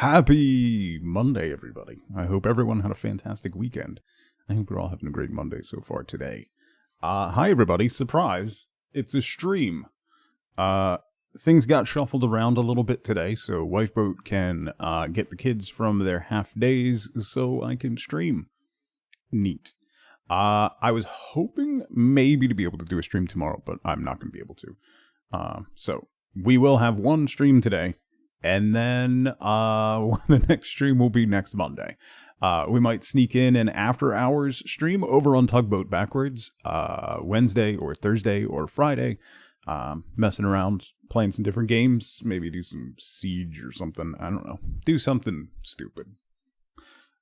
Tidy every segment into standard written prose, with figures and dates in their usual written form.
Happy Monday, everybody. I hope everyone had a fantastic weekend. I hope we're all having a great Monday so far today. Hi, everybody. Surprise. It's a stream. Things got shuffled around a little bit today, so Wifeboat can get the kids from their half days so I can stream. Neat. I was hoping maybe to be able to do a stream tomorrow, but I'm not going to be able to. So we will have one stream today. And then the next stream will be next Monday. We might sneak in an after hours stream over on Tugboat backwards, Wednesday or Thursday or Friday, messing around, playing some different games, maybe do some Siege or something. I don't know. Do something stupid.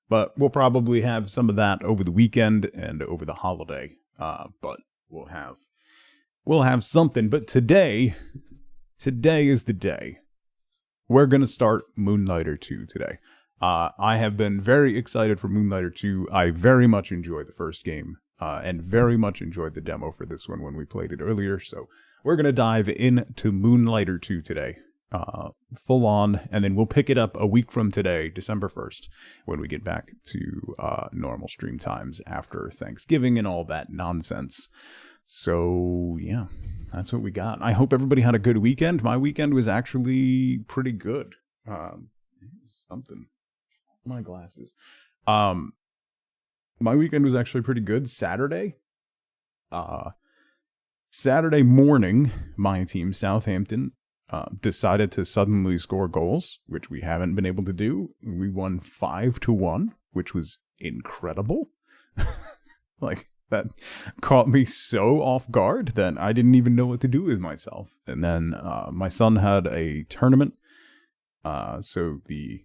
But we'll probably have some of that over the weekend and over the holiday. But we'll have something. But today is the day. We're going to start Moonlighter 2 today. I have been very excited for Moonlighter 2. I very much enjoyed the first game and very much enjoyed the demo for this one when we played it earlier. So we're going to dive into Moonlighter 2 today, full on, and then we'll pick it up a week from today, December 1st, when we get back to normal stream times after Thanksgiving and all that nonsense. So, yeah, that's what we got. I hope everybody had a good weekend. My weekend was actually pretty good. Something. My glasses. My weekend was actually pretty good. Saturday morning, my team, Southampton, decided to suddenly score goals, which we haven't been able to do. We won 5-1, which was incredible. That caught me so off guard that I didn't even know what to do with myself. And then my son had a tournament. So the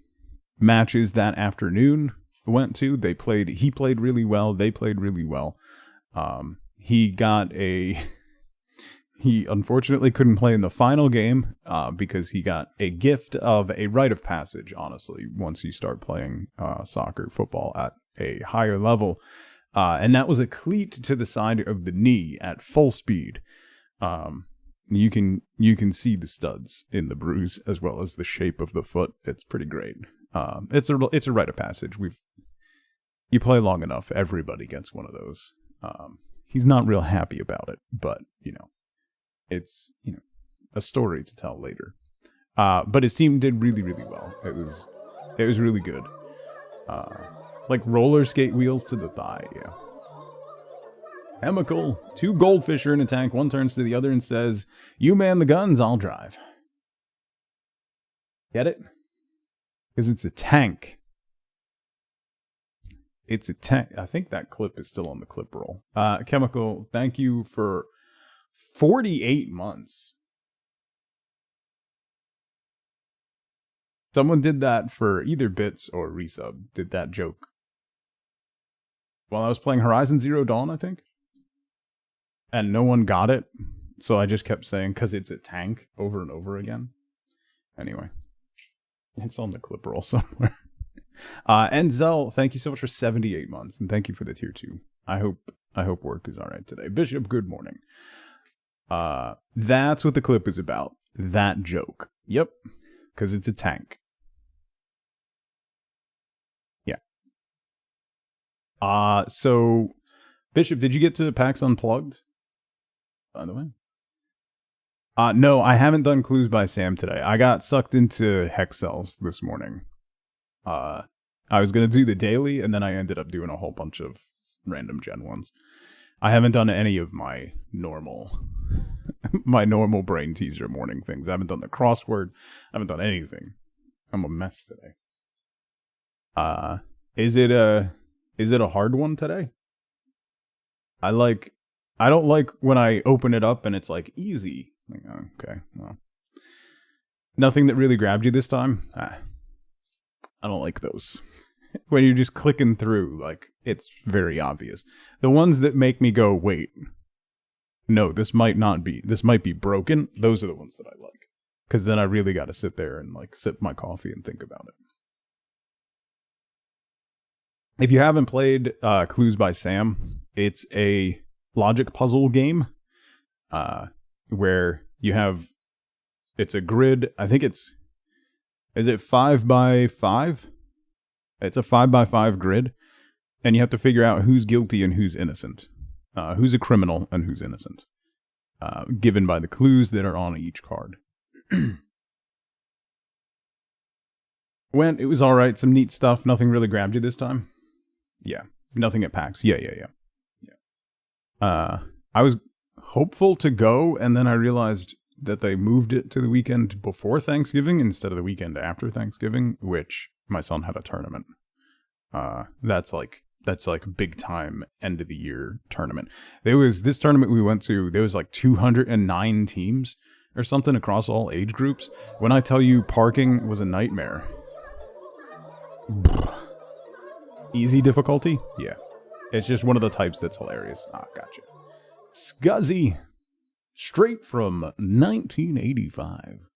matches that afternoon went to, he played really well. They played really well. He unfortunately couldn't play in the final game because he got a gift of a rite of passage, honestly, once you start playing soccer, football at a higher level. And that was a cleat to the side of the knee at full speed. You can see the studs in the bruise as well as the shape of the foot. It's pretty great. It's a rite of passage. You play long enough, everybody gets one of those. He's not real happy about it, but it's a story to tell later. But his team did really, really well. It was really good. Like roller skate wheels to the thigh, yeah. Chemical, 2 goldfish are in a tank. One turns to the other and says, "You man the guns, I'll drive." Get it? Because it's a tank. It's a tank. I think that clip is still on the clip roll. Chemical, thank you for 48 months. Someone did that for either bits or resub. Did that joke while I was playing Horizon Zero Dawn, I think. And no one got it. So I just kept saying, because it's a tank, over and over again. Anyway. It's on the clip roll somewhere. Enzel, thank you so much for 78 months. And thank you for the tier 2. I hope work is alright today. Bishop, good morning. That's what the clip is about. That joke. Yep. Because it's a tank. So, Bishop, did you get to PAX Unplugged? By the way. No, I haven't done Clues by Sam today. I got sucked into Hex Cells this morning. I was going to do the daily, and then I ended up doing a whole bunch of random gen ones. I haven't done any of my normal brain teaser morning things. I haven't done the crossword. I haven't done anything. I'm a mess today. Is it a hard one today? I don't like when I open it up and it's like easy. Like, oh, okay, well, nothing that really grabbed you this time. I don't like those. When you're just clicking through, like it's very obvious. The ones that make me go, wait, no, this might be broken. Those are the ones that I like, because then I really got to sit there and like sip my coffee and think about it. If you haven't played Clues by Sam, it's a logic puzzle game where it's a grid. I think it's Is it 5 by 5? It's a 5 by 5 grid, and you have to figure out who's guilty and who's innocent, who's a criminal and who's innocent, given by the clues that are on each card. It was all right. Some neat stuff. Nothing really grabbed you this time. Yeah, nothing at PAX. Yeah. I was hopeful to go, and then I realized that they moved it to the weekend before Thanksgiving instead of the weekend after Thanksgiving, which my son had a tournament. That's like big time end of the year tournament. There was this tournament we went to, there was like 209 teams or something across all age groups. When I tell you parking was a nightmare. Easy difficulty? Yeah. It's just one of the types that's hilarious. Ah, gotcha. Scuzzy. Straight from 1985.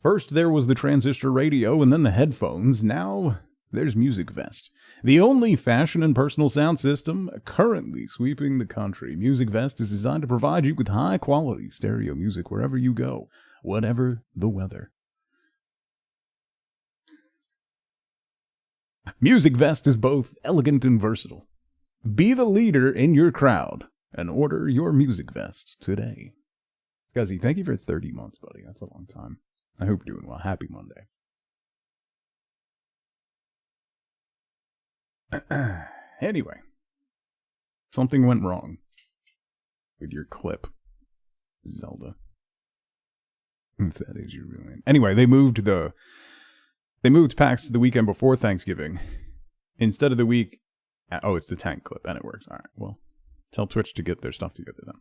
First there was the transistor radio and then the headphones. Now there's Music Vest. The only fashion and personal sound system currently sweeping the country. Music Vest is designed to provide you with high quality stereo music wherever you go, whatever the weather. Music Vest is both elegant and versatile. Be the leader in your crowd and order your Music Vest today. Scuzzy, thank you for 30 months, buddy. That's a long time. I hope you're doing well. Happy Monday. Anyway, something went wrong with your clip, Zelda. If that is your real name. Anyway, they moved PAX to the weekend before Thanksgiving instead of the week. Oh, it's the tank clip, and it works. All right. Well, tell Twitch to get their stuff together then.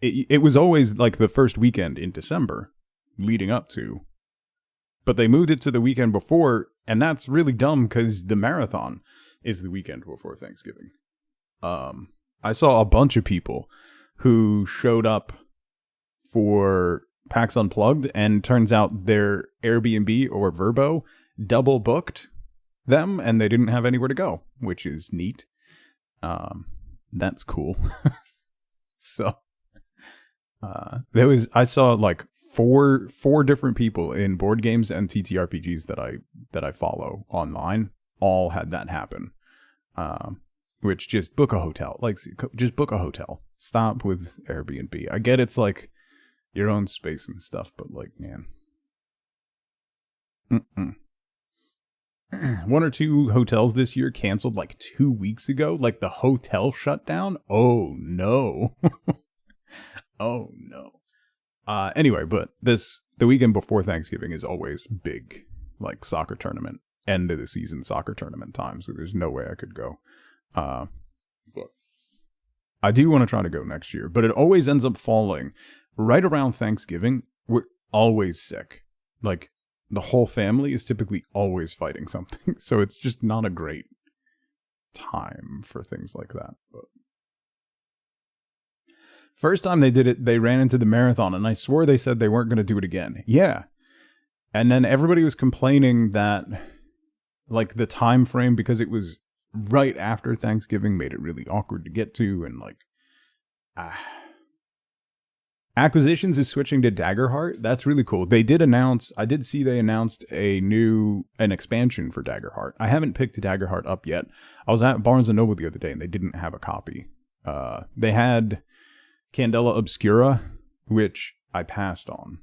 It was always like the first weekend in December leading up to, but they moved it to the weekend before, and that's really dumb because the marathon is the weekend before Thanksgiving. I saw a bunch of people who showed up for PAX Unplugged, and turns out their Airbnb or Vrbo double booked them, and they didn't have anywhere to go, which is neat. That's cool. So I saw like four different people in board games and TTRPGs that I follow online all had that happen. Which just book a hotel. Like, just book a hotel. Stop with Airbnb. I get it's like your own space and stuff, but like, man. One or two hotels this year canceled like 2 weeks ago. Like the hotel shut down. Oh no. Oh no. Anyway, but the weekend before Thanksgiving is always big, like soccer tournament, end of the season soccer tournament time. So there's no way I could go. But I do want to try to go next year, but it always ends up falling right around Thanksgiving. We're always sick. Like the whole family is typically always fighting something. So it's just not a great time for things like that. But first time they did it, they ran into the marathon, and I swore they said they weren't going to do it again. Yeah. And then everybody was complaining that like the time frame, because it was right after Thanksgiving, made it really awkward to get to, and like Acquisitions is switching to Daggerheart. That's really cool. They did announce, I did see they announced an expansion for Daggerheart. I haven't picked Daggerheart up yet. I was at Barnes & Noble the other day and they didn't have a copy. They had Candela Obscura, which I passed on.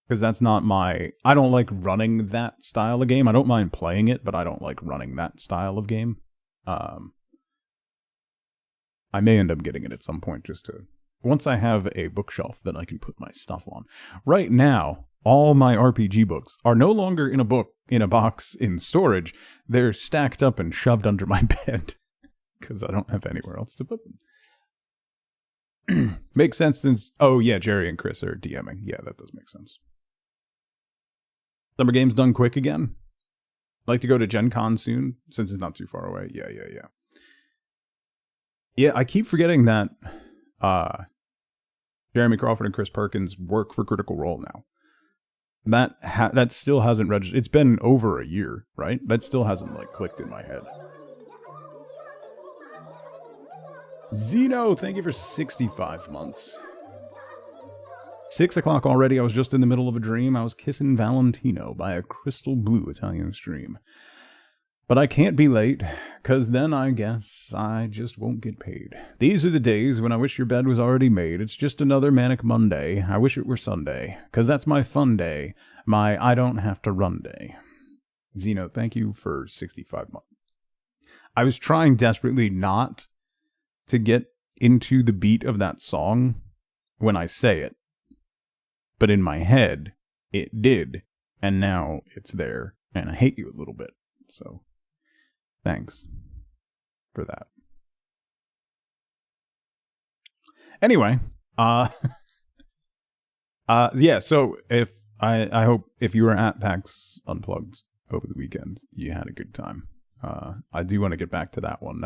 Because that's not I don't like running that style of game. I don't mind playing it, but I don't like running that style of game. I may end up getting it at some point once I have a bookshelf that I can put my stuff on. Right now, all my RPG books are no longer in a box in storage. They're stacked up and shoved under my bed because I don't have anywhere else to put them. Makes sense since, oh yeah, Jerry and Chris are DMing. Yeah, that does make sense. Summer games done quick again. Like to go to Gen Con soon since it's not too far away. Yeah. Yeah, I keep forgetting that Jeremy Crawford and Chris Perkins work for Critical Role now. That still hasn't registered. It's been over a year, right? That still hasn't clicked in my head. Zeno, thank you for 65 months. 6 o'clock already. I was just in the middle of a dream. I was kissing Valentino by a crystal blue Italian stream. But I can't be late, because then I guess I just won't get paid. These are the days when I wish your bed was already made. It's just another manic Monday. I wish it were Sunday, because that's my fun day. My I don't have to run day. Zeno, thank you for 65 months. I was trying desperately not to get into the beat of that song when I say it. But in my head, it did. And now it's there. And I hate you a little bit. So... thanks for that. Anyway, yeah, so if I hope if you were at PAX Unplugged over the weekend, you had a good time. I do want to get back to that one.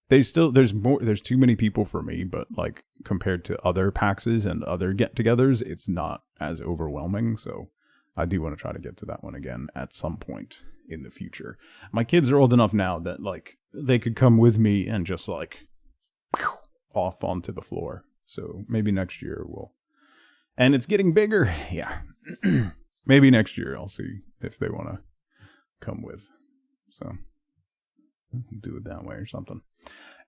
There's too many people for me, but like compared to other PAXs and other get-togethers, it's not as overwhelming, so I do want to try to get to that one again at some point in the future. My kids are old enough now that like they could come with me and just like off onto the floor. So maybe next year we'll, and it's getting bigger. Yeah. Maybe next year I'll see if they want to come with. So do it that way or something.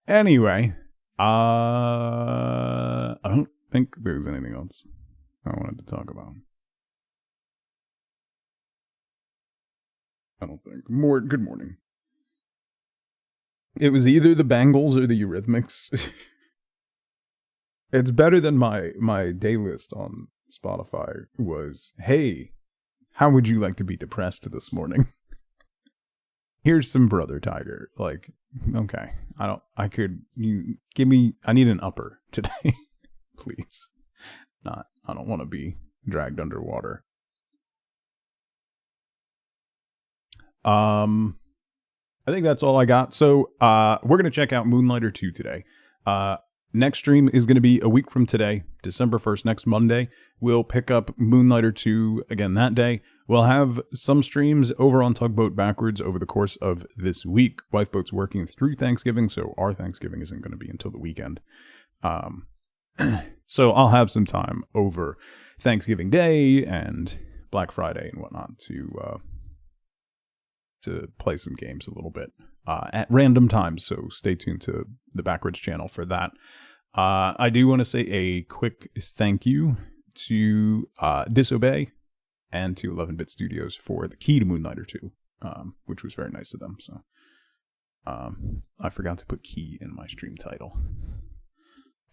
Anyway, I don't think there's anything else I wanted to talk about. I don't think. Good morning. It was either the Bangles or the Eurythmics. It's better than my day list on Spotify was, hey, how would you like to be depressed this morning? Here's some Brother Tiger. Like, okay, I need an upper today. Please. I don't want to be dragged underwater. I think that's all I got. So, we're going to check out Moonlighter 2 today. Next stream is going to be a week from today, December 1st, next Monday. We'll pick up Moonlighter 2 again that day. We'll have some streams over on Tugboat Backwards over the course of this week. Lifeboat's working through Thanksgiving, so our Thanksgiving isn't going to be until the weekend. So I'll have some time over Thanksgiving Day and Black Friday and whatnot to play some games a little bit at random times, so stay tuned to the Backwards channel for that. I do want to say a quick thank you to Disobey and to 11-Bit Studios for the key to Moonlighter 2, which was very nice of them. So I forgot to put key in my stream title.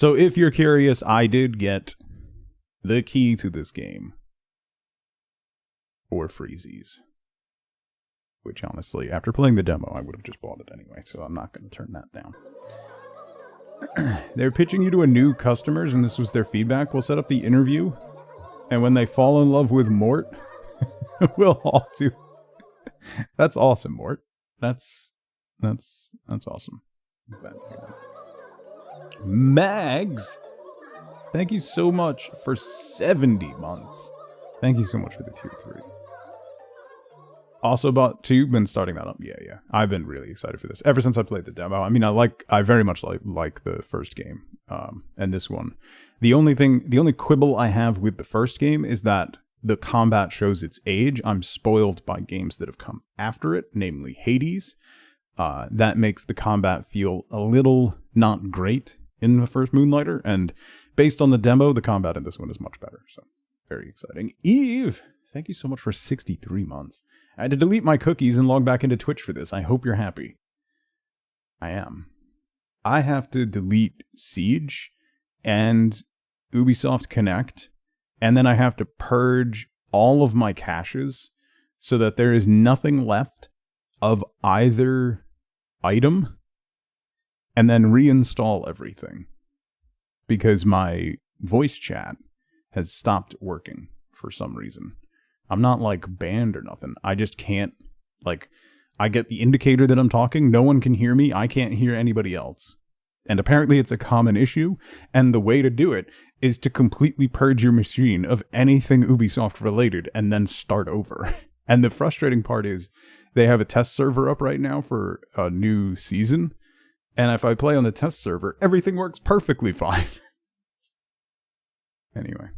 So if you're curious, I did get the key to this game for freezies. Which, honestly, after playing the demo, I would have just bought it anyway, so I'm not going to turn that down. They're pitching you to a new customers, and this was their feedback. We'll set up the interview, and when they fall in love with Mort, we'll all do... That's awesome, Mort. That's awesome. I'm glad to hear that. Mags! Thank you so much for 70 months. Thank you so much for the tier 3. Also bought 2, been starting that up. Yeah. I've been really excited for this ever since I played the demo. I mean, I very much like the first game, and this one. The only quibble I have with the first game is that the combat shows its age. I'm spoiled by games that have come after it, namely Hades. That makes the combat feel a little not great in the first Moonlighter, and based on the demo, the combat in this one is much better. So, very exciting. Eve, thank you so much for 63 months. I had to delete my cookies and log back into Twitch for this. I hope you're happy. I am. I have to delete Siege and Ubisoft Connect, and then I have to purge all of my caches so that there is nothing left of either item, and then reinstall everything. Because my voice chat has stopped working for some reason. I'm not, like, banned or nothing. I just can't, like, I get the indicator that I'm talking. No one can hear me. I can't hear anybody else. And apparently it's a common issue. And the way to do it is to completely purge your machine of anything Ubisoft related and then start over. And the frustrating part is they have a test server up right now for a new season. And if I play on the test server, everything works perfectly fine. Anyway.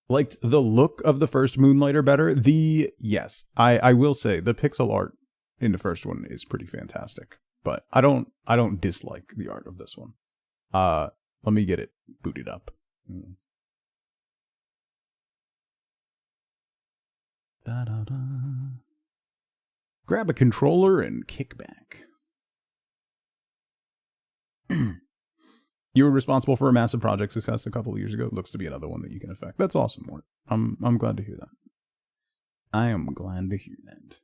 liked the look of the first Moonlighter better. Yes, I will say the pixel art in the first one is pretty fantastic, but I don't dislike the art of this one. Let me get it booted up. Da-da-da. Grab a controller and kick back. You were responsible for a massive project success a couple of years ago. Looks to be another one that you can affect. That's awesome, Mort. I'm glad to hear that. I am glad to hear that.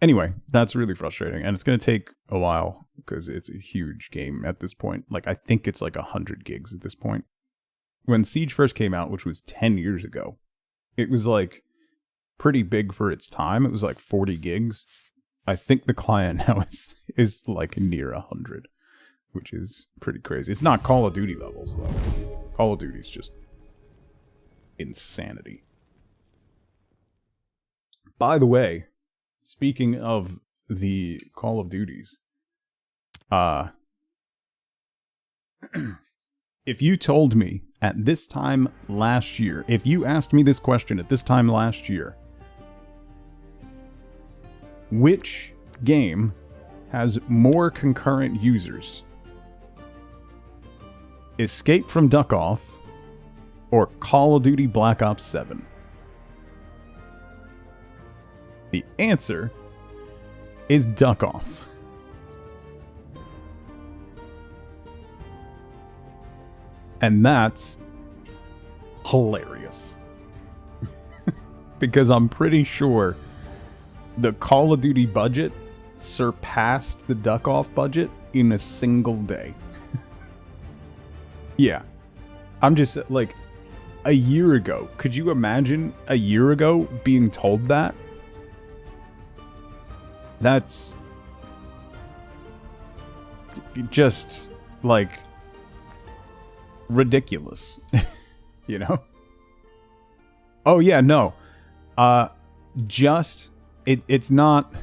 Anyway, that's really frustrating, and it's going to take a while because it's a huge game at this point. Like, I think it's like 100 gigs at this point. When Siege first came out, which was 10 years ago, it was like pretty big for its time. It was like 40 gigs. I think the client now is like near 100, which is pretty crazy. It's not Call of Duty levels, though. Call of Duty is just insanity. By the way, speaking of the Call of Duties, if you told me at this time last year, if you asked me this question at this time last year, which game has more concurrent users, Escape from Duck Off or Call of Duty Black Ops 7? The answer is Duck Off. And that's hilarious. Because I'm pretty sure the Call of Duty budget surpassed the Duck Off budget in a single day. Yeah. I'm just like, a year ago, could you imagine a year ago being told that? That's just like ridiculous. You know? Oh yeah, no. It's not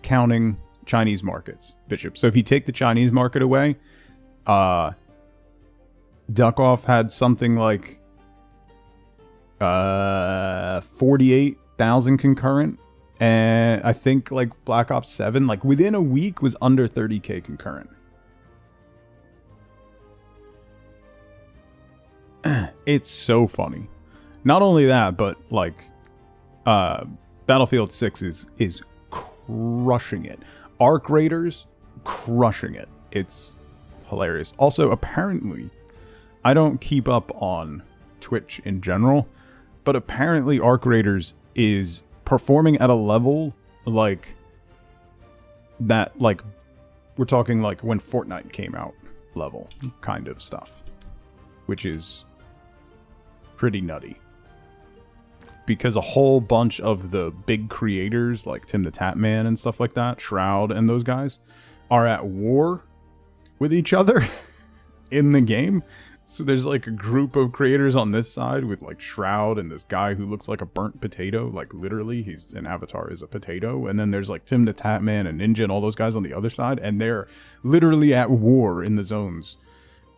counting Chinese markets, Bishop. So if you take the Chinese market away, Duck Off had something like 48,000 concurrent, and I think like Black Ops 7, like within a week, was under 30k concurrent. It's so funny. Not only that, but like Battlefield 6 is crushing it. Arc Raiders, crushing it. It's hilarious. Also, apparently, I don't keep up on Twitch in general, but apparently Arc Raiders is performing at a level like that, like we're talking like when Fortnite came out level kind of stuff, which is pretty nutty. Because a whole bunch of the big creators like Tim the Tatman and stuff like that, Shroud and those guys, are at war with each other in the game. So there's like a group of creators on this side with like Shroud and this guy who looks like a burnt potato. Like literally, he's an avatar is a potato. And then there's like Tim the Tatman and Ninja and all those guys on the other side. And they're literally at war in the zones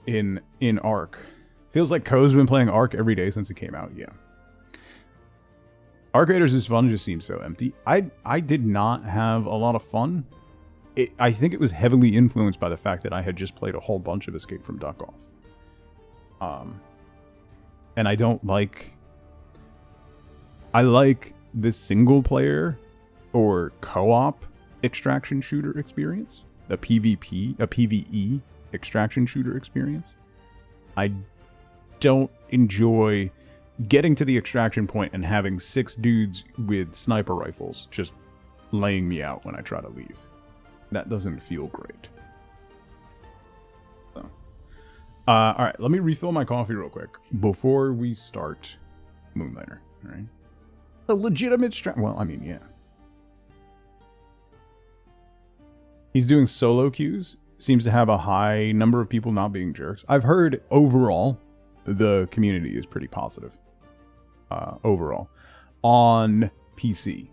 in Ark. Feels like Ko's been playing Ark every day since it came out. Yeah. Arc Raiders is fun, just seems so empty. I did not have a lot of fun. I think it was heavily influenced by the fact that I had just played a whole bunch of Escape from Duck Off. And I don't like... I like the single player or co-op extraction shooter experience. A PvE extraction shooter experience. I don't enjoy getting to the extraction point and having 6 dudes with sniper rifles just laying me out when I try to leave. That doesn't feel great. So. Alright, let me refill my coffee real quick before we start Moonlighter. Alright? A legitimate well, I mean, yeah. He's doing solo queues. Seems to have a high number of people not being jerks. I've heard overall the community is pretty positive. Overall. On PC,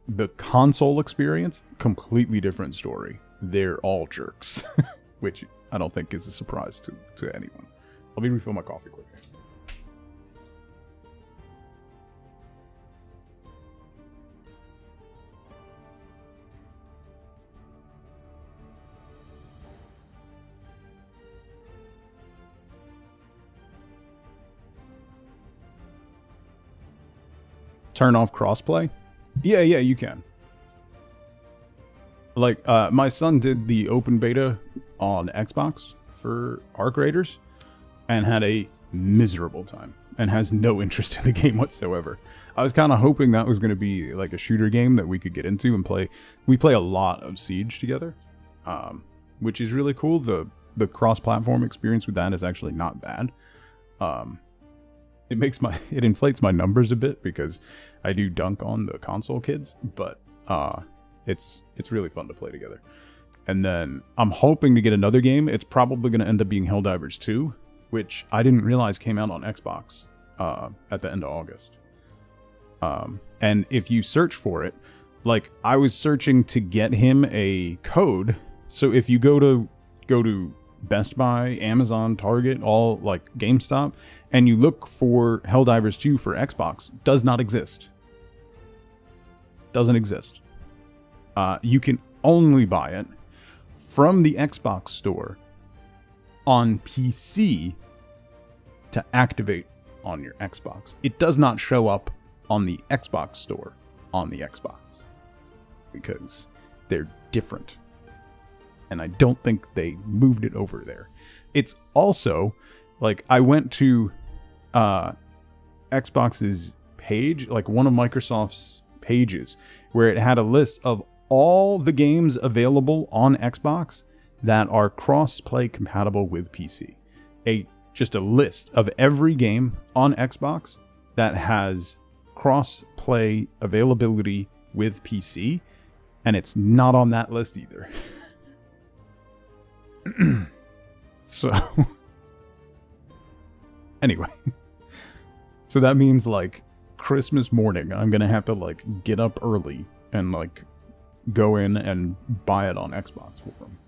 the console experience, completely different story. They're all jerks. Which I don't think is a surprise to anyone. Let me refill my coffee quick. Turn off crossplay? Yeah, you can. Like, my son did the open beta on Xbox for Arc Raiders and had a miserable time and has no interest in the game whatsoever. I was kind of hoping that was going to be like a shooter game that we could get into and play. We play a lot of Siege together, which is really cool. The cross-platform experience with that is actually not bad. It inflates my numbers a bit because I do dunk on the console kids, but it's really fun to play together. And then I'm hoping to get another game. It's probably going to end up being Helldivers 2, which I didn't realize came out on Xbox at the end of August. And if you search for it, like I was searching to get him a code. So if you go to Best Buy, Amazon, Target, all like GameStop, and you look for Helldivers 2 for Xbox, does not exist. Doesn't exist. You can only buy it from the Xbox store on PC to activate on your Xbox. It does not show up on the Xbox store on the Xbox because they're different. And I don't think they moved it over there. It's also, like, I went to Xbox's page, like one of Microsoft's pages, where it had a list of all the games available on Xbox that are cross-play compatible with PC. Just a list of every game on Xbox that has cross-play availability with PC, and it's not on that list either. So anyway, so that means like Christmas morning I'm gonna have to like get up early and like go in and buy it on Xbox for them.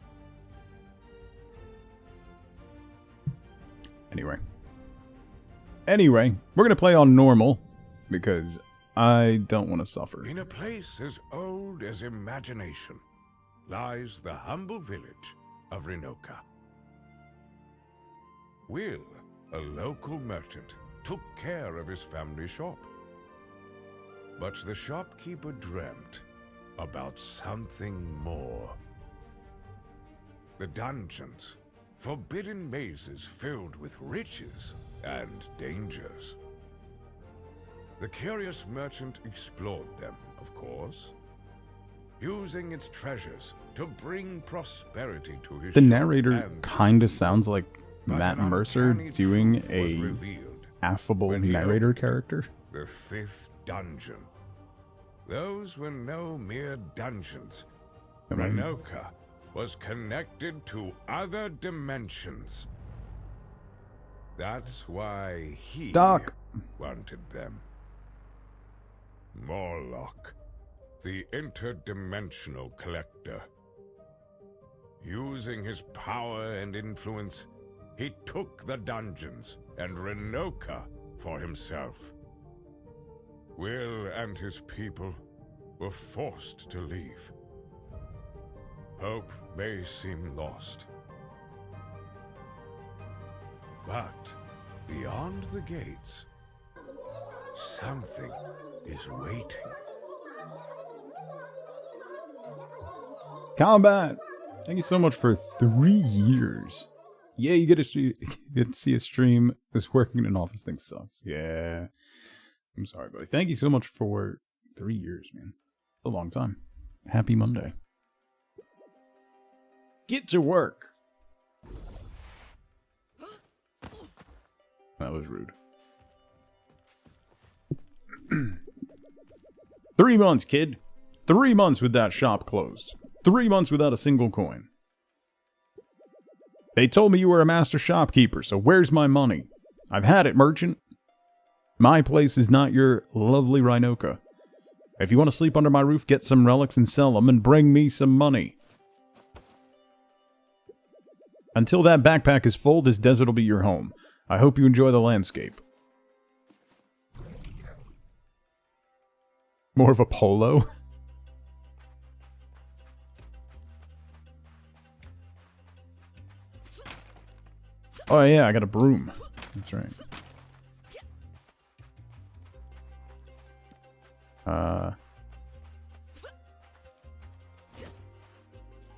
Anyway, we're gonna play on normal because I don't want to suffer. In a place as old as imagination lies the humble village of Renoka. Will, a local merchant, took care of his family shop. But the shopkeeper dreamt about something more. The dungeons, forbidden mazes filled with riches and dangers. The curious merchant explored them, of course, using its treasures to bring prosperity to his The shop narrator and kinda sounds like but Matt an Mercer uncanny doing truth was a revealed affable when he narrator opened character. the fifth dungeon. Those were no mere dungeons. Renoka was connected to other dimensions. That's why he Doc. wanted them. Morlock, the interdimensional collector. Using his power and influence, he took the dungeons and Renoka for himself. Will and his people were forced to leave. Hope may seem lost. But beyond the gates, something is waiting. Combat! Thank you so much for 3 years. Yeah, you get to see a stream. This working in an office thing sucks. Yeah. I'm sorry, buddy. Thank you so much for 3 years, man. A long time. Happy Monday. Get to work. That was rude. 3 months, kid. 3 months with that shop closed. 3 months without a single coin. They told me you were a master shopkeeper, so where's my money? I've had it, merchant. My place is not your lovely Rhinoka. If you want to sleep under my roof, get some relics and sell them and bring me some money. Until that backpack is full, this desert will be your home. I hope you enjoy the landscape. More of a polo? Oh yeah, I got a broom. That's right.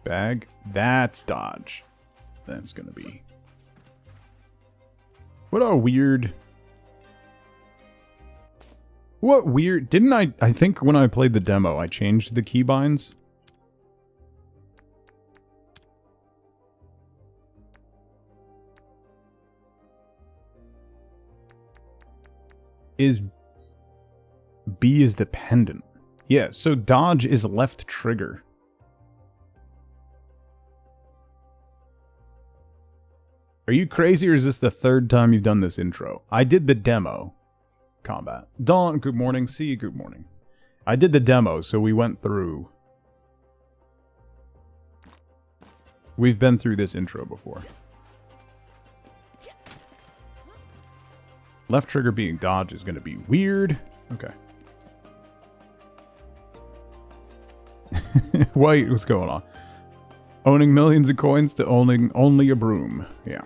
Bag. That's dodge. That's gonna be... What a weird... What weird... Didn't I think when I played the demo, I changed the keybinds? Is... B is the pendant. Yeah, so dodge is left trigger. Are you crazy, or is this the third time you've done this intro? I did the demo. Combat. Dawn, good morning. See you, good morning. I did the demo, so we went through. We've been through this intro before. Left trigger being dodge is going to be weird. Okay. White, what's going on? Owning millions of coins to owning only a broom. Yeah.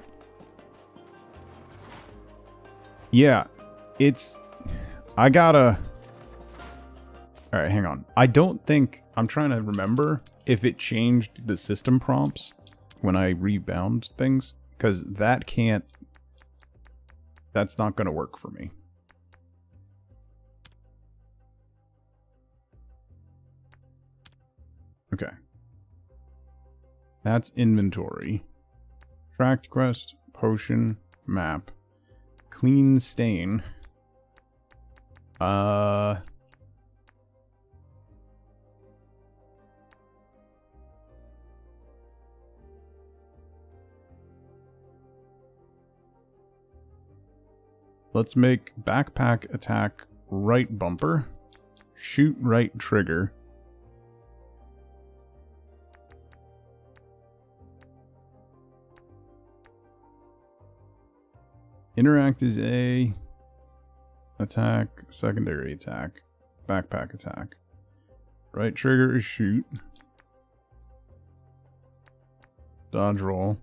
Yeah, it's... I gotta... Alright, hang on. I don't think... I'm trying to remember if it changed the system prompts when I rebound things, because that can't... That's not gonna work for me. Okay. That's inventory. Tracked quest, potion, map. Clean stain. Let's make backpack attack right bumper. Shoot right trigger. Interact is A. Attack, secondary attack. Backpack attack. Right trigger is shoot. Dodge roll.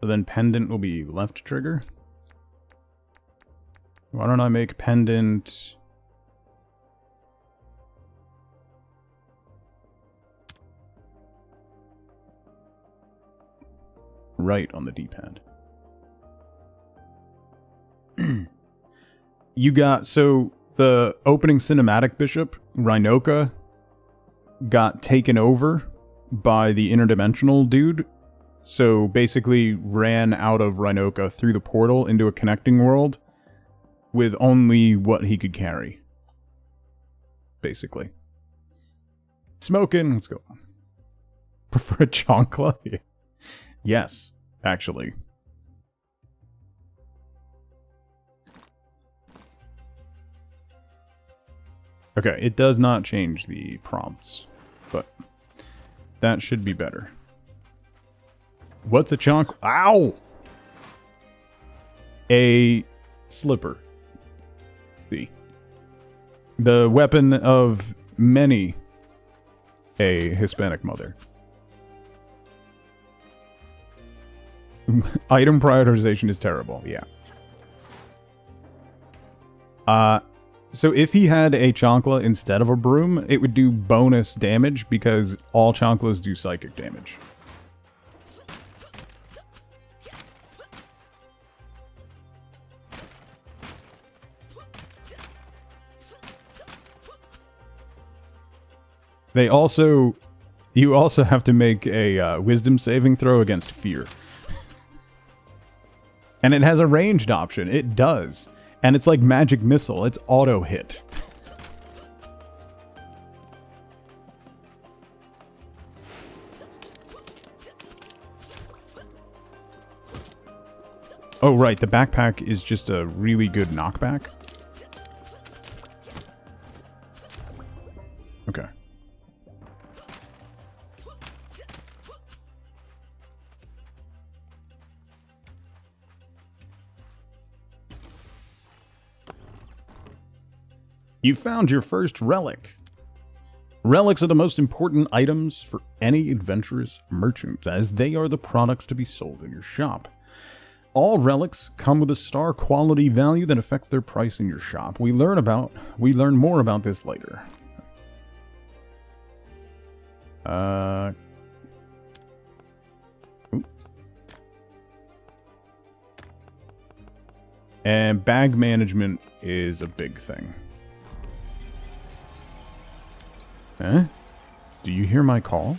So then pendant will be left trigger. Why don't I make pendant... right on the D-pad. You got, so the opening cinematic bishop, Rhinoka, got taken over by the interdimensional dude. So basically ran out of Rhinoka through the portal into a connecting world with only what he could carry. Basically. Smoking, let's go on. Prefer chancla? Yes, actually. Okay, it does not change the prompts, but that should be better. What's a chunk? Ow! A slipper. See. The weapon of many a Hispanic mother. Item prioritization is terrible, yeah. So if he had a chancla instead of a broom, it would do bonus damage because all chanclas do psychic damage. They also... You also have to make a wisdom saving throw against fear. And it has a ranged option. It does. And it's like magic missile. It's auto hit. Oh, right. The backpack is just a really good knockback. Okay. You found your first relic. Relics are the most important items for any adventurous merchant, as they are the products to be sold in your shop. All relics come with a star quality value that affects their price in your shop. We learn more about this later. And bag management is a big thing. Huh? Do you hear my call?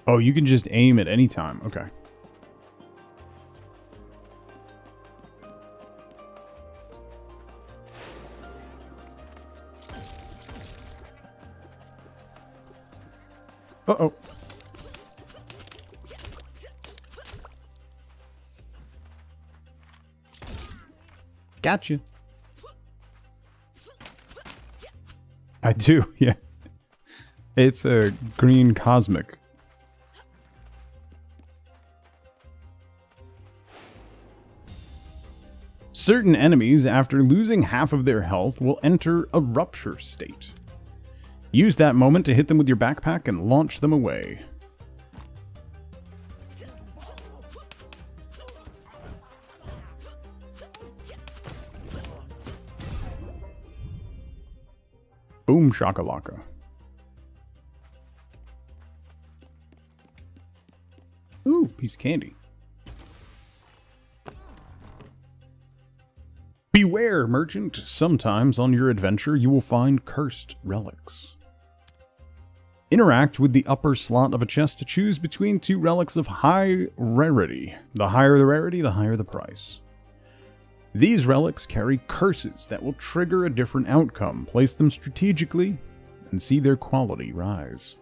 Oh, you can just aim at any time. Okay. Uh-oh. Gotcha. I do, yeah. It's a green cosmic. Certain enemies, after losing half of their health, will enter a rupture state. Use that moment to hit them with your backpack and launch them away. Boom shakalaka. Ooh, piece of candy. Beware, merchant. Sometimes on your adventure you will find cursed relics. Interact with the upper slot of a chest to choose between two relics of high rarity. The higher the rarity, the higher the price. These relics carry curses that will trigger a different outcome. Place them strategically and see their quality rise.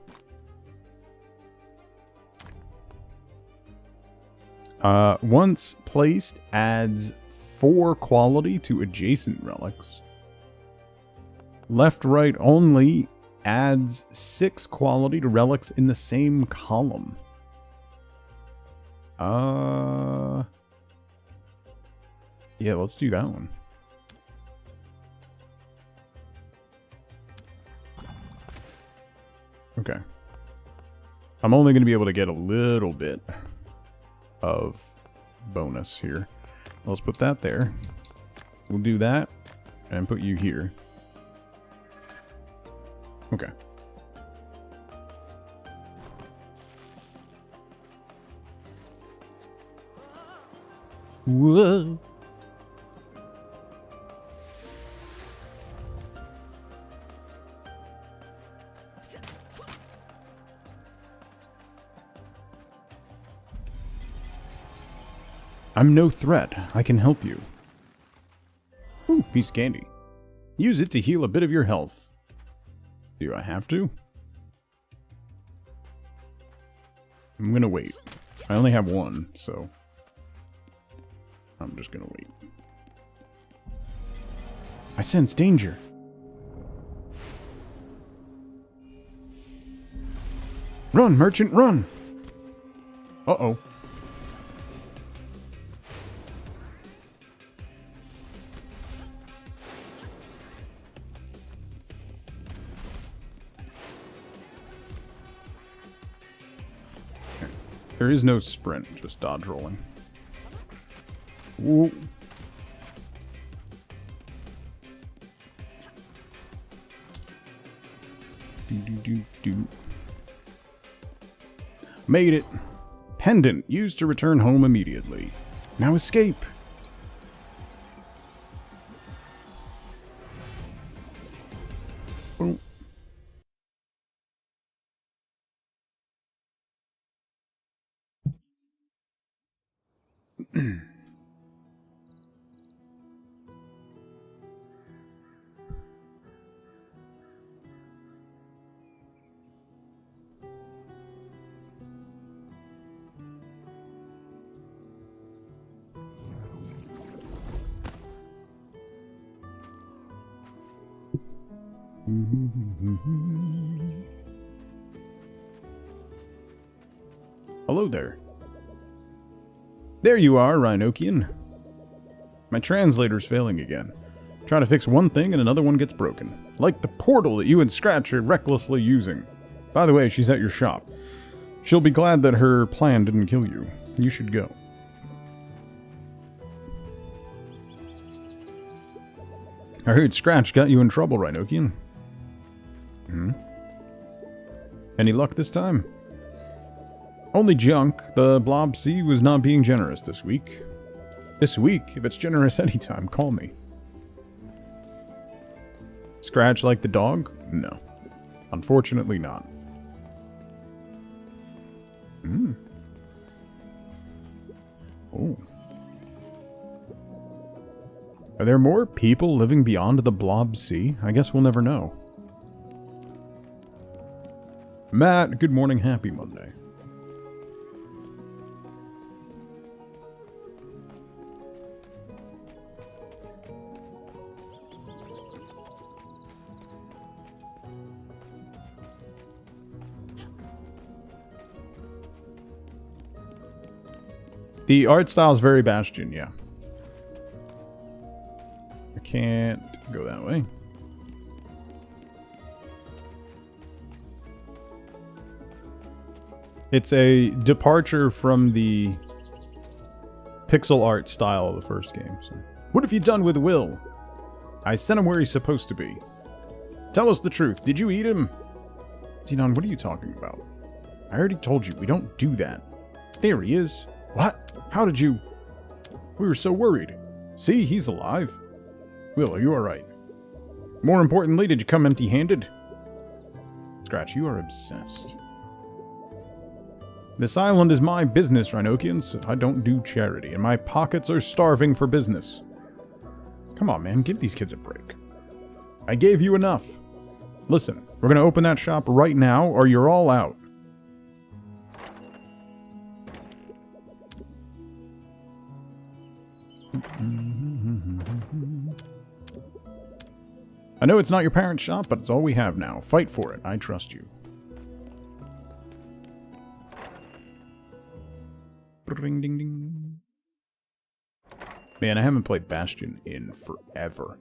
Once placed, adds 4 quality to adjacent relics. Left right only adds 6 quality to relics in the same column. Yeah, let's do that one. Okay. I'm only going to be able to get a little bit of bonus here. Let's put that there. We'll do that and put you here. Okay. Whoa. I'm no threat. I can help you. Ooh, piece of candy. Use it to heal a bit of your health. Do I have to? I'm gonna wait. I only have one, so I'm just gonna wait. I sense danger. Run, merchant, run! Uh-oh. There is no sprint, just dodge rolling. Whoa. Do. Made it. Pendant used to return home immediately. Now escape. Boom. Hello there. There you are, Rhinokian. My translator's failing again. Try to fix one thing and another one gets broken. Like the portal that you and Scratch are recklessly using. By the way, she's at your shop. She'll be glad that her plan didn't kill you. You should go. I heard Scratch got you in trouble, Rhinokian. Any luck this time? Only junk. The Blob Sea was not being generous this week. This week? If it's generous anytime, call me. Scratch like the dog? No. Unfortunately not. Oh. Are there more people living beyond the Blob Sea? I guess we'll never know. Matt, good morning, happy Monday. The art style is very Bastion, yeah. I can't go that way. It's a departure from the pixel art style of the first game. So. What have you done with Will? I sent him where he's supposed to be. Tell us the truth. Did you eat him? Xenon, what are you talking about? I already told you, we don't do that. There he is. What? How did you... We were so worried. See, he's alive. Will, are you alright? More importantly, did you come empty-handed? Scratch, you are obsessed. This island is my business, Rhinokians. I don't do charity, and my pockets are starving for business. Come on, man, give these kids a break. I gave you enough. Listen, we're gonna open that shop right now, or you're all out. I know it's not your parents' shop, but it's all we have now. Fight for it. I trust you. Ring, ding, ding. Man, I haven't played Bastion in forever.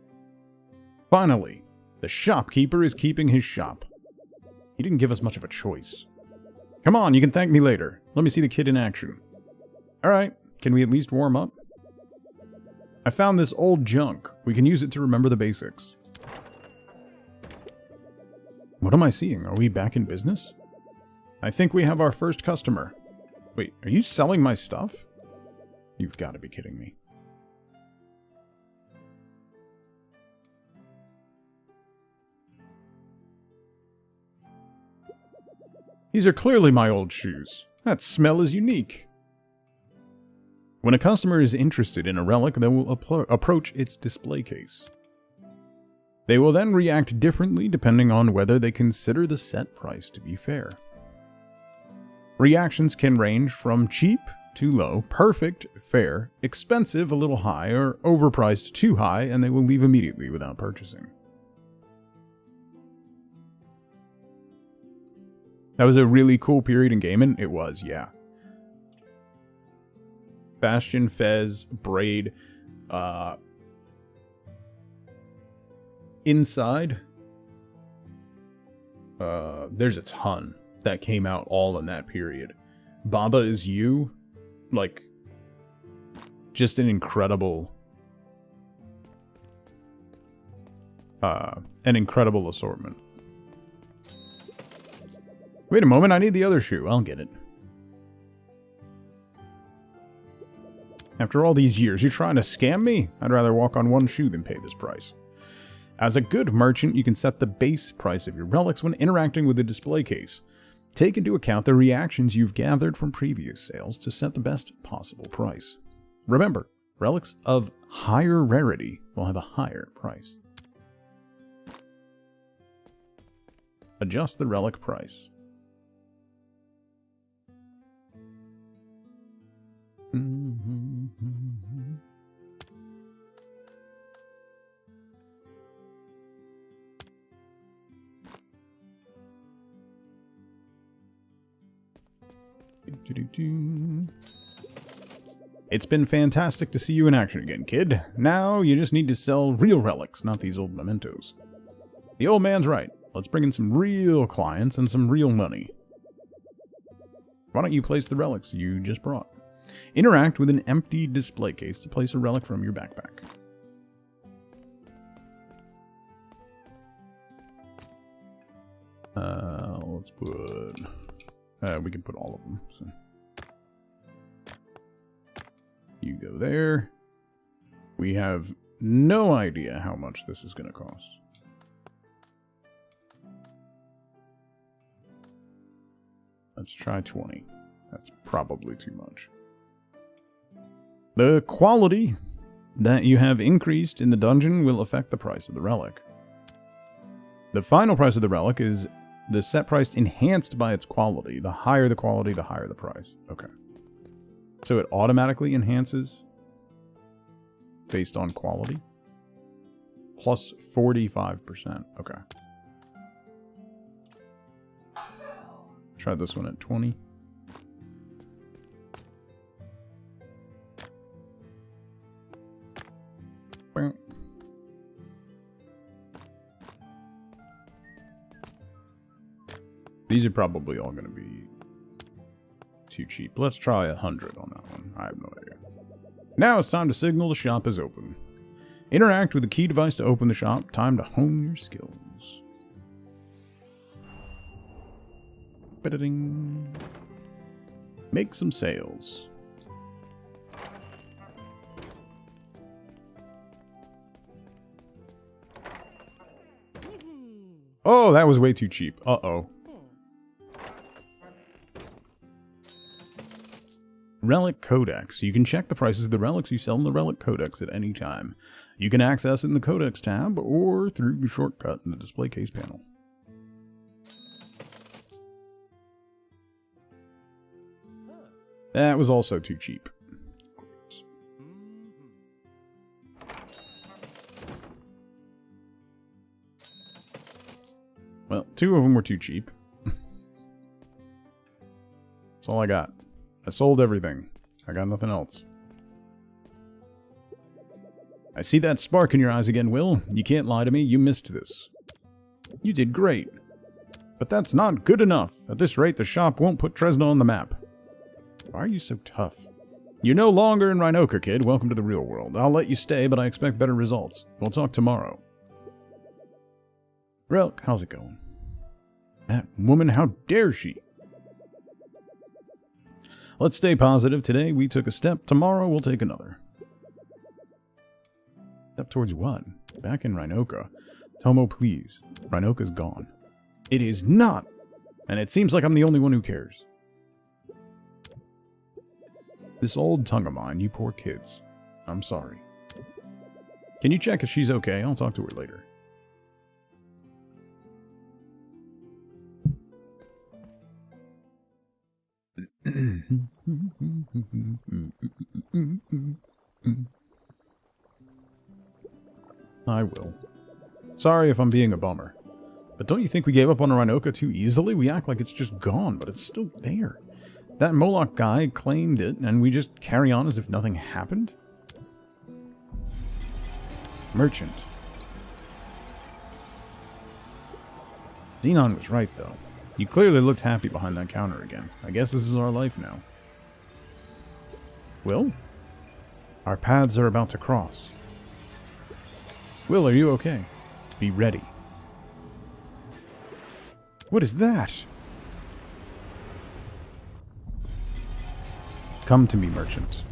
Finally, the shopkeeper is keeping his shop. He didn't give us much of a choice. Come on, you can thank me later. Let me see the kid in action. Alright, can we at least warm up? I found this old junk. We can use it to remember the basics. What am I seeing? Are we back in business? I think we have our first customer. Wait, are you selling my stuff? You've got to be kidding me. These are clearly my old shoes. That smell is unique. When a customer is interested in a relic, they will approach its display case. They will then react differently depending on whether they consider the set price to be fair. Reactions can range from cheap to low, perfect, fair, expensive, a little high, or overpriced too high, and they will leave immediately without purchasing. That was a really cool period in gaming. It was, yeah. Bastion, Fez, Braid, Inside. There's a ton that came out all in that period. Baba Is You, like, just an incredible, assortment. Wait a moment, I need the other shoe. I'll get it. After all these years, you're trying to scam me? I'd rather walk on one shoe than pay this price. As a good merchant, you can set the base price of your relics when interacting with the display case. Take into account the reactions you've gathered from previous sales to set the best possible price. Remember, relics of higher rarity will have a higher price. Adjust the relic price. It's been fantastic to see you in action again, kid. Now you just need to sell real relics, not these old mementos. The old man's right. Let's bring in some real clients and some real money. Why don't you place the relics you just brought? Interact with an empty display case to place a relic from your backpack. Let's put... we can put all of them. So. You go there. We have no idea how much this is going to cost. Let's try 20. That's probably too much. The quality that you have increased in the dungeon will affect the price of the relic. The final price of the relic is the set price enhanced by its quality. The higher the quality, the higher the price. Okay. So it automatically enhances based on quality. Plus 45%. Okay. Try this one at 20. These are probably all going to be too cheap. Let's try 100 on that one. I have no idea. Now it's time to signal the shop is open. Interact with the key device to open the shop. Time to hone your skills. Ba-da-ding. Make some sales. Oh, that was way too cheap. Uh-oh. Relic Codex. You can check the prices of the relics you sell in the Relic Codex at any time. You can access it in the Codex tab or through the shortcut in the display case panel. That was also too cheap. Well, 2 of them were too cheap. That's all I got. I sold everything. I got nothing else. I see that spark in your eyes again, Will. You can't lie to me. You missed this. You did great. But that's not good enough. At this rate, the shop won't put Tresna on the map. Why are you so tough? You're no longer in Rhinoka, kid. Welcome to the real world. I'll let you stay, but I expect better results. We'll talk tomorrow. Relk, how's it going? That woman, how dare she? Let's stay positive. Today we took a step. Tomorrow we'll take another. Step towards what? Back in Rhinoka. Tomo, please. Rhinoka's gone. It is not! And it seems like I'm the only one who cares. This old tongue of mine, you poor kids. I'm sorry. Can you check if she's okay? I'll talk to her later. I will. Sorry if I'm being a bummer. But don't you think we gave up on Rhinoka too easily? We act like it's just gone, but it's still there. That Moloch guy claimed it, and we just carry on as if nothing happened? Merchant. Xenon was right, though. You clearly looked happy behind that counter again. I guess this is our life now. Will? Our paths are about to cross. Will, are you okay? Be ready. What is that? Come to me, merchant.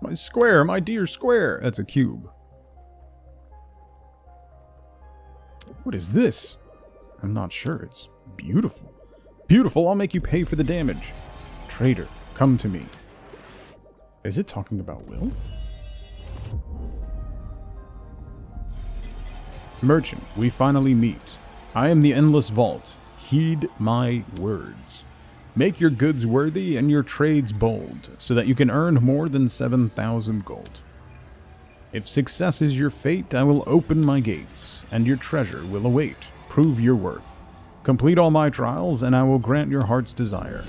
My square, my dear square. That's a cube. What is this? I'm not sure. It's beautiful. Beautiful, I'll make you pay for the damage. Traitor, come to me. Is it talking about Will? Merchant, we finally meet. I am the Endless Vault. Heed my words. Make your goods worthy and your trades bold, so that you can earn more than 7,000 gold. If success is your fate, I will open my gates, and your treasure will await. Prove your worth. Complete all my trials, and I will grant your heart's desire.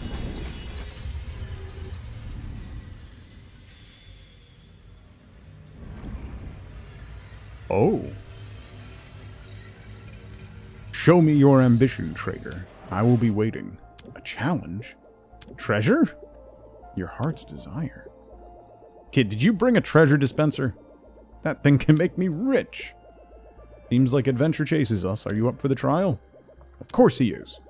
Oh. Show me your ambition, traitor. I will be waiting. A challenge? Treasure? Your heart's desire. Kid, did you bring a treasure dispenser? That thing can make me rich. Seems like adventure chases us. Are you up for the trial? Of course he is.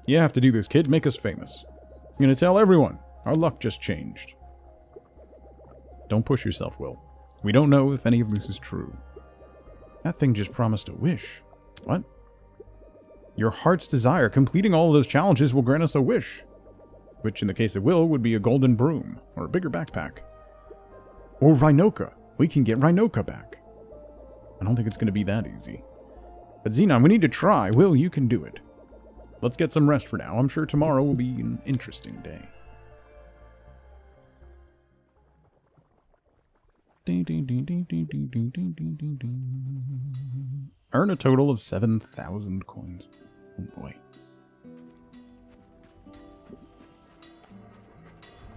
You have to do this, kid. Make us famous. I'm gonna tell everyone. Our luck just changed. Don't push yourself, Will. We don't know if any of this is true. That thing just promised a wish. What? Your heart's desire. Completing all of those challenges will grant us a wish. Which, in the case of Will, would be a golden broom, or a bigger backpack. Or Rhinoka. We can get Rhinoka back. I don't think it's going to be that easy. But Xenon, we need to try. Will, you can do it. Let's get some rest for now. I'm sure tomorrow will be an interesting day. Earn a total of 7,000 coins. Oh boy.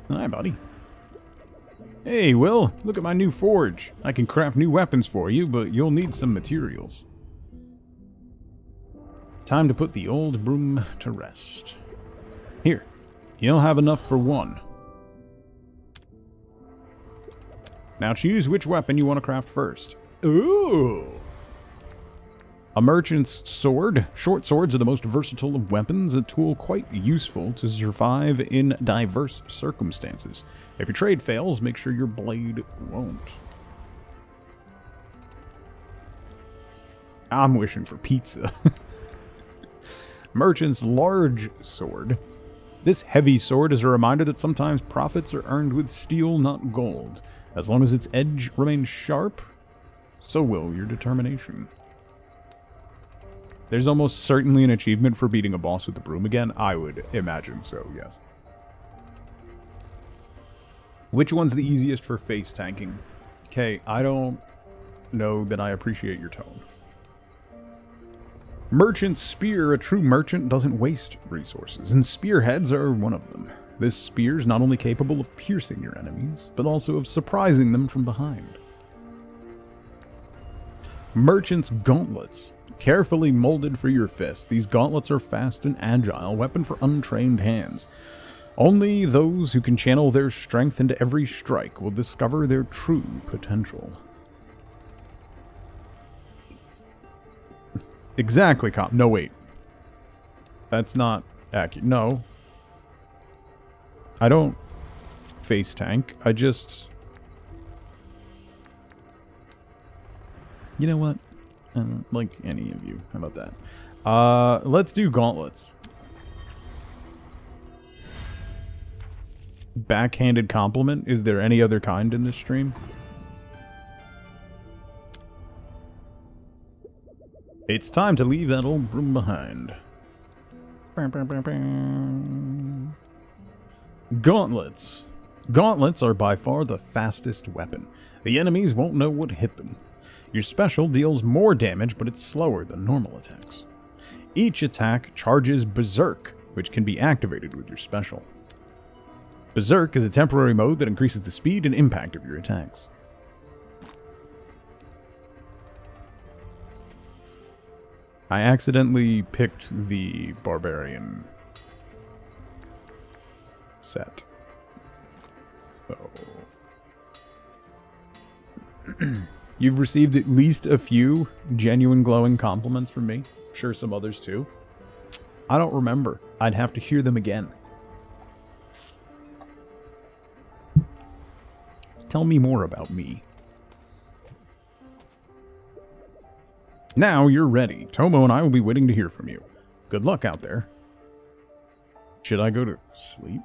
Hi, buddy. Hey, Will, look at my new forge. I can craft new weapons for you, but you'll need some materials. Time to put the old broom to rest. Here, you'll have enough for one. Now choose which weapon you want to craft first. Ooh! A merchant's sword. Short swords are the most versatile of weapons, a tool quite useful to survive in diverse circumstances. If your trade fails, make sure your blade won't. I'm wishing for pizza. Merchant's large sword. This heavy sword is a reminder that sometimes profits are earned with steel, not gold. As long as its edge remains sharp, so will your determination. There's almost certainly an achievement for beating a boss with the broom again. I would imagine so, yes. Which one's the easiest for face tanking? Okay, I don't know that I appreciate your tone. Merchant Spear. A true merchant doesn't waste resources, and spearheads are one of them. This spear is not only capable of piercing your enemies, but also of surprising them from behind. Merchant's Gauntlets. Carefully molded for your fist, these gauntlets are fast and agile, weapon for untrained hands. Only those who can channel their strength into every strike will discover their true potential. Exactly, Cop. No, wait. That's not accurate. No. I don't face tank. I just... You know what? Like any of you. How about that? Let's do gauntlets. Backhanded compliment. Is there any other kind in this stream? It's time to leave that old broom behind. Gauntlets. Gauntlets are by far the fastest weapon. The enemies won't know what hit them. Your special deals more damage, but it's slower than normal attacks. Each attack charges Berserk, which can be activated with your special. Berserk is a temporary mode that increases the speed and impact of your attacks. I accidentally picked the Barbarian set. So... You've received at least a few genuine glowing compliments from me. I'm sure some others too. I don't remember. I'd have to hear them again. Tell me more about me. Now you're ready. Tomo and I will be waiting to hear from you. Good luck out there. Should I go to sleep?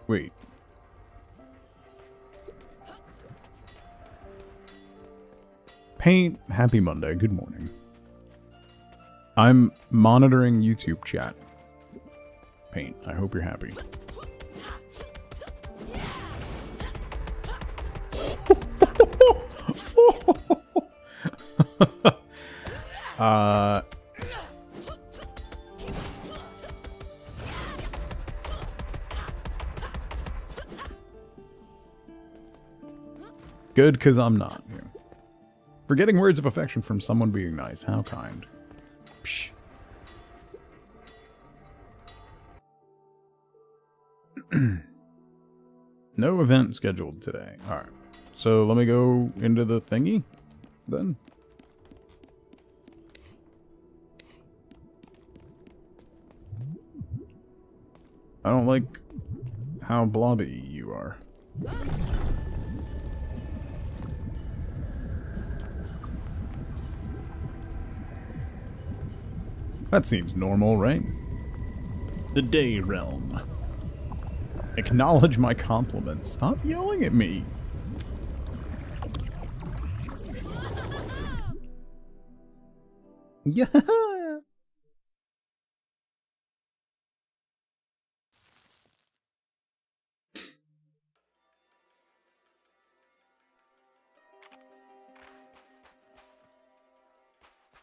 Wait. Paint, happy Monday, good morning. I'm monitoring YouTube chat. Paint, I hope you're happy. Good, because I'm not. Yeah. Forgetting words of affection from someone being nice. How kind. Psh. No event scheduled today. Alright. So let me go into the thingy then. I don't like how blobby you are. That seems normal, right? The Day Realm. Acknowledge my compliments. Stop yelling at me. Yeah.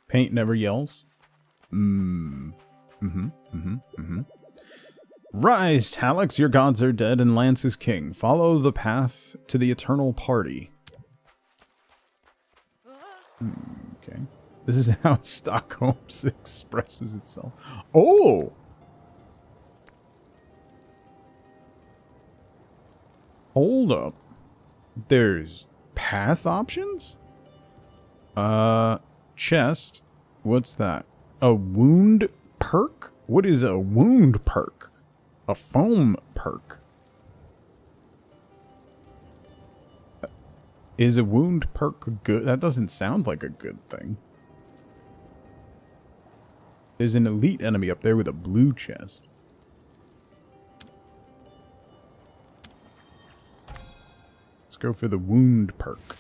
Paint never yells. Rise, Talix, your gods are dead, and Lance is king. Follow the path to the eternal party. Okay. This is how Stockholm expresses itself. Oh! Hold up. There's path options? Chest. What's that? A wound perk? What is a wound perk? A foam perk. Is a wound perk good? That doesn't sound like a good thing. There's an elite enemy up there with a blue chest. Let's go for the wound perk.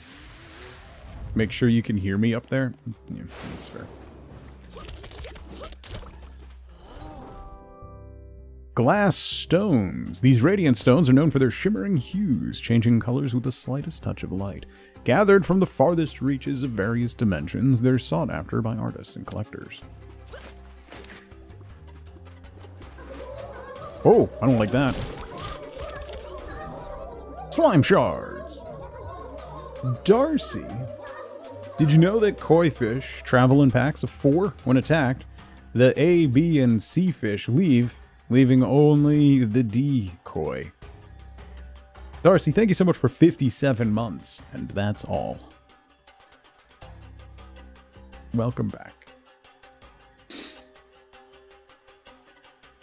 Make sure you can hear me up there. Yeah, that's fair. Glass stones. These radiant stones are known for their shimmering hues, changing colors with the slightest touch of light. Gathered from the farthest reaches of various dimensions, they're sought after by artists and collectors. Oh, I don't like that. Slime shards. Darcy. Did you know that koi fish travel in packs of 4 when attacked? The A, B, and C fish leave, leaving only the D koi. Darcy, thank you so much for 57 months, and that's all. Welcome back.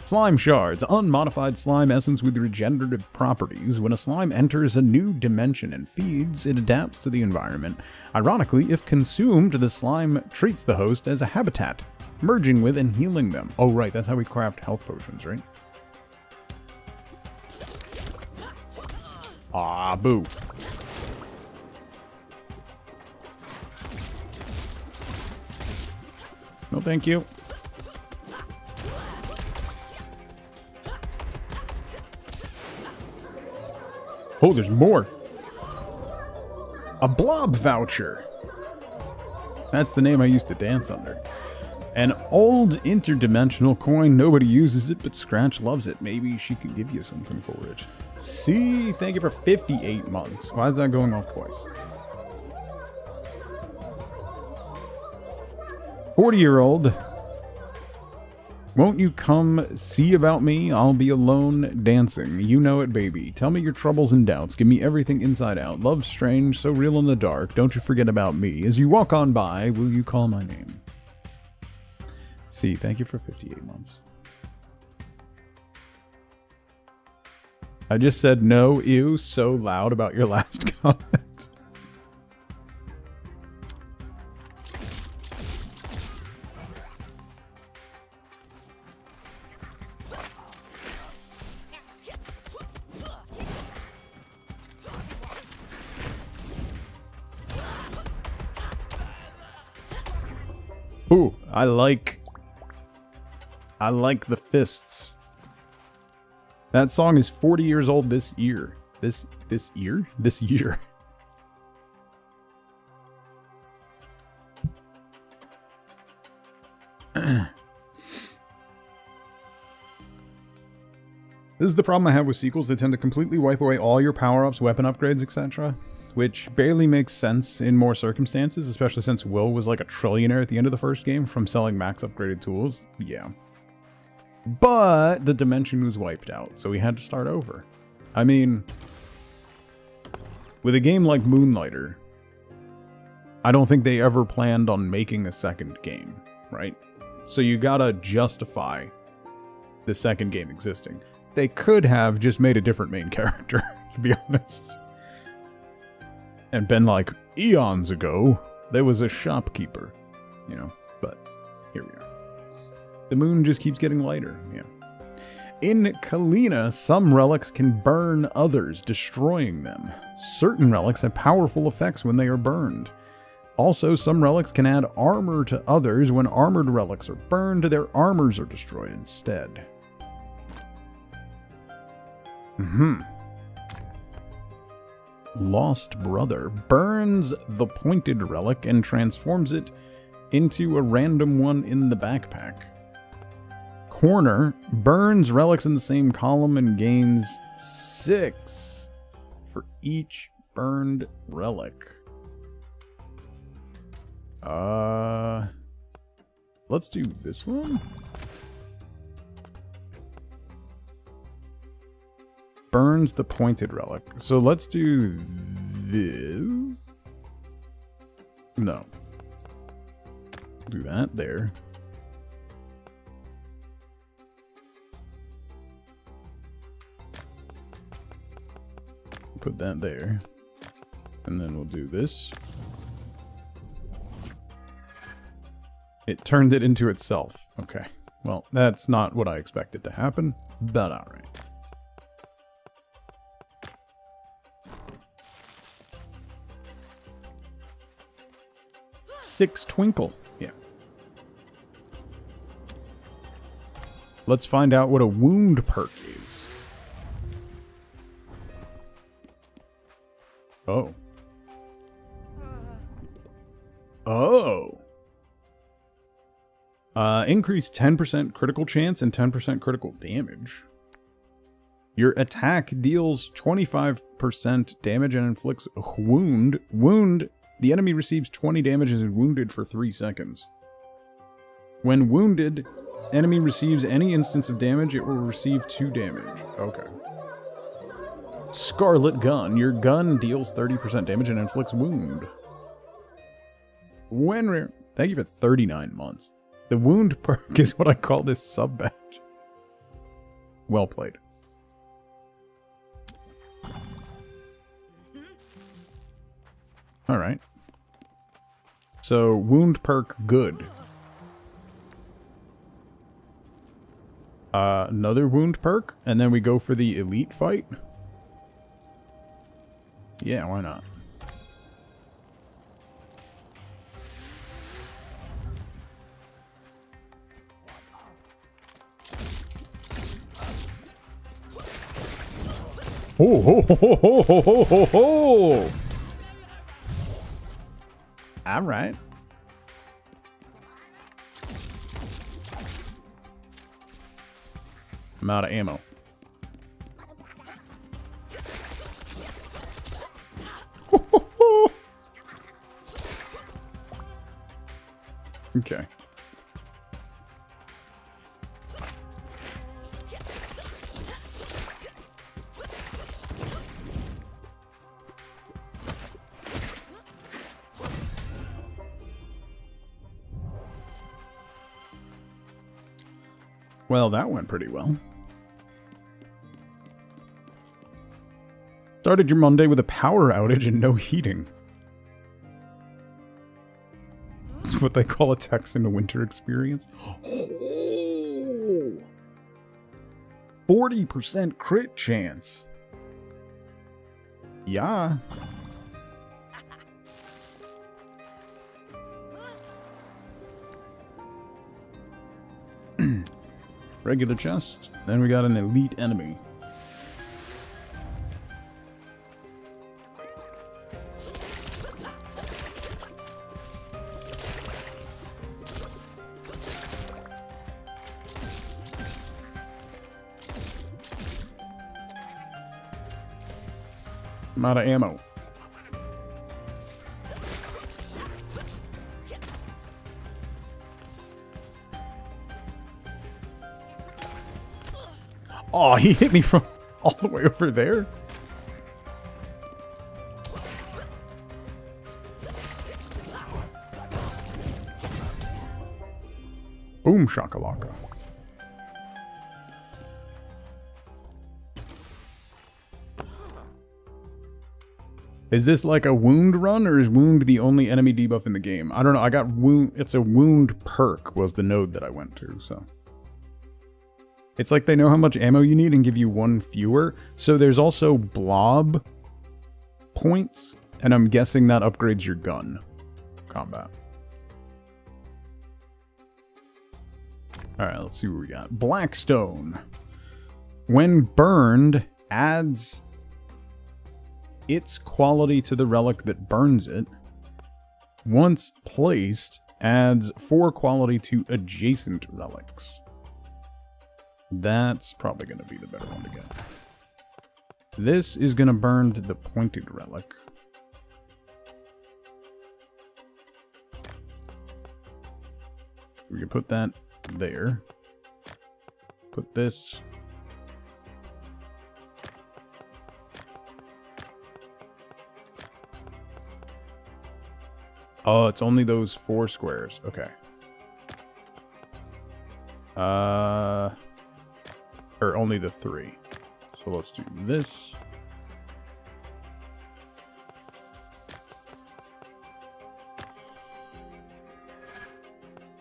Slime shards, unmodified slime essence with regenerative properties. When a slime enters a new dimension and feeds, it adapts to the environment. Ironically, if consumed, the slime treats the host as a habitat, merging with and healing them. Oh right, that's how we craft health potions, right? Ah, boo. No, thank you. Oh, there's more. A blob voucher. That's the name I used to dance under. An old interdimensional coin. Nobody uses it, but Scratch loves it. Maybe she can give you something for it. See, thank you for 58 months. Why is that going off twice? 40-year-old. Won't you come see about me? I'll be alone dancing. You know it, baby. Tell me your troubles and doubts. Give me everything inside out. Love strange, so real in the dark. Don't you forget about me. As you walk on by, will you call my name? See, thank you for 58 months. I just said no, ew, so loud about your last comment. Ooh, I like the fists. That song is 40 years old this year. This year? This year. This is the problem I have with sequels. They tend to completely wipe away all your power-ups, weapon upgrades, etc. Which barely makes sense in more circumstances, especially since Will was like a trillionaire at the end of the first game from selling max upgraded tools. Yeah. But the dimension was wiped out, so we had to start over. I mean, with a game like Moonlighter, I don't think they ever planned on making a second game, right? So you gotta justify the second game existing. They could have just made a different main character, to be honest. And been like, eons ago, there was a shopkeeper, you know, but here we are. The moon just keeps getting lighter, yeah. In Kalina, some relics can burn others, destroying them. Certain relics have powerful effects when they are burned. Also, some relics can add armor to others. When armored relics are burned, their armors are destroyed instead. Lost Brother burns the pointed relic and transforms it into a random one in the backpack. Corner burns relics in the same column and gains 6 for each burned relic. Let's do this one. Burns the pointed relic. So let's do this. No. Do that there. Put that there. And then we'll do this. It turned it into itself. Okay. Well, that's not what I expected to happen, but alright. Six Twinkle. Yeah. Let's find out what a wound perk is. Oh. Oh. Increase 10% critical chance and 10% critical damage. Your attack deals 25% damage and inflicts a wound. The enemy receives 20 damage and is wounded for 3 seconds. When wounded, enemy receives any instance of damage, it will receive 2 damage. Okay. Scarlet Gun. Your gun deals 30% damage and inflicts wound. When rare. Thank you for 39 months. The wound perk is what I call this sub badge. Well played. Alright. So, wound perk good. Another wound perk, and then we go for the elite fight. Yeah, why not? Ho ho ho ho ho ho ho ho! All right. I'm out of ammo. Okay. Well, that went pretty well. Started your Monday with a power outage and no heating. That's what they call a Texan winter experience. 40% crit chance. Yeah. Regular chest. Then we got an elite enemy. I'm out of ammo. Oh, he hit me from all the way over there. Boom shakalaka. Is this like a wound run, or is wound the only enemy debuff in the game? I don't know. I got wound. It's a wound perk was the node that I went to, so. It's like they know how much ammo you need and give you one fewer. So there's also blob points, and I'm guessing that upgrades your gun combat. Alright, let's see what we got. Blackstone. When burned, adds its quality to the relic that burns it. Once placed, adds 4 quality to adjacent relics. That's probably going to be the better one to get. This is going to burn the pointed relic. We can put that there. Put this. Oh, it's only those 4 squares. Okay. Or only the 3. So let's do this.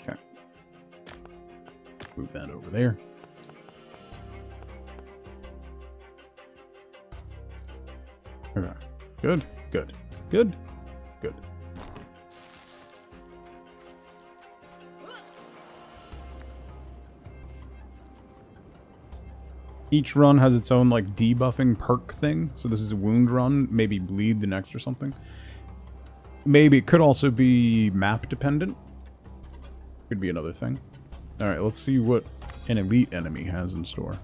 Okay. Move that over there. Okay. Good, good, good, good. Each run has its own, like, debuffing perk thing. So this is a wound run, maybe bleed the next or something. Maybe it could also be map dependent. Could be another thing. Alright, let's see what an elite enemy has in store.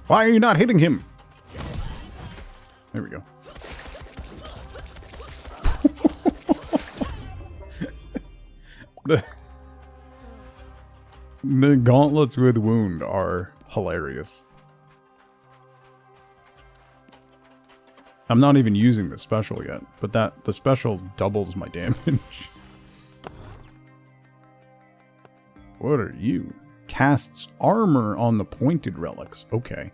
Why are you not hitting him? There we go. The gauntlets with wound are hilarious. I'm not even using the special yet, but the special doubles my damage. What are you? Casts armor on the pointed relics. Okay.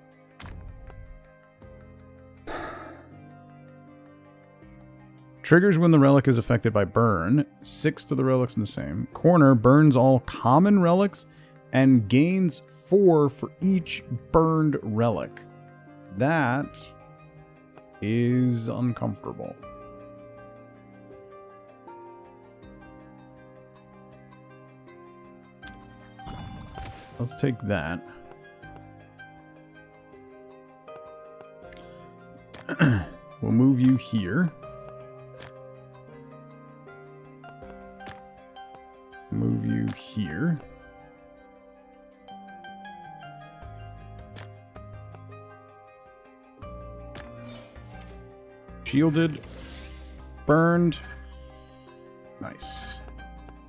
Triggers when the relic is affected by burn. 6 to the relics in the same. Corner burns all common relics and gains 4 for each burned relic. That is uncomfortable. Let's take that. We'll move you here. Move you here. Shielded. Burned. Nice.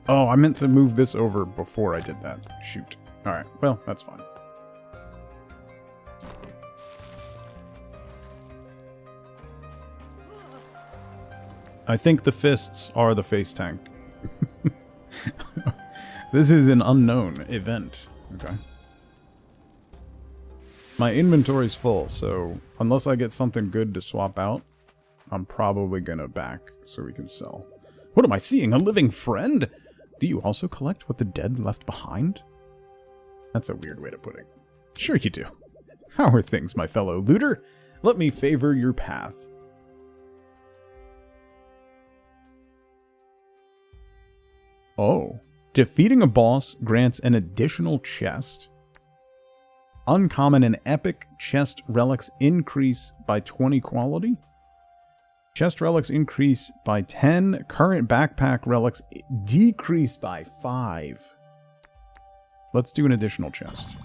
Oh, I meant to move this over before I did that. Shoot. Alright, well, that's fine. I think the fists are the face tank. This is an unknown event. Okay. My inventory's full, so unless I get something good to swap out, I'm probably gonna back so we can sell. What am I seeing? A living friend? Do you also collect what the dead left behind? That's a weird way to put it. Sure you do. How are things, my fellow looter? Let me favor your path. Oh. Defeating a boss grants an additional chest. Uncommon and epic chest relics increase by 20 quality. Chest relics increase by 10. Current backpack relics decrease by 5. Let's do an additional chest.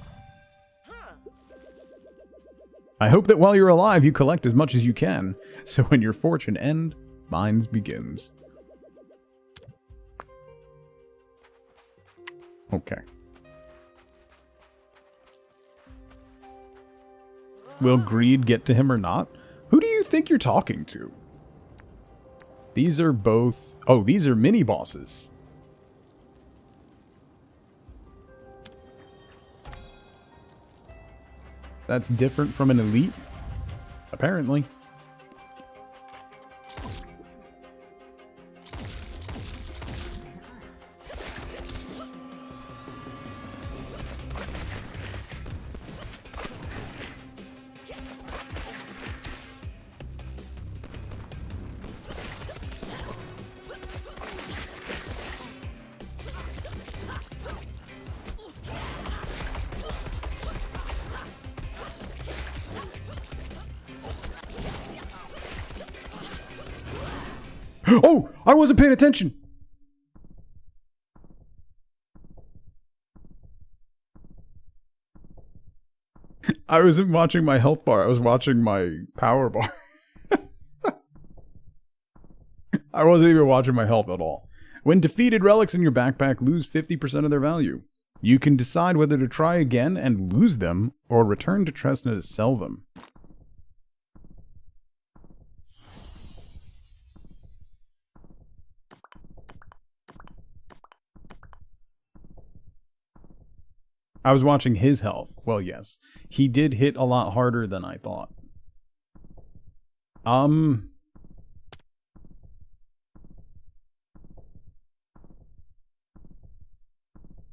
I hope that while you're alive, you collect as much as you can, so when your fortune ends, mine begins. Okay. Will greed get to him or not? Who do you think you're talking to? These are both... Oh, these are mini-bosses. That's different from an elite? Apparently. Oh! I wasn't paying attention! I wasn't watching my health bar, I was watching my power bar. I wasn't even watching my health at all. When defeated, relics in your backpack lose 50% of their value. You can decide whether to try again and lose them, or return to Tresna to sell them. I was watching his health. Well, yes. He did hit a lot harder than I thought.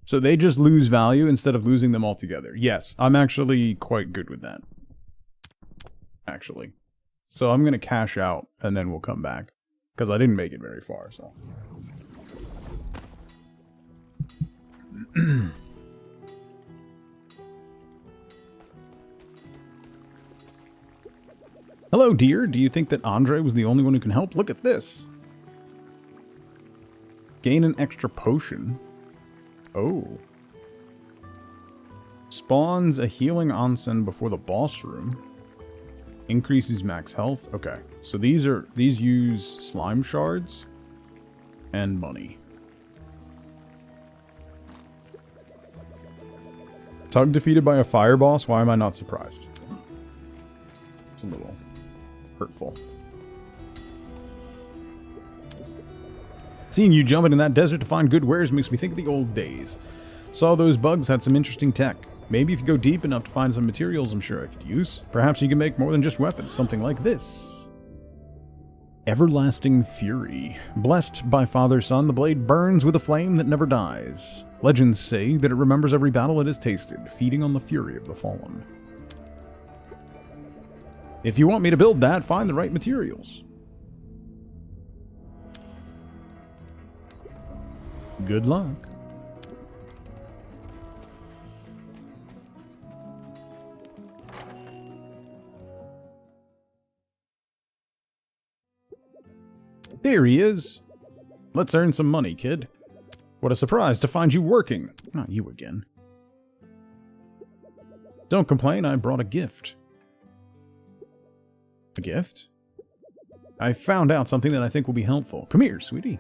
So they just lose value instead of losing them altogether. Yes, I'm actually quite good with that. Actually. So I'm going to cash out and then we'll come back. Because I didn't make it very far, so... Hello, dear. Do you think that Andre was the only one who can help? Look at this. Gain an extra potion. Oh. Spawns a healing onsen before the boss room. Increases max health. Okay. So these use slime shards and money. Tug defeated by a fire boss. Why am I not surprised? It's a little hurtful. Seeing you jumping in that desert to find good wares makes me think of the old days. Saw those bugs had some interesting tech. Maybe if you go deep enough to find some materials I'm sure I could use. Perhaps you can make more than just weapons, something like this. Everlasting Fury. Blessed by Father Son, the blade burns with a flame that never dies. Legends say that it remembers every battle it has tasted, feeding on the fury of the fallen. If you want me to build that, find the right materials. Good luck. There he is. Let's earn some money, kid. What a surprise to find you working. Not you again. Don't complain, I brought a gift. A gift? I found out something that I think will be helpful. Come here, sweetie.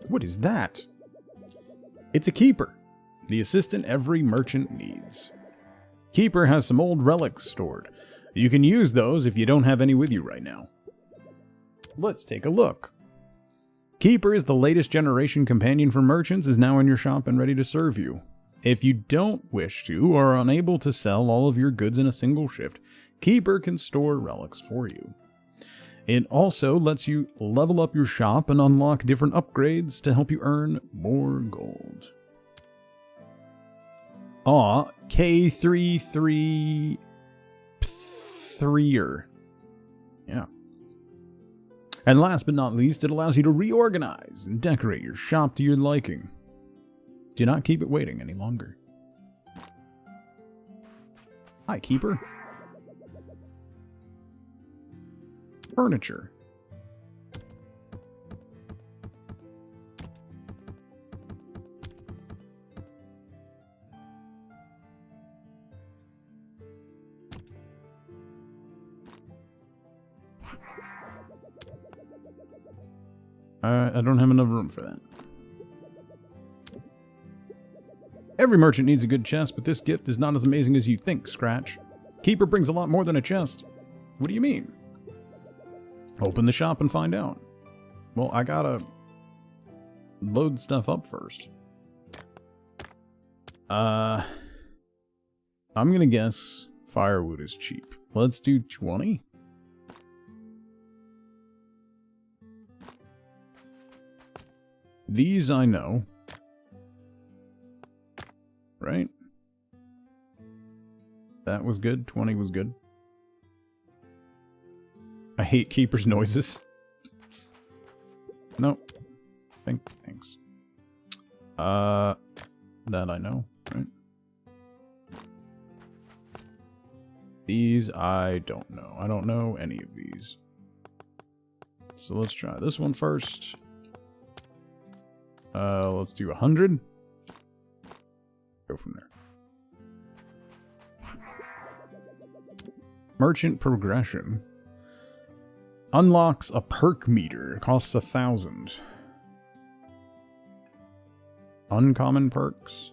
What is that? It's a keeper. The assistant every merchant needs. Keeper has some old relics stored. You can use those if you don't have any with you right now. Let's take a look. Keeper is the latest generation companion for merchants, is now in your shop and ready to serve you. If you don't wish to or are unable to sell all of your goods in a single shift, Keeper can store relics for you. It also lets you level up your shop and unlock different upgrades to help you earn more gold. K33er. Yeah. And last but not least, it allows you to reorganize and decorate your shop to your liking. Do not keep it waiting any longer. Hi, Keeper. Furniture. I don't have enough room for that. Every merchant needs a good chest, but this gift is not as amazing as you think, Scratch. Keeper brings a lot more than a chest. What do you mean? Open the shop and find out. Well, I gotta load stuff up first. I'm gonna guess firewood is cheap. Let's do 20. These I know. Right? That was good. 20 was good. I hate Keeper's noises. No. Thanks. That I know, right? These I don't know. I don't know any of these. So let's try this one first. Let's do 100. Go from there. Merchant progression. Unlocks a perk meter. Costs 1,000. Uncommon perks.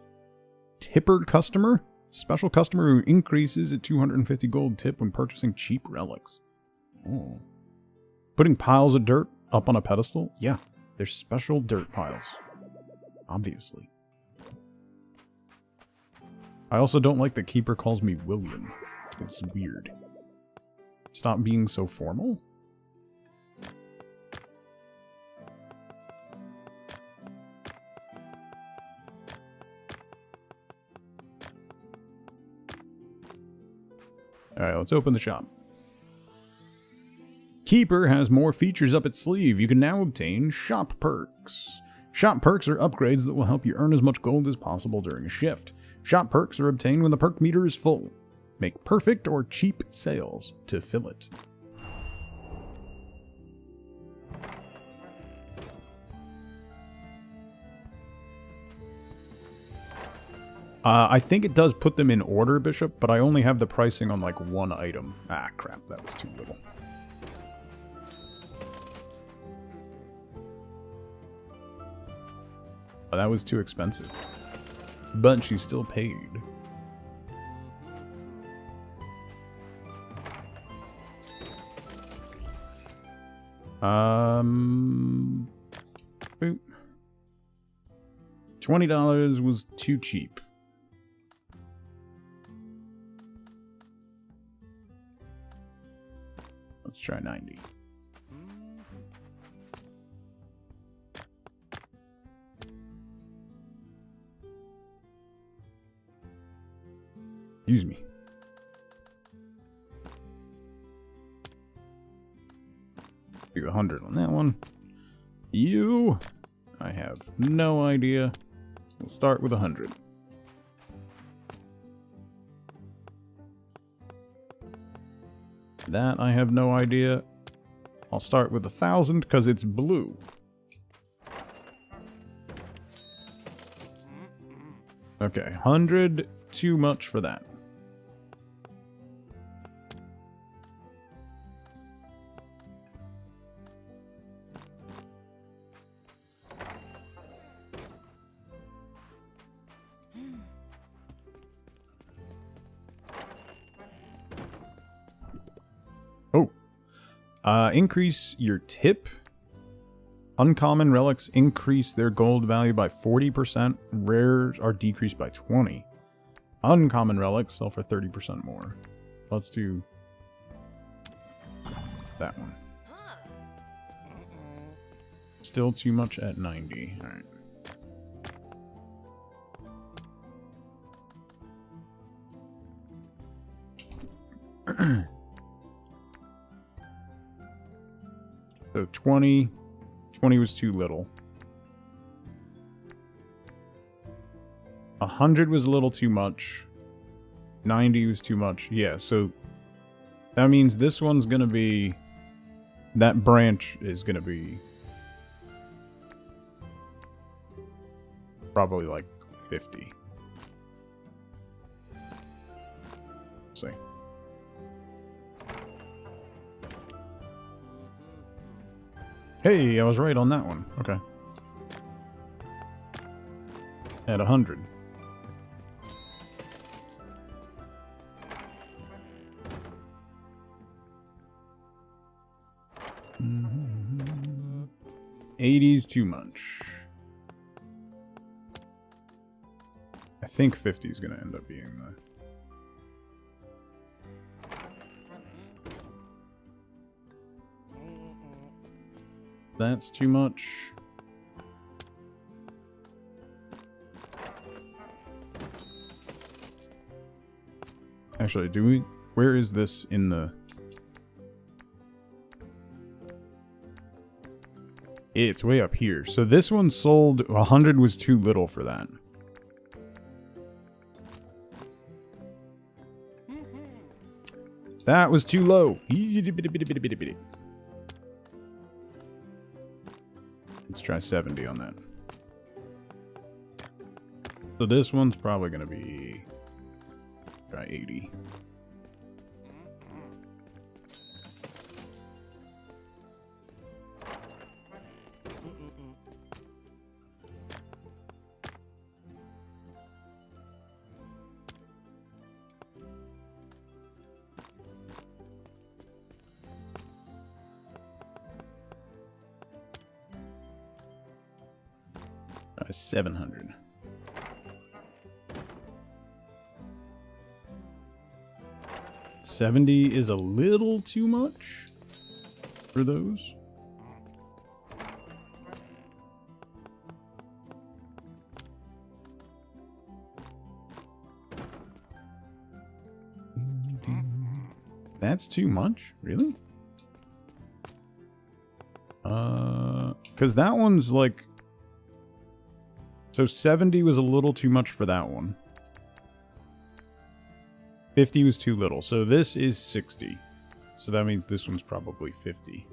Tipper customer. Special customer who increases at 250 gold tip when purchasing cheap relics. Oh. Putting piles of dirt up on a pedestal? Yeah, they're special dirt piles. Obviously. I also don't like that Keeper calls me William. It's weird. Stop being so formal? Alright, let's open the shop. Keeper has more features up its sleeve. You can now obtain shop perks. Shop perks are upgrades that will help you earn as much gold as possible during a shift. Shop perks are obtained when the perk meter is full. Make perfect or cheap sales to fill it. I think it does put them in order, Bishop, but I only have the pricing on like one item. Ah, crap, that was too little. Oh, that was too expensive. But she still paid. Boop. $20 was too cheap. Let's try 90. Excuse me. Do 100 on that one. You, I have no idea. We'll start with 100. That I have no idea. I'll start with 1,000 because it's blue. Okay, 100, too much for that. Increase your tip. Uncommon relics increase their gold value by 40%. Rares are decreased by 20%. Uncommon relics sell for 30% more. Let's do that one. Still too much at 90. Alright. So 20. 20 was too little. 100 was a little too much. 90 was too much. Yeah, so that means this one's gonna be... That branch is gonna be... probably like 50. Let's see. Hey, I was right on that one. Okay. At 100. Mm-hmm. 80's too much. I think 50 is going to end up being the... That's too much. Actually, do we... Where is this in the... It's way up here. So this one sold... 100 was too little for that. That was too low. Let's try 70 on that. So this one's probably going to be... Try 80. Try 700. $70 is a little too much for those. That's too much? Really? Because that one's like... So 70 was a little too much for that one. 50 was too little. So this is 60. So that means this one's probably 50.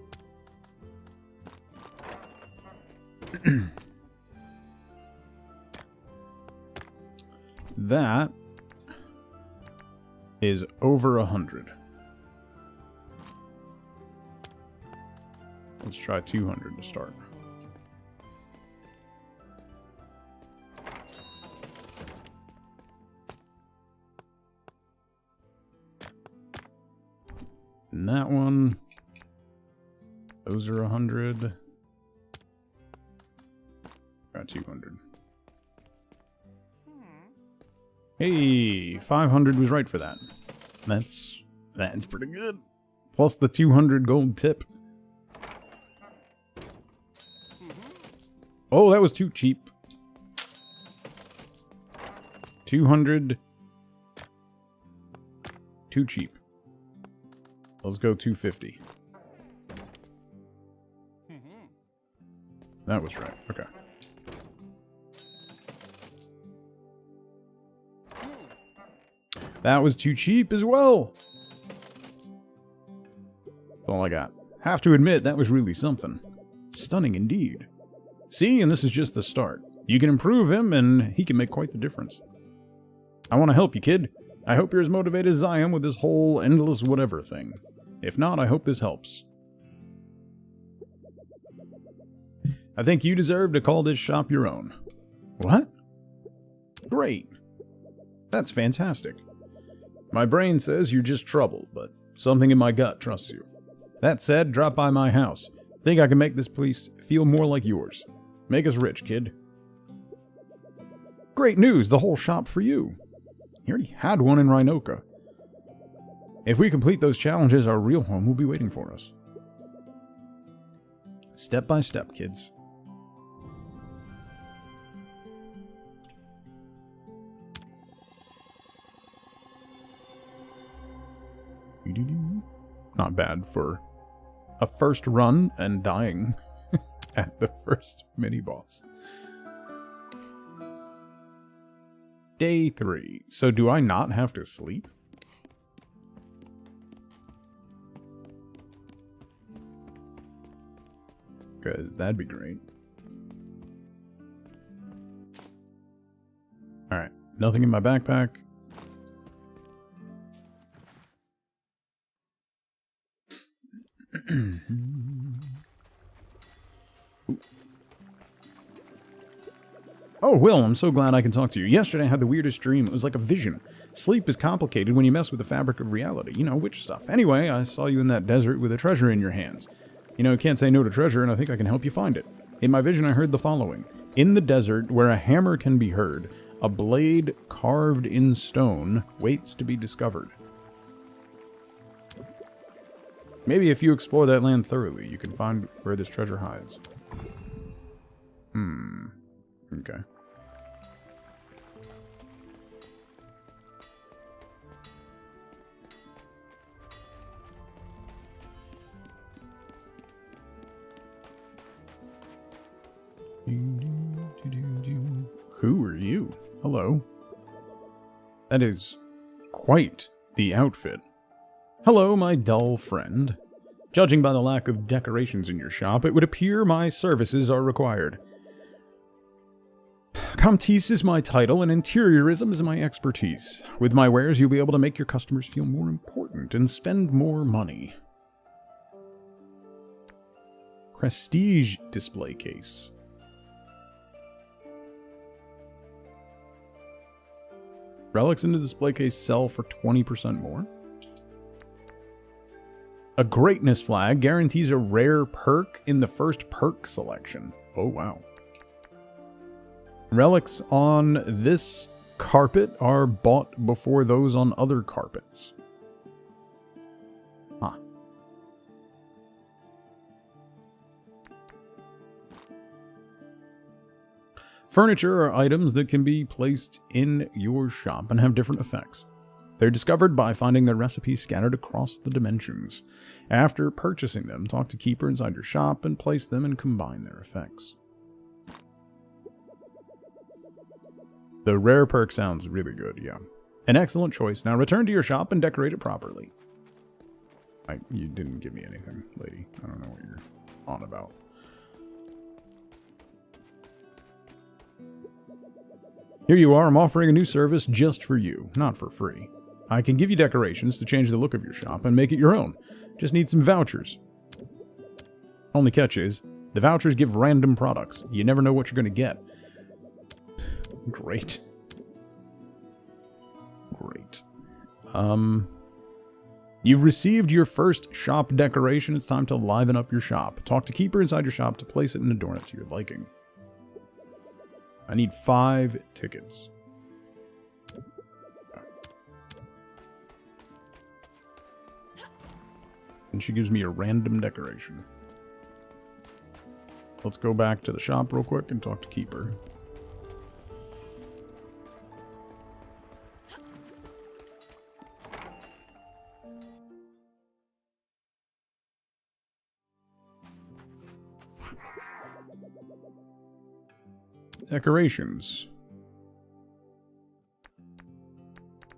That is over 100. Let's try 200 to start. And that one, those are 100. Got 200. Hey, 500 was right for that. That's pretty good. Plus the 200 gold tip. Oh, that was too cheap. 200. Too cheap. Let's go 250. That was right. Okay. That was too cheap as well. That's all I got. Have to admit, that was really something. Stunning indeed. See, and this is just the start. You can improve him, and he can make quite the difference. I want to help you, kid. I hope you're as motivated as I am with this whole endless whatever thing. If not, I hope this helps. I think you deserve to call this shop your own. What? Great. That's fantastic. My brain says you're just trouble, but something in my gut trusts you. That said, drop by my house. Think I can make this place feel more like yours. Make us rich, kid. Great news, the whole shop for you. You already had one in Rhinoka. If we complete those challenges, our real home will be waiting for us. Step by step, kids. Not bad for a first run and dying at the first mini-boss. Day 3. So do I not have to sleep? Because that'd be great. Alright, nothing in my backpack. Oh, Will, I'm so glad I can talk to you. Yesterday I had the weirdest dream. It was like a vision. Sleep is complicated when you mess with the fabric of reality. You know, witch stuff. Anyway, I saw you in that desert with a treasure in your hands. You know, you can't say no to treasure, and I think I can help you find it. In my vision, I heard the following. In the desert, where a hammer can be heard, a blade carved in stone waits to be discovered. Maybe if you explore that land thoroughly, you can find where this treasure hides. Okay. Who are you? Hello. That is quite the outfit. Hello, my dull friend. Judging by the lack of decorations in your shop, it would appear my services are required. Comtesse is my title, and interiorism is my expertise. With my wares, you'll be able to make your customers feel more important and spend more money. Prestige display case. Relics in the display case sell for 20% more. A greatness flag guarantees a rare perk in the first perk selection. Oh, wow. Relics on this carpet are bought before those on other carpets. Huh. Furniture are items that can be placed in your shop and have different effects. They're discovered by finding their recipes scattered across the dimensions. After purchasing them, talk to Keeper inside your shop and place them and combine their effects. The rare perk sounds really good, yeah. An excellent choice. Now return to your shop and decorate it properly. You didn't give me anything, lady. I don't know what you're on about. Here you are. I'm offering a new service just for you, not for free. I can give you decorations to change the look of your shop and make it your own. Just need some vouchers. Only catch is, the vouchers give random products. You never know what you're going to get. Great. Great. You've received your first shop decoration. It's time to liven up your shop. Talk to Keeper inside your shop to place it and adorn it to your liking. I need 5 tickets. And she gives me a random decoration. Let's go back to the shop real quick and talk to Keeper. Decorations.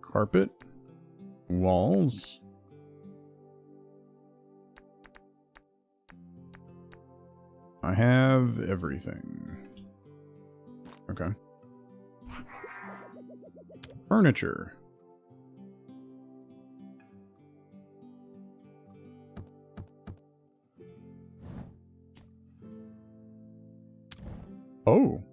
Carpet. Walls. I have everything. Okay. Furniture. Oh.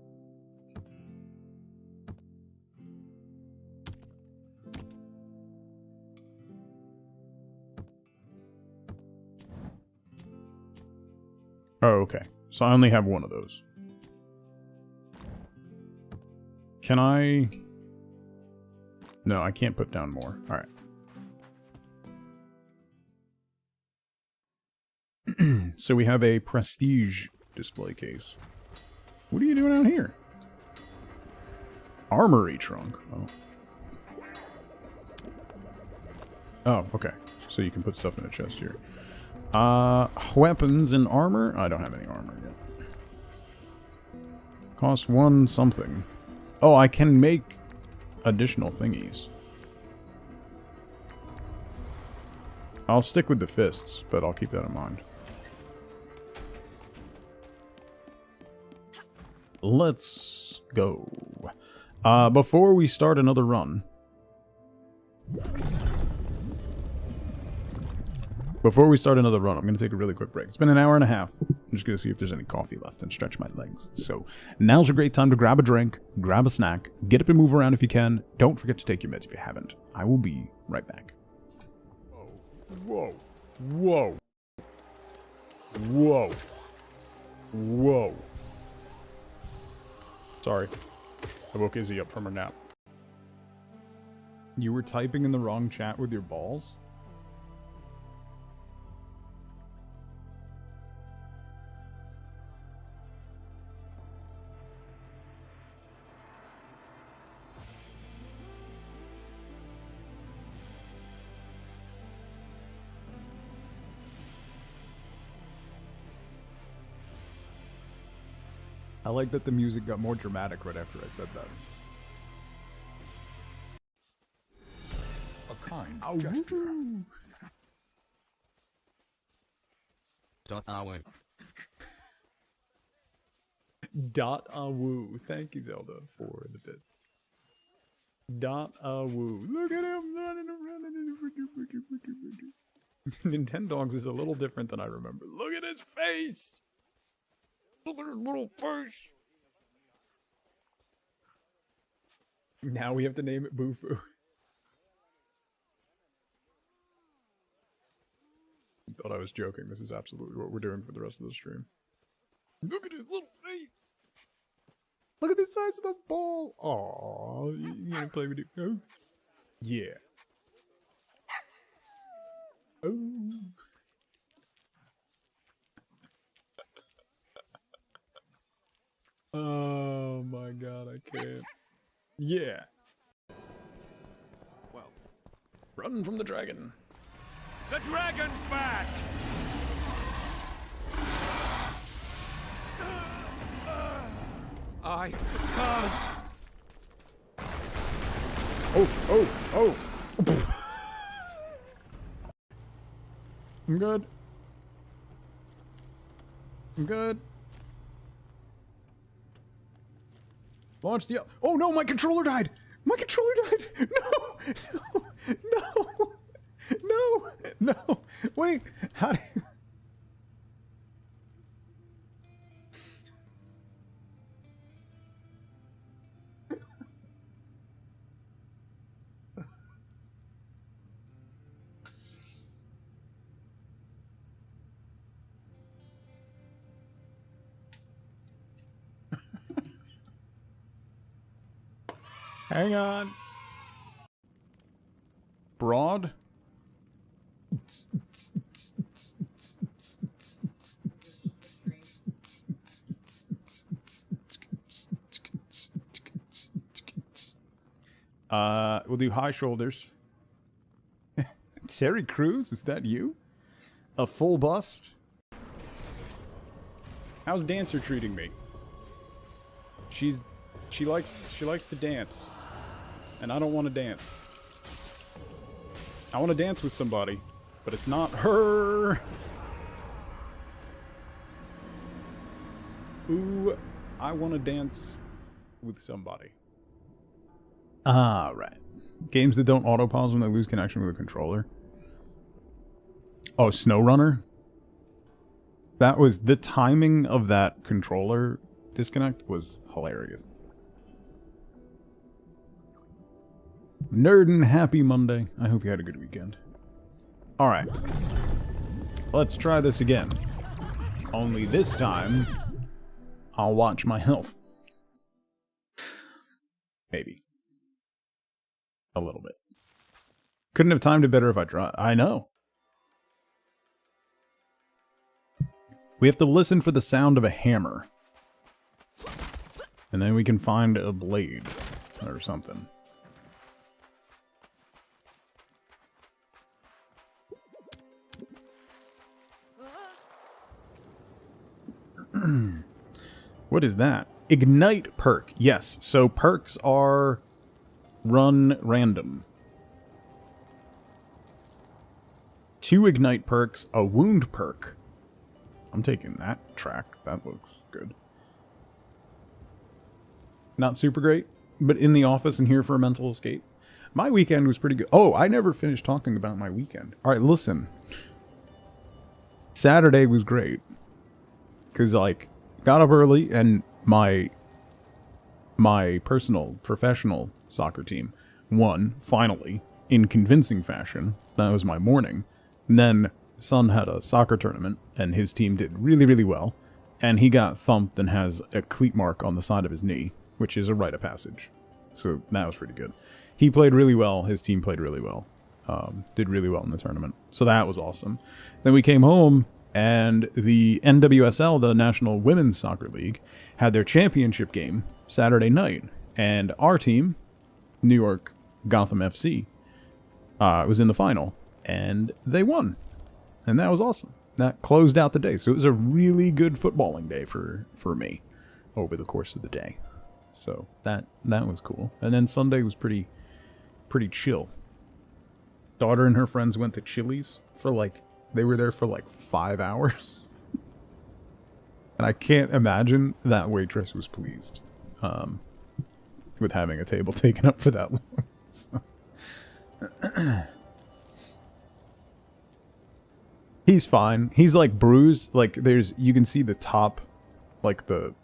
Oh, okay. So I only have one of those. Can I... No, I can't put down more. Alright. So we have a prestige display case. What are you doing out here? Armory trunk. Oh. Oh, okay. so you can put stuff in a chest here. Weapons and armor? I don't have any armor yet. Cost 1 something. Oh, I can make additional thingies. I'll stick with the fists, but I'll keep that in mind. Let's go. Before we start another run... I'm going to take a really quick break. It's been an hour and a half. I'm just going to see if there's any coffee left and stretch my legs. So, now's a great time to grab a drink, grab a snack, get up and move around if you can. Don't forget to take your meds if you haven't. I will be right back. Whoa. Whoa. Whoa. Whoa. Sorry. I woke Izzy up from her nap. You were typing in the wrong chat with your balls? I like that the music got more dramatic right after I said that. A kind gesture. .awoo. Thank you, Zelda, for the bits. .awoo. Look at him running around. Nintendogs is a little different than I remember. Look at his face! Look at his little face! Now we have to name it Bufu. Thought I was joking. This is absolutely what we're doing for the rest of the stream. Look at his little face! Look at the size of the ball! Aww, you gonna play with it? Oh. Yeah. Oh. Oh my god, I can't. Yeah. Well, run from the dragon. The dragon's back! I can't. Oh. I'm good. Launch the... Oh no, my controller died! No! Wait, how do you... Hang on. Broad? We'll do high shoulders. Terry Crews, is that you? A full bust? How's Dancer treating me? She likes to dance. And I don't want to dance. I want to dance with somebody, but it's not her. Ooh, I want to dance with somebody. Ah, right. Games that don't auto-pause when they lose connection with a controller. Oh, SnowRunner? That was... The timing of that controller disconnect was hilarious. Nerdin' happy Monday. I hope you had a good weekend. Alright. Let's try this again. Only this time, I'll watch my health. Maybe. A little bit. Couldn't have timed it better if I tried. I know. We have to listen for the sound of a hammer. And then we can find a blade. Or something. What is that? Ignite perk. Yes, so perks are run random. 2 ignite perks, a wound perk. I'm taking that track. That looks good. Not super great, but in the office and here for a mental escape. My weekend was pretty good. Oh, I never finished talking about my weekend. All right, listen. Saturday was great. Because, like, got up early and my professional soccer team won, finally, in convincing fashion. That was my morning. And then son had a soccer tournament, and his team did really, really well. And he got thumped and has a cleat mark on the side of his knee, which is a rite of passage. So that was pretty good. He played really well. His team played really well. Did really well in the tournament. So that was awesome. Then we came home, and the NWSL, the National Women's Soccer League, had their championship game Saturday night. And our team, New York Gotham FC, was in the final. And they won. And that was awesome. That closed out the day. So it was a really good footballing day for me over the course of the day. So that was cool. And then Sunday was pretty chill. Daughter and her friends went to Chili's for they were there for 5 hours. And I can't imagine that waitress was pleased with having a table taken up for that long. So. He's fine. He's bruised. You can see the top, the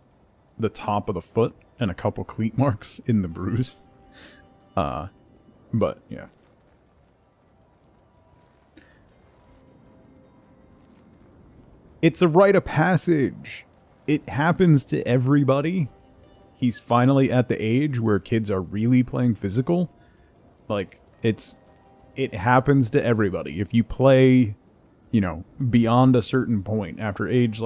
top of the foot and a couple cleat marks in the bruise. But yeah. It's a rite of passage. It happens to everybody. He's finally at the age where kids are really playing physical. It happens to everybody. If you play, beyond a certain point, after age,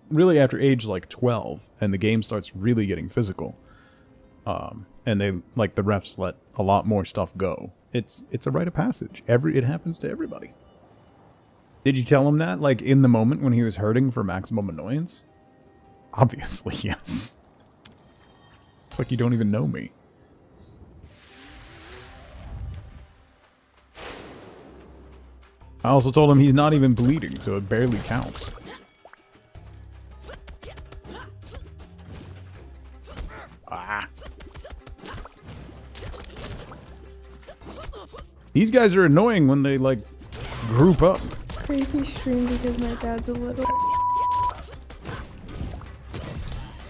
really after age, 12, and the game starts really getting physical, and they, the refs let a lot more stuff go. It's a rite of passage. It happens to everybody. Did you tell him that, in the moment when he was hurting for maximum annoyance? Obviously, yes. It's like you don't even know me. I also told him he's not even bleeding, so it barely counts. Ah. These guys are annoying when they, group up. Crazy stream because my dad's a little...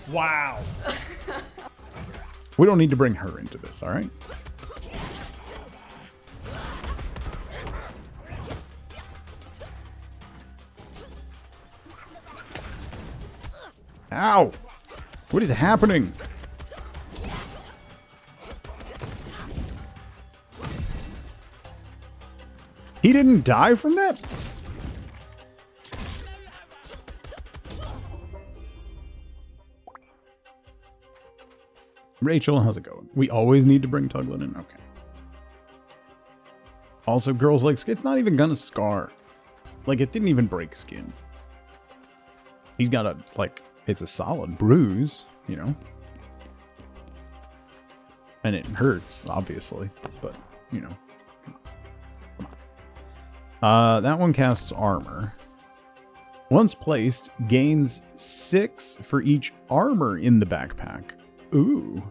Wow. We don't need to bring her into this, alright? Ow! What is happening? He didn't die from that? Rachel, how's it going? We always need to bring Tuglet in? Okay. Also, girls it's not even gonna scar. It didn't even break skin. He's got a, it's a solid bruise, And it hurts, obviously, but, Come on. That one casts armor. Once placed, gains 6 for each armor in the backpack. Ooh.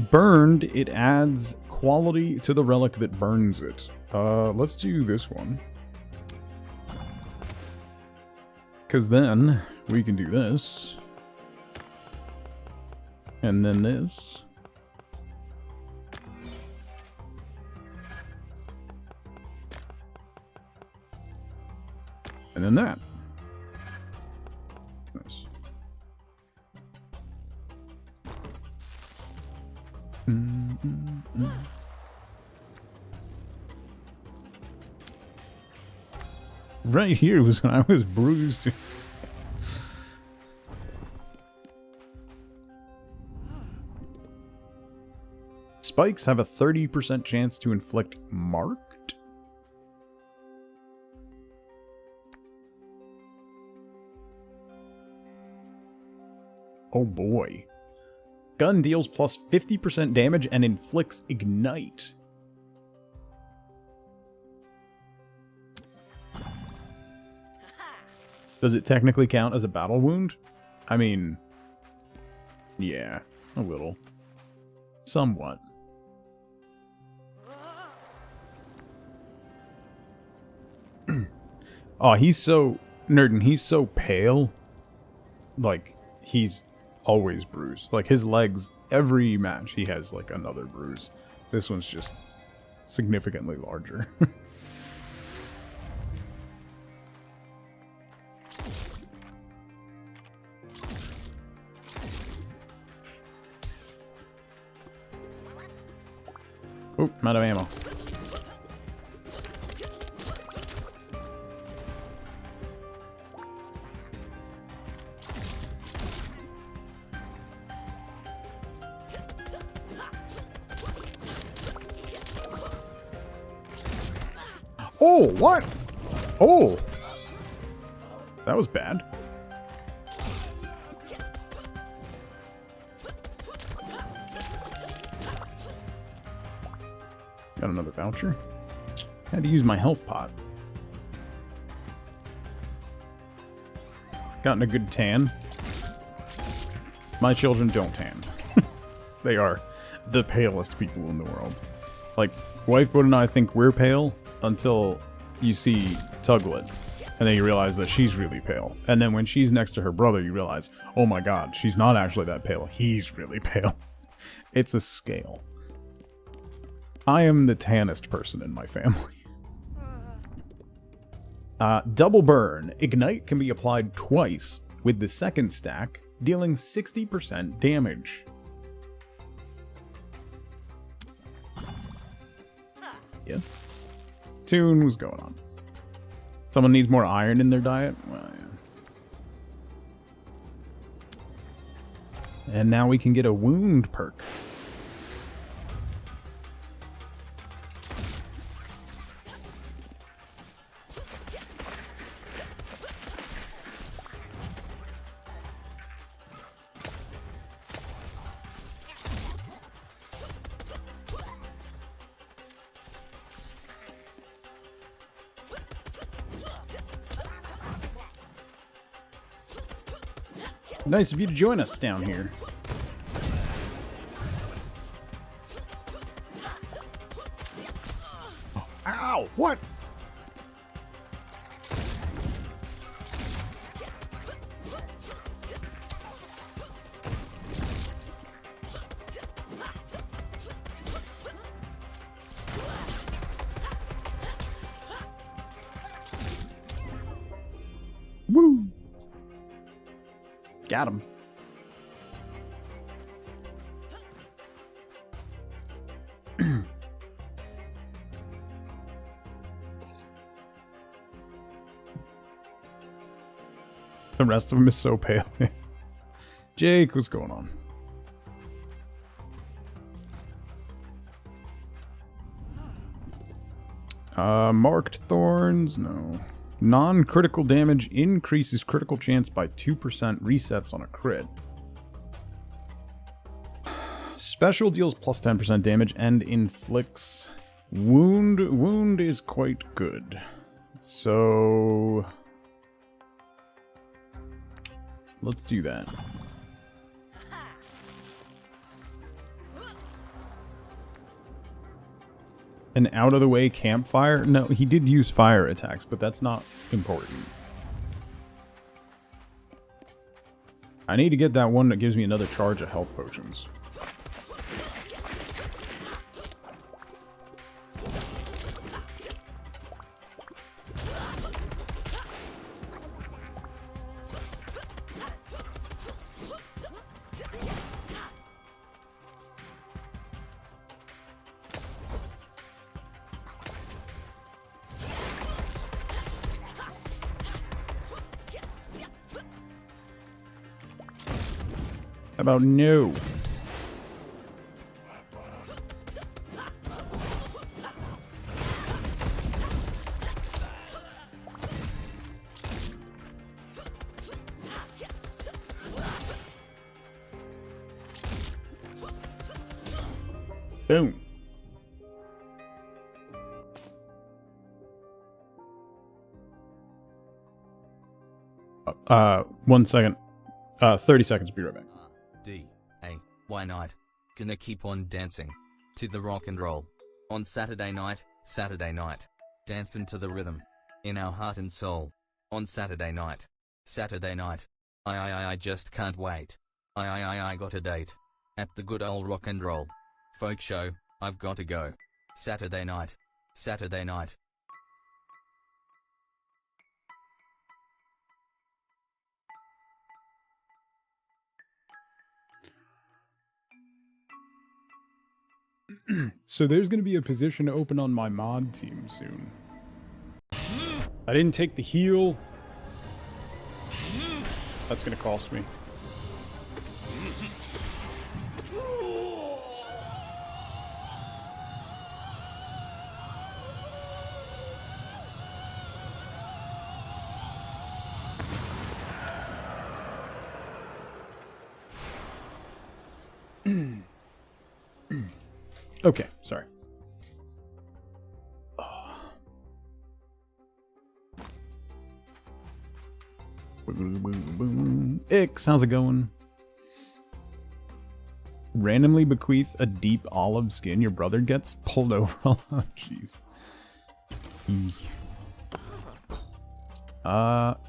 Burned, it adds quality to the relic that burns it. Let's do this one. Because then we can do this. And then this. And then that. Nice. Right here was when I was bruised. Spikes have a 30% chance to inflict marked? Oh boy. Gun deals plus 50% damage and inflicts ignite. Does it technically count as a battle wound? I mean, yeah, a little. Somewhat. Oh, he's so... Nerdin, he's so pale. Like, he's always bruised. Like, his legs, every match, he has, like, another bruise. This one's just significantly larger. Oh, I'm out of ammo. Oh, what? Oh. That was bad. Got another voucher. Had to use my health pot. Gotten a good tan. My children don't tan. They are the palest people in the world. Like, Wifeboat and I think we're pale until you see Tuglet. And then you realize that she's really pale. And then when she's next to her brother, you realize, oh my god, she's not actually that pale. He's really pale. It's a scale. I am the tannest person in my family. Double burn. Ignite can be applied twice with the second stack, dealing 60% damage. Yes. Tune was going on. Someone needs more iron in their diet? Well, yeah. And now we can get a wound perk. Nice of you to join us down here. Oh, ow! What? Woo! Got him. The rest of them is so pale. Jake, what's going on? Marked thorns, no. Non-critical damage increases critical chance by 2%, resets on a crit. Special deals plus 10% damage and inflicts wound. Wound is quite good. So let's do that. An out-of-the-way campfire? No, he did use fire attacks, but that's not important. I need to get that one that gives me another charge of health potions. How about no? Boom. 1 second. 30 seconds. Be right back. Why not? Gonna keep on dancing to the rock and roll on Saturday night. Dancing to the rhythm in our heart and soul on Saturday night. I just can't wait. I got a date at the good old rock and roll folk show. I've got to go. Saturday night. So there's going to be a position open on my mod team soon. I didn't take the heal. That's going to cost me. Okay, sorry. Ix, how's it going? Randomly bequeath a deep olive skin your brother gets pulled over. Oh, jeez.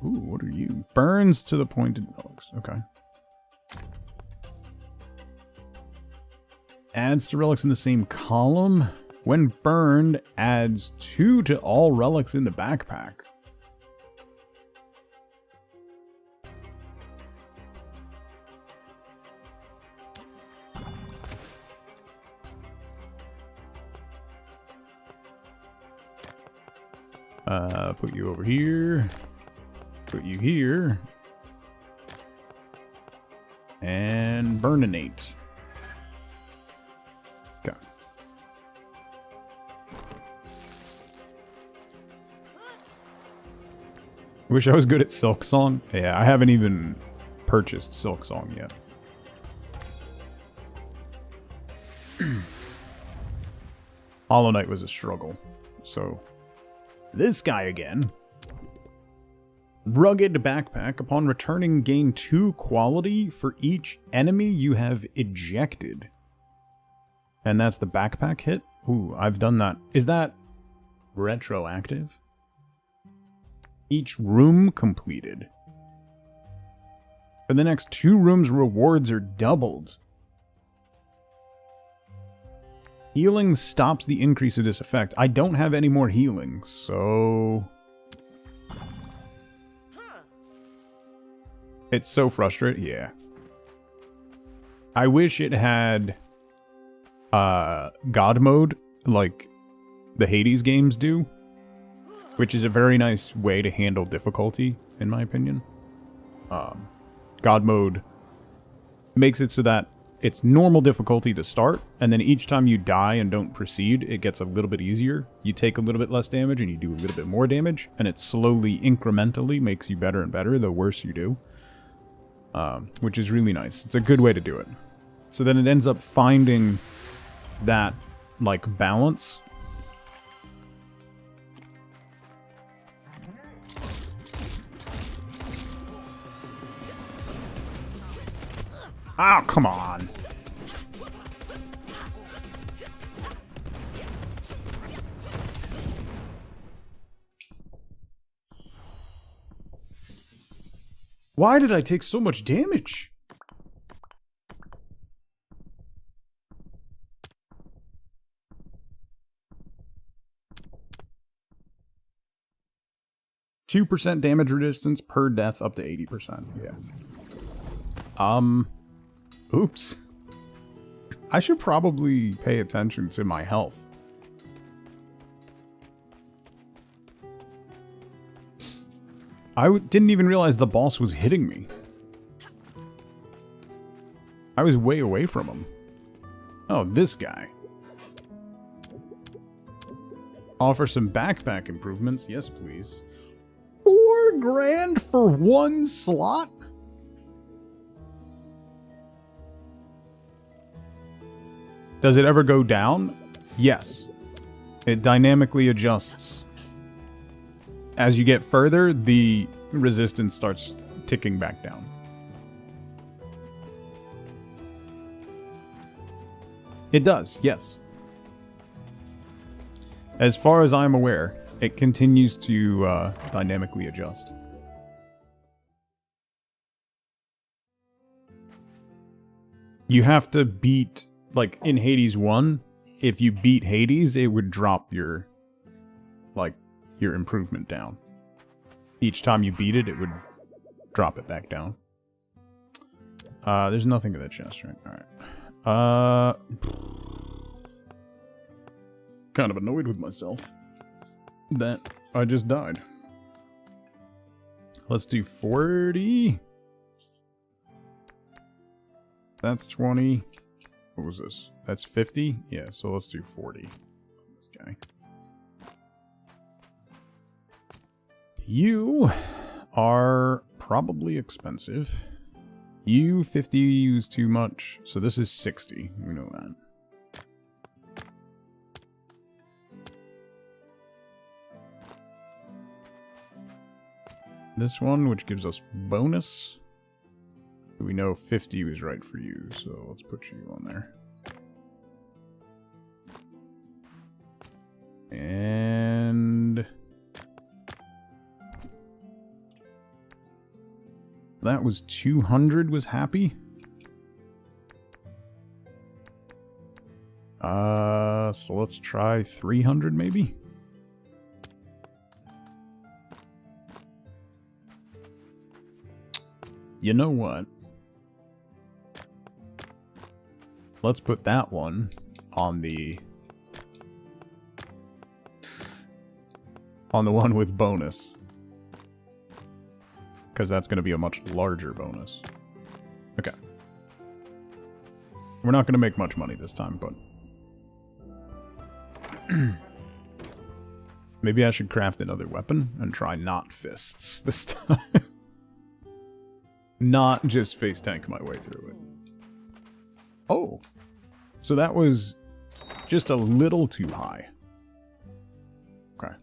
Ooh, what are you? Burns to the pointed relics. Okay. Adds to relics in the same column. When burned, adds 2 to all relics in the backpack. Put you over here. Put you here. And burninate. Okay. Wish I was good at Silk Song. Yeah, I haven't even purchased Silk Song yet. Hollow Knight was a struggle. So, this guy again. Rugged backpack. Upon returning, gain 2 quality for each enemy you have ejected. And that's the backpack hit? Ooh, I've done that. Is that retroactive? Each room completed. For the next 2 rooms, rewards are doubled. Healing stops the increase of this effect. I don't have any more healing, so... It's so frustrating. Yeah. I wish it had God mode like the Hades games do, which is a very nice way to handle difficulty, in my opinion. God mode makes it so that it's normal difficulty to start, and then each time you die and don't proceed, it gets a little bit easier. You take a little bit less damage, and you do a little bit more damage, and it slowly, incrementally makes you better and better the worse you do. Which is really nice. It's a good way to do it. So then it ends up finding that, like, balance. Oh, come on. Why did I take so much damage? %2 damage resistance per death up to 80%. Yeah. Oops. I should probably pay attention to my health. I didn't even realize the boss was hitting me. I was way away from him. Oh, this guy. Offer some backpack improvements. Yes, please. $4 grand for 1 slot? Does it ever go down? Yes. It dynamically adjusts. As you get further, the resistance starts ticking back down. It does, yes. As far as I'm aware, it continues to dynamically adjust. You have to beat, like in Hades 1, if you beat Hades, it would drop your, like, your improvement down. Each time you beat it, it would drop it back down. There's nothing in the chest, right? Alright. Kind of annoyed with myself that I just died. Let's do 40. That's 20. What was this? That's 50? Yeah, so let's do 40. This guy. You are probably expensive. You 50 use too much, so this is 60. We know that. This one, which gives us bonus. We know 50 was right for you, so let's put you on there. And that was 200 was happy. So let's try 300 maybe. You know what? Let's put that one on the one with bonus. Because that's going to be a much larger bonus. Okay. We're not going to make much money this time, but maybe I should craft another weapon and try not fists this time. Not just face tank my way through it. Oh, so that was just a little too high. Okay.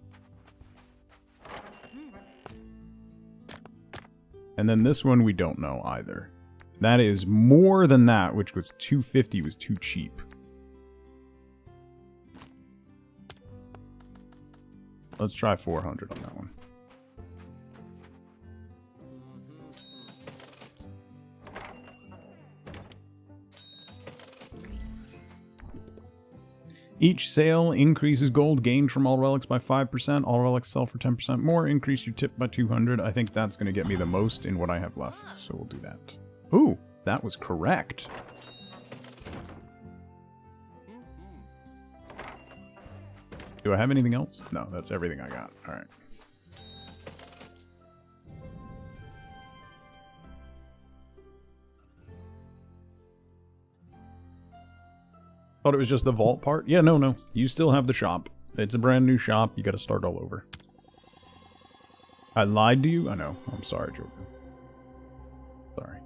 And then this one we don't know either. That is more than that, which was 250 was too cheap. Let's try 400 on that one. Each sale increases gold gained from all relics by 5%. All relics sell for 10% more. Increase your tip by 200. I think that's going to get me the most in what I have left, so we'll do that. Ooh, that was correct. Do I have anything else? No, that's everything I got. All right. Thought it was just the vault part? Yeah, no. You still have the shop. It's a brand new shop. You gotta start all over. I lied to you? I know. I'm sorry, Joker. Sorry.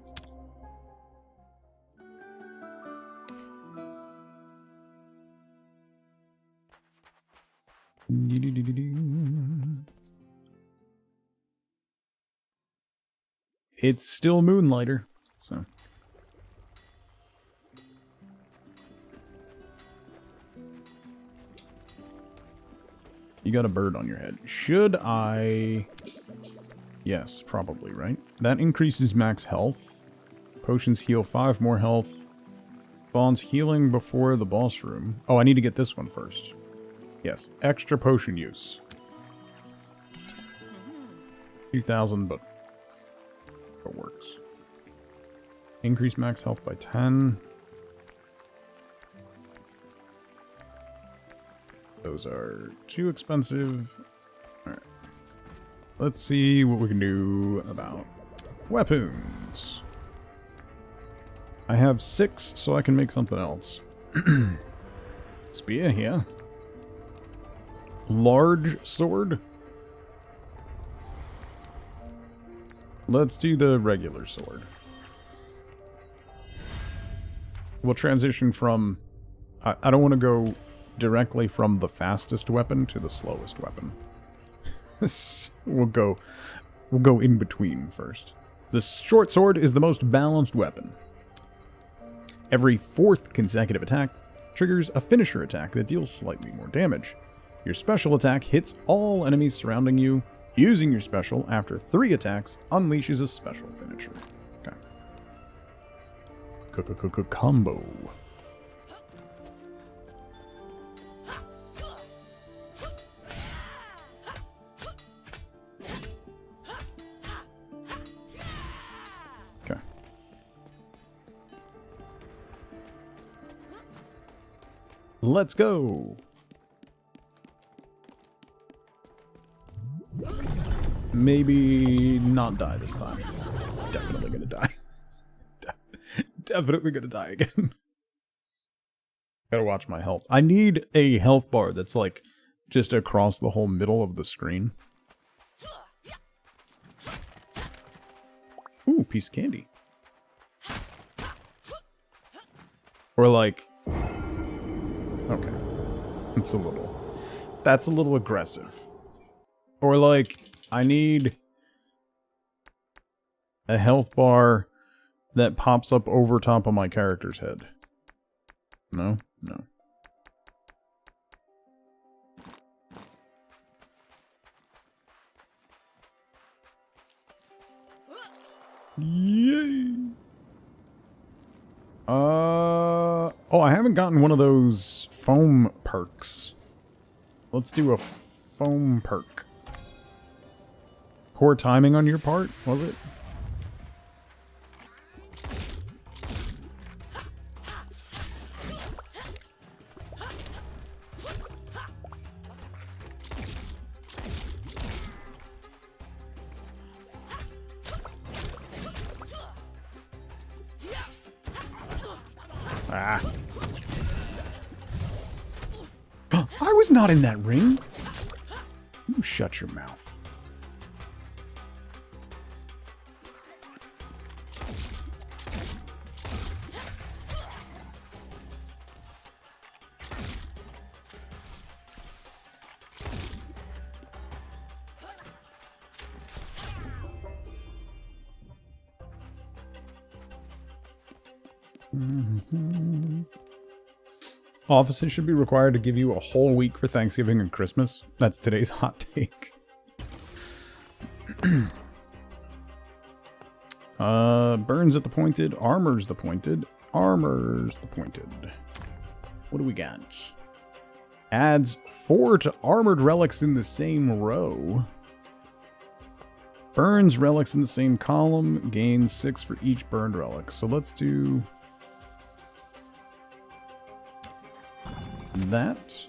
It's still Moonlighter, so... You got a bird on your head. Should I... Yes, probably, right? That increases max health. Potions heal 5 more health. Spawns healing before the boss room. Oh, I need to get this one first. Yes, extra potion use. 2,000, but it works. Increase max health by 10. Those are too expensive. Alright. Let's see what we can do about weapons. I have 6, so I can make something else. Spear here. Large sword. Let's do the regular sword. We'll transition from I don't want to go directly from the fastest weapon to the slowest weapon. We'll go in between first. The short sword is the most balanced weapon. Every 4th consecutive attack triggers a finisher attack that deals slightly more damage. Your special attack hits all enemies surrounding you. Using your special after 3 attacks unleashes a special finisher. Okay. Combo. Okay. Let's go. Maybe not die this time. Definitely gonna die. Definitely gonna die again. Gotta watch my health. I need a health bar that's like just across the whole middle of the screen. Ooh, piece of candy. Or like... Okay. That's a little aggressive. Or like, I need a health bar that pops up over top of my character's head. No? No. Yay! Oh, I haven't gotten one of those foam perks. Let's do a foam perk. Poor timing on your part, was it? Ah. I was not in that ring. You shut your mouth. Offices should be required to give you a whole week for Thanksgiving and Christmas. That's today's hot take. Burns at the pointed, armors the pointed, armors the pointed. What do we got? Adds 4 to armored relics in the same row. Burns relics in the same column, gains 6 for each burned relic. So let's do that.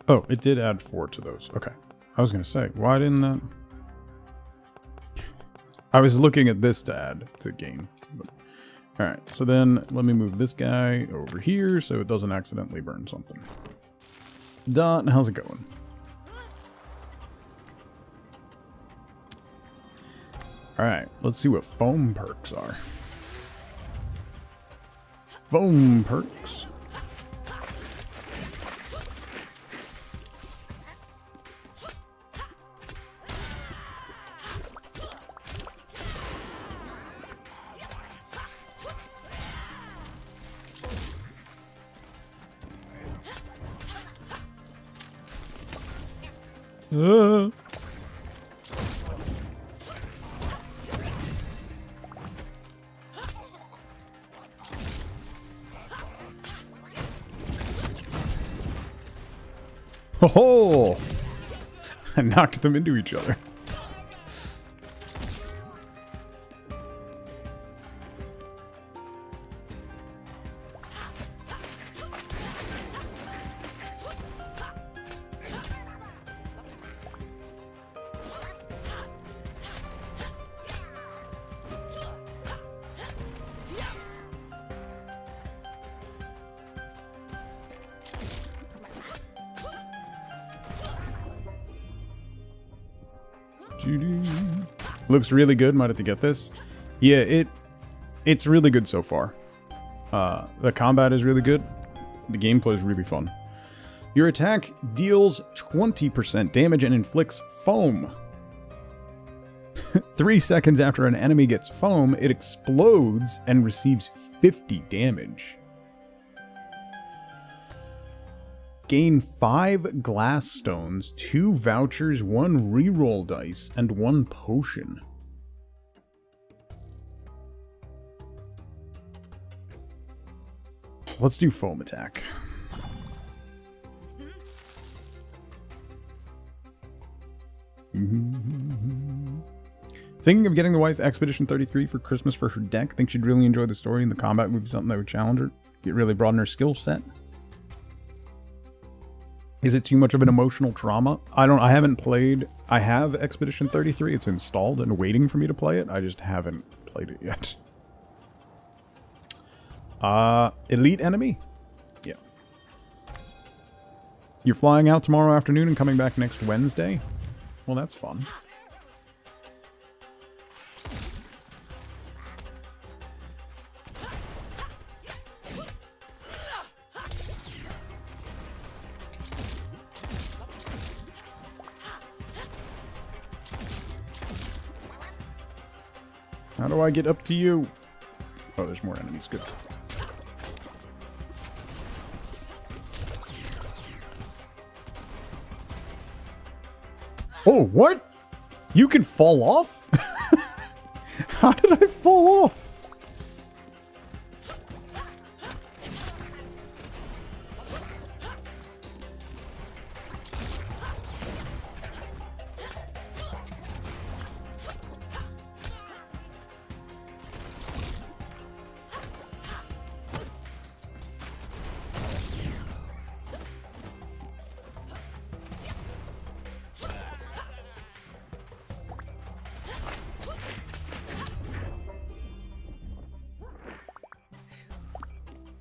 Oh, it did add 4 to those. Okay. I was going to say, why didn't that... I was looking at this to add to gain. But... Alright, so then let me move this guy over here so it doesn't accidentally burn something. Dot, how's it going? Alright, let's see what foam perks are. Foam perks. Oh! I knocked them into each other. Looks really good. Might have to get this. Yeah, it's really good so far. The combat is really good. The gameplay is really fun. Your attack deals 20% damage and inflicts foam. 3 seconds after an enemy gets foam, it explodes and receives 50 damage. Gain 5 glass stones, 2 vouchers, 1 reroll dice, and 1 potion. Let's do foam attack. Thinking of getting the wife Expedition 33 for Christmas for her deck. Think she'd really enjoy the story and the combat would be something that would challenge her. Get really broaden her skill set. Is it too much of an emotional trauma? I haven't played. I have Expedition 33. It's installed and waiting for me to play it. I just haven't played it yet. Elite enemy? Yeah. You're flying out tomorrow afternoon and coming back next Wednesday? Well, that's fun. How do I get up to you? Oh, there's more enemies. Good. Oh, what? You can fall off? How did I fall off?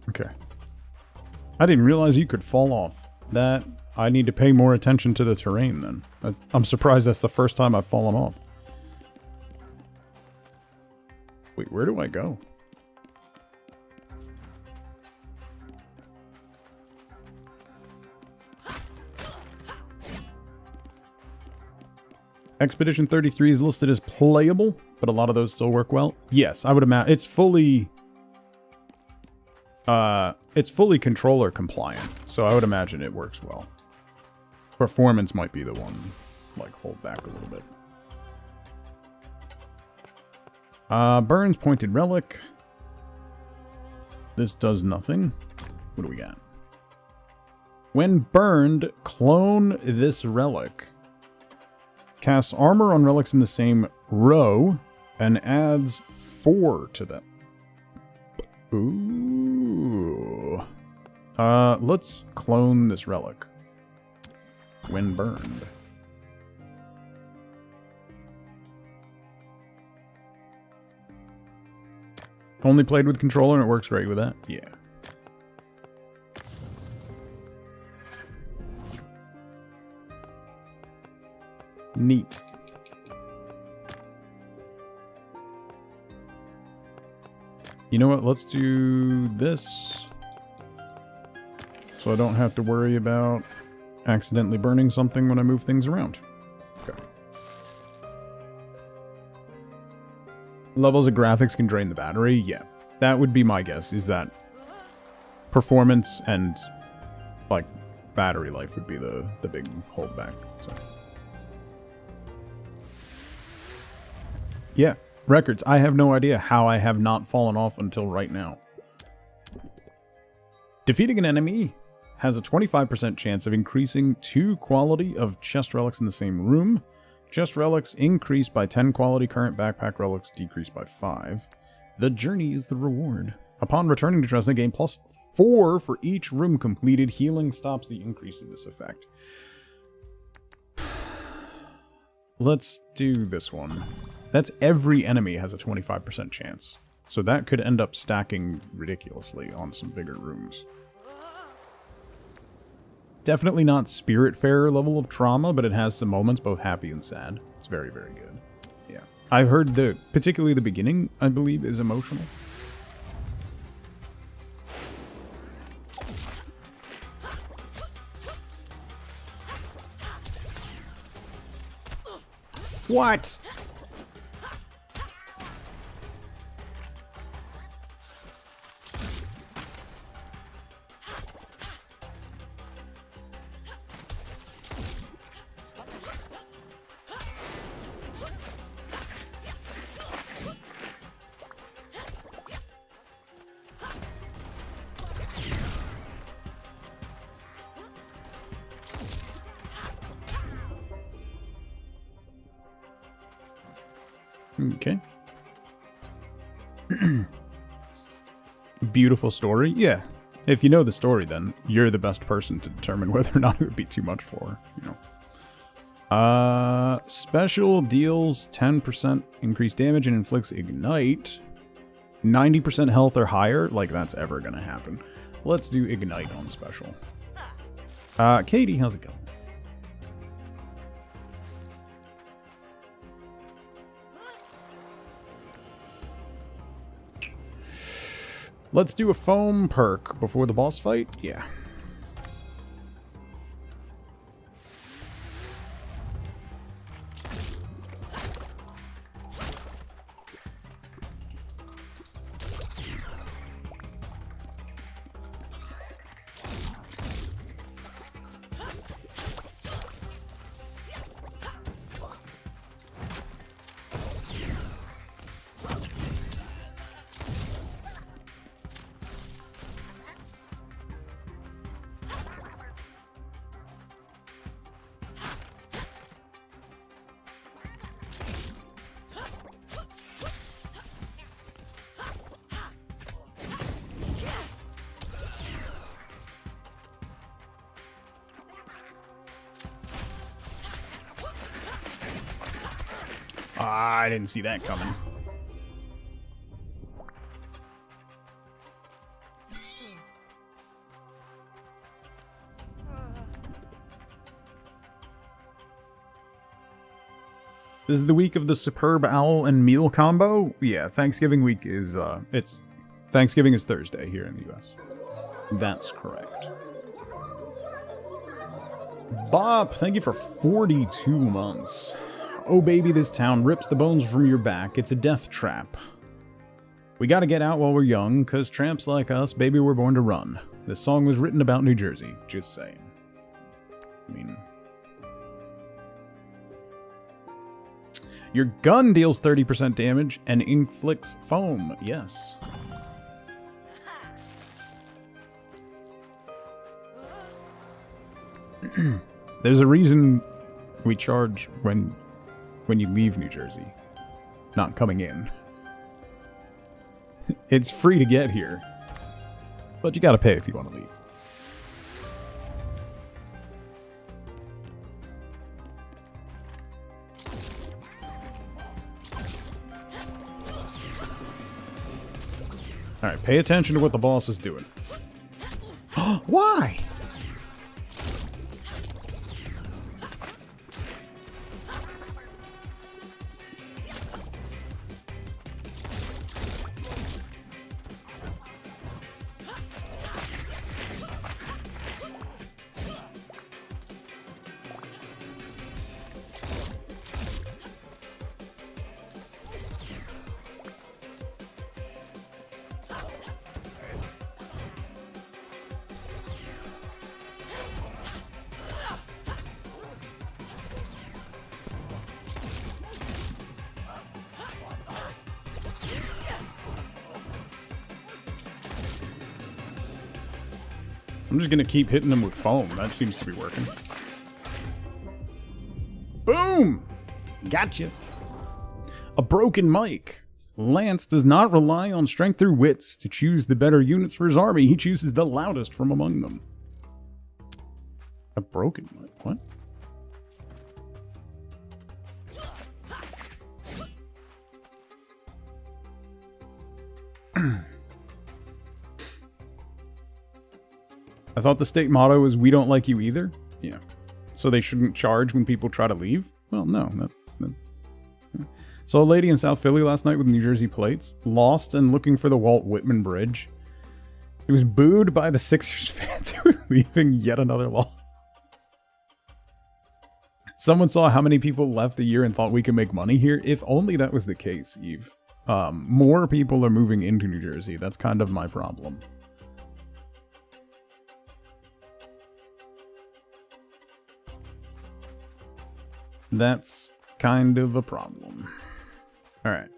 Okay. I didn't realize you could fall off. That, I need to pay more attention to the terrain then. I'm surprised that's the first time I've fallen off. Wait, where do I go? Expedition 33 is listed as playable, but a lot of those still work well. Yes, I would imagine it's fully controller compliant, so I would imagine it works well. Performance might be the one, like, hold back a little bit. Burns Pointed Relic. This does nothing. What do we got? When burned, clone this relic. Casts armor on relics in the same row and adds 4 to them. Ooh. Let's clone this relic. When burned. Only played with controller and it works great with that? Yeah. Neat. You know what? Let's do this. So I don't have to worry about accidentally burning something when I move things around. Okay. Levels of graphics can drain the battery? Yeah. That would be my guess, is that performance and, like, battery life would be the big holdback. So. Yeah. Records. I have no idea how I have not fallen off until right now. Defeating an enemy has a 25% chance of increasing 2 quality of chest relics in the same room. Chest relics increase by 10 quality, current backpack relics decrease by 5. The journey is the reward. Upon returning to Dresden, gain plus 4 for each room completed. Healing stops the increase of this effect. Let's do this one. That's every enemy has a 25% chance. So that could end up stacking ridiculously on some bigger rooms. Definitely not Spiritfarer level of trauma, but it has some moments, both happy and sad. It's very, very good. Yeah. I've heard particularly the beginning, I believe, is emotional. What? Okay. Beautiful story. Yeah. If you know the story, then you're the best person to determine whether or not it would be too much for, you know. Special deals 10% increased damage and inflicts ignite. 90% health or higher. Like, that's ever gonna happen. Let's do ignite on special. Katie, how's it going? Let's do a foam perk before the boss fight. Yeah. I didn't see that coming. This is the week of the superb owl and meal combo. Yeah, Thanksgiving week is Thanksgiving is Thursday here in the US. That's correct. Bop, thank you for 42 months. Oh baby, this town rips the bones from your back. It's a death trap. We gotta get out while we're young, cause tramps like us, baby, we're born to run. This song was written about New Jersey, just saying. I mean... Your gun deals 30% damage and inflicts foam, yes. There's a reason we charge when you leave New Jersey, not coming in. It's free to get here, but you gotta pay if you want to leave. Alright, pay attention to what the boss is doing. Why? I'm just gonna keep hitting them with foam. That seems to be working. Boom! Gotcha. A broken mic. Lance does not rely on strength through wits to choose the better units for his army. He chooses the loudest from among them. A broken mic? What? I thought the state motto was, "We don't like you either." Yeah. So they shouldn't charge when people try to leave? Well, no. Yeah. Saw a lady in South Philly last night with New Jersey plates. Lost and looking for the Walt Whitman Bridge. It was booed by the Sixers fans who were leaving yet another law. Someone saw how many people left a year and thought we could make money here. If only that was the case, Eve. More people are moving into New Jersey. That's kind of my problem. That's kind of a problem. All right.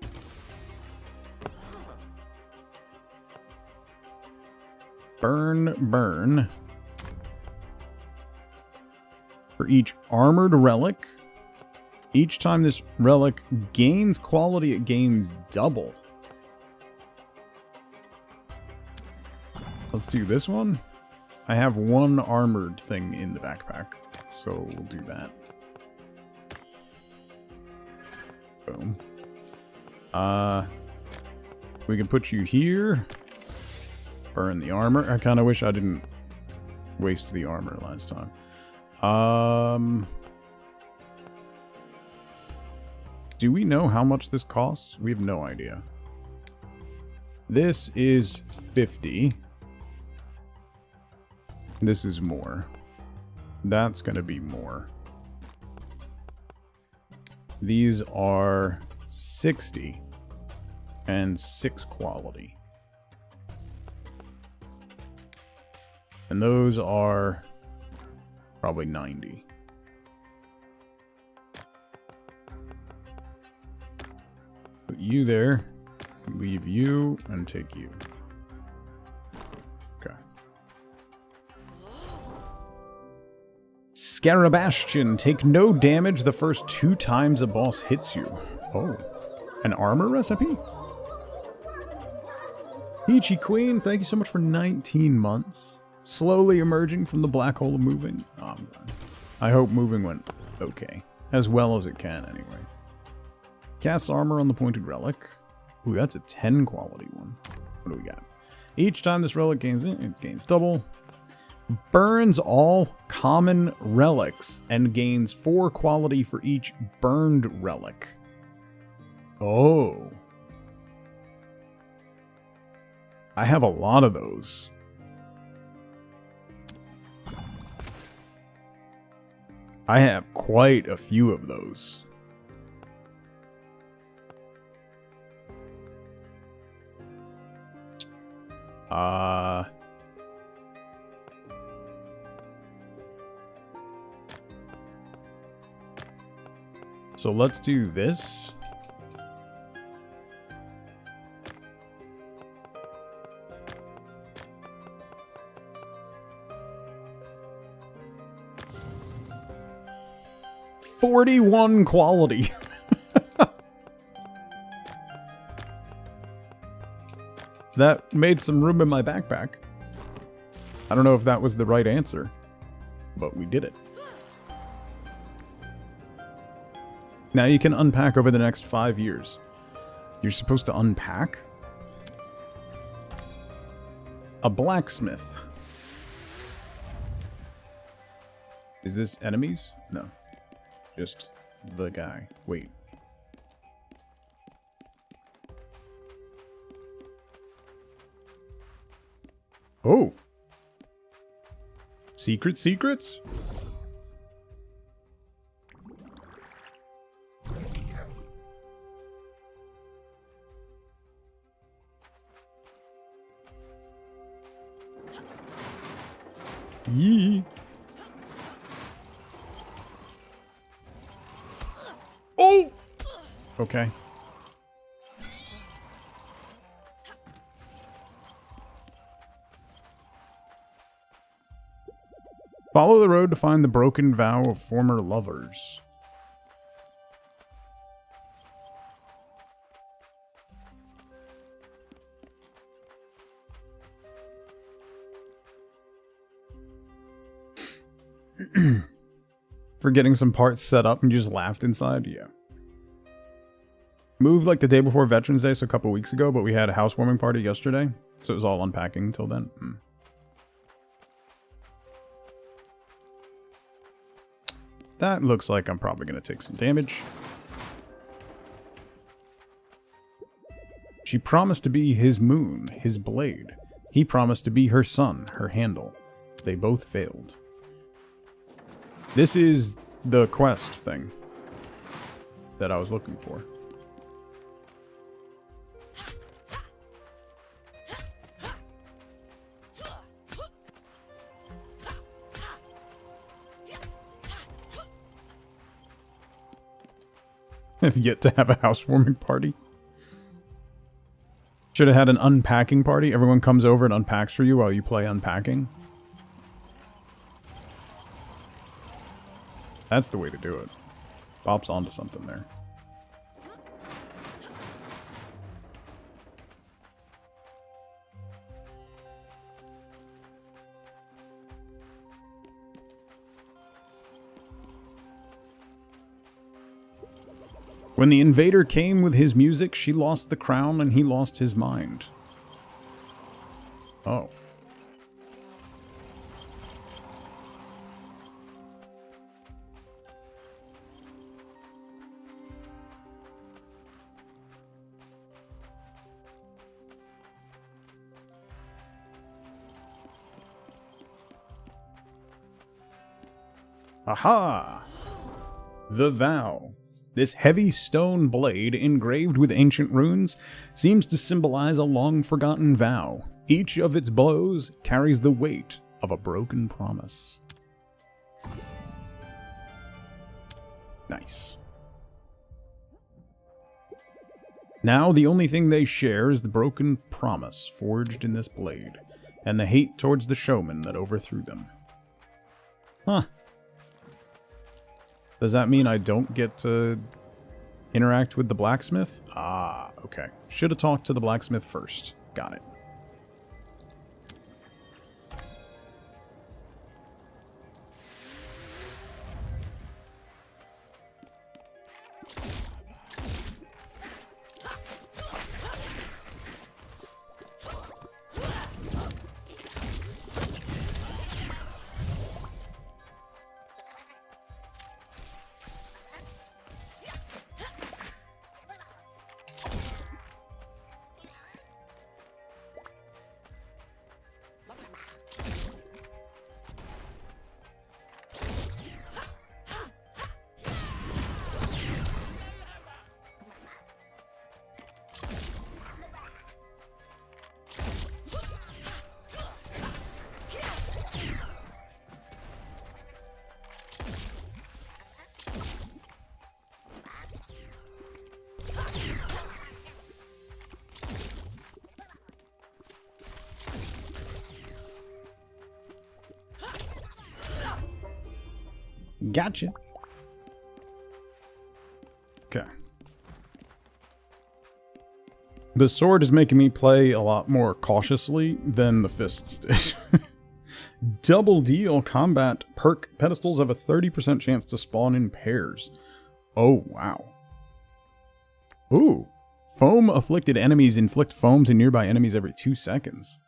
Burn. For each armored relic, each time this relic gains quality, it gains double. Let's do this one. I have one armored thing in the backpack, so we'll do that. Boom. We can put you here. Burn the armor. I kind of wish I didn't waste the armor last time. Do we know how much this costs? We have no idea. This is 50. This is more. That's gonna be more. These are 60 and 6 quality. And those are probably 90. Put you there, leave you, and take you. Okay. Scarabastian, take no damage the first 2 times a boss hits you. Oh, an armor recipe? Peachy Queen, thank you so much for 19 months. Slowly emerging from the black hole of moving. Oh, I'm done. I hope moving went okay. As well as it can, anyway. Cast armor on the pointed relic. Ooh, that's a 10 quality one. What do we got? Each time this relic gains it gains double. Burns all common relics and gains 4 quality for each burned relic. Oh. I have a lot of those. I have quite a few of those. So let's do this. $41 quality. That made some room in my backpack. I don't know if that was the right answer, but we did it. Now you can unpack over the next 5 years. You're supposed to unpack? A blacksmith. Is this enemies? No. Just the guy. Wait. Oh. Secrets? Yee. Oh! Okay. Follow the road to find the broken vow of former lovers. For getting some parts set up and you just laughed inside? Yeah. Moved like the day before Veterans Day, so a couple weeks ago, but we had a housewarming party yesterday, so it was all unpacking until then. That looks like I'm probably going to take some damage. She promised to be his moon, his blade. He promised to be her sun, her handle. They both failed. This is the quest thing that I was looking for. I've yet to have a housewarming party. Should have had an unpacking party. Everyone comes over and unpacks for you while you play unpacking. That's the way to do it. Bop's onto something there. When the invader came with his music, she lost the crown and he lost his mind. Oh. Aha! The vow. This heavy stone blade, engraved with ancient runes, seems to symbolize a long-forgotten vow. Each of its blows carries the weight of a broken promise. Nice. Now the only thing they share is the broken promise forged in this blade, and the hate towards the showman that overthrew them. Huh. Does that mean I don't get to interact with the blacksmith? Ah, okay. Should have talked to the blacksmith first. Got it. Gotcha. Okay. The sword is making me play a lot more cautiously than the fists did. Double deal combat perk pedestals have a 30% chance to spawn in pairs. Oh, wow. Ooh. Foam afflicted enemies inflict foam to nearby enemies every 2 seconds.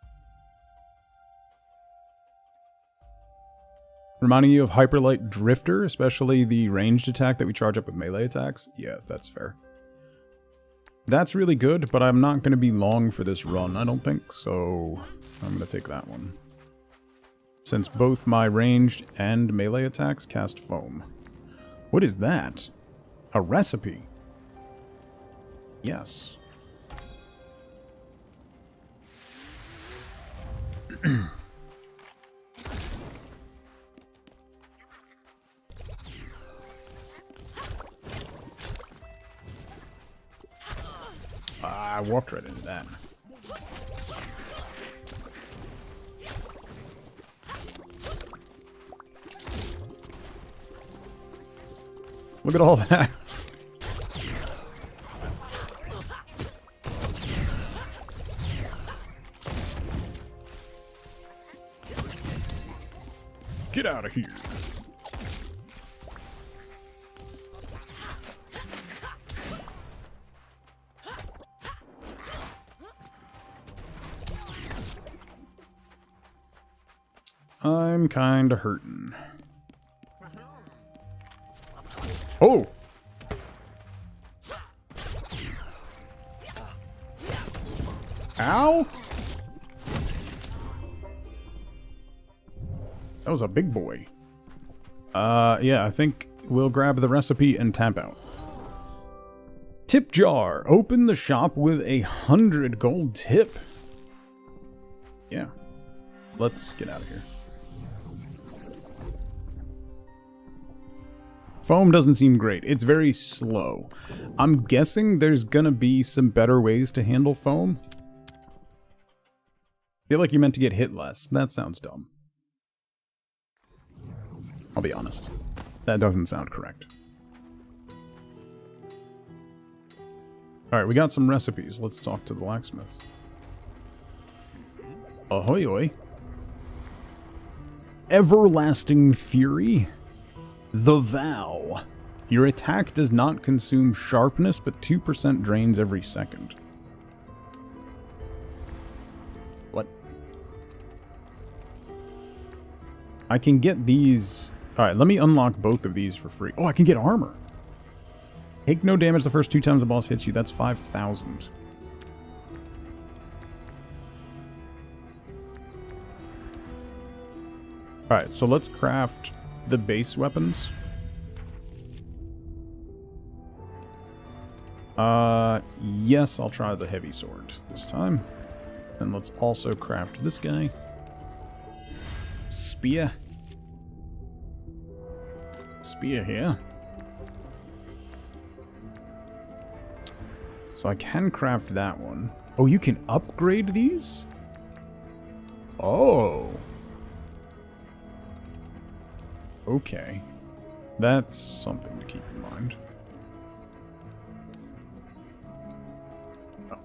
Reminding you of Hyperlight Drifter, especially the ranged attack that we charge up with melee attacks. Yeah, that's fair. That's really good, but I'm not going to be long for this run, I don't think, so I'm going to take that one. Since both my ranged and melee attacks cast foam. What is that? A recipe? Yes. I walked right into that. Look at all that. Get out of here. I'm kinda hurting. Oh! Ow! That was a big boy. Yeah, I think we'll grab the recipe and tap out. Tip jar. Open the shop with 100 gold tip. Yeah. Let's get out of here. Foam doesn't seem great. It's very slow. I'm guessing there's gonna be some better ways to handle foam. I feel like you meant to get hit less. That sounds dumb. I'll be honest. That doesn't sound correct. Alright, we got some recipes. Let's talk to the blacksmith. Ahoy, ahoy. Everlasting Fury. The Vow. Your attack does not consume sharpness, but 2% drains every second. What? I can get these... Alright, let me unlock both of these for free. Oh, I can get armor. Take no damage the first 2 times the boss hits you. That's 5,000. Alright, so let's craft the base weapons. Yes, I'll try the heavy sword this time. And let's also craft this guy. Spear. Spear here. So I can craft that one. Oh, you can upgrade these? Oh. Okay. That's something to keep in mind. Oh.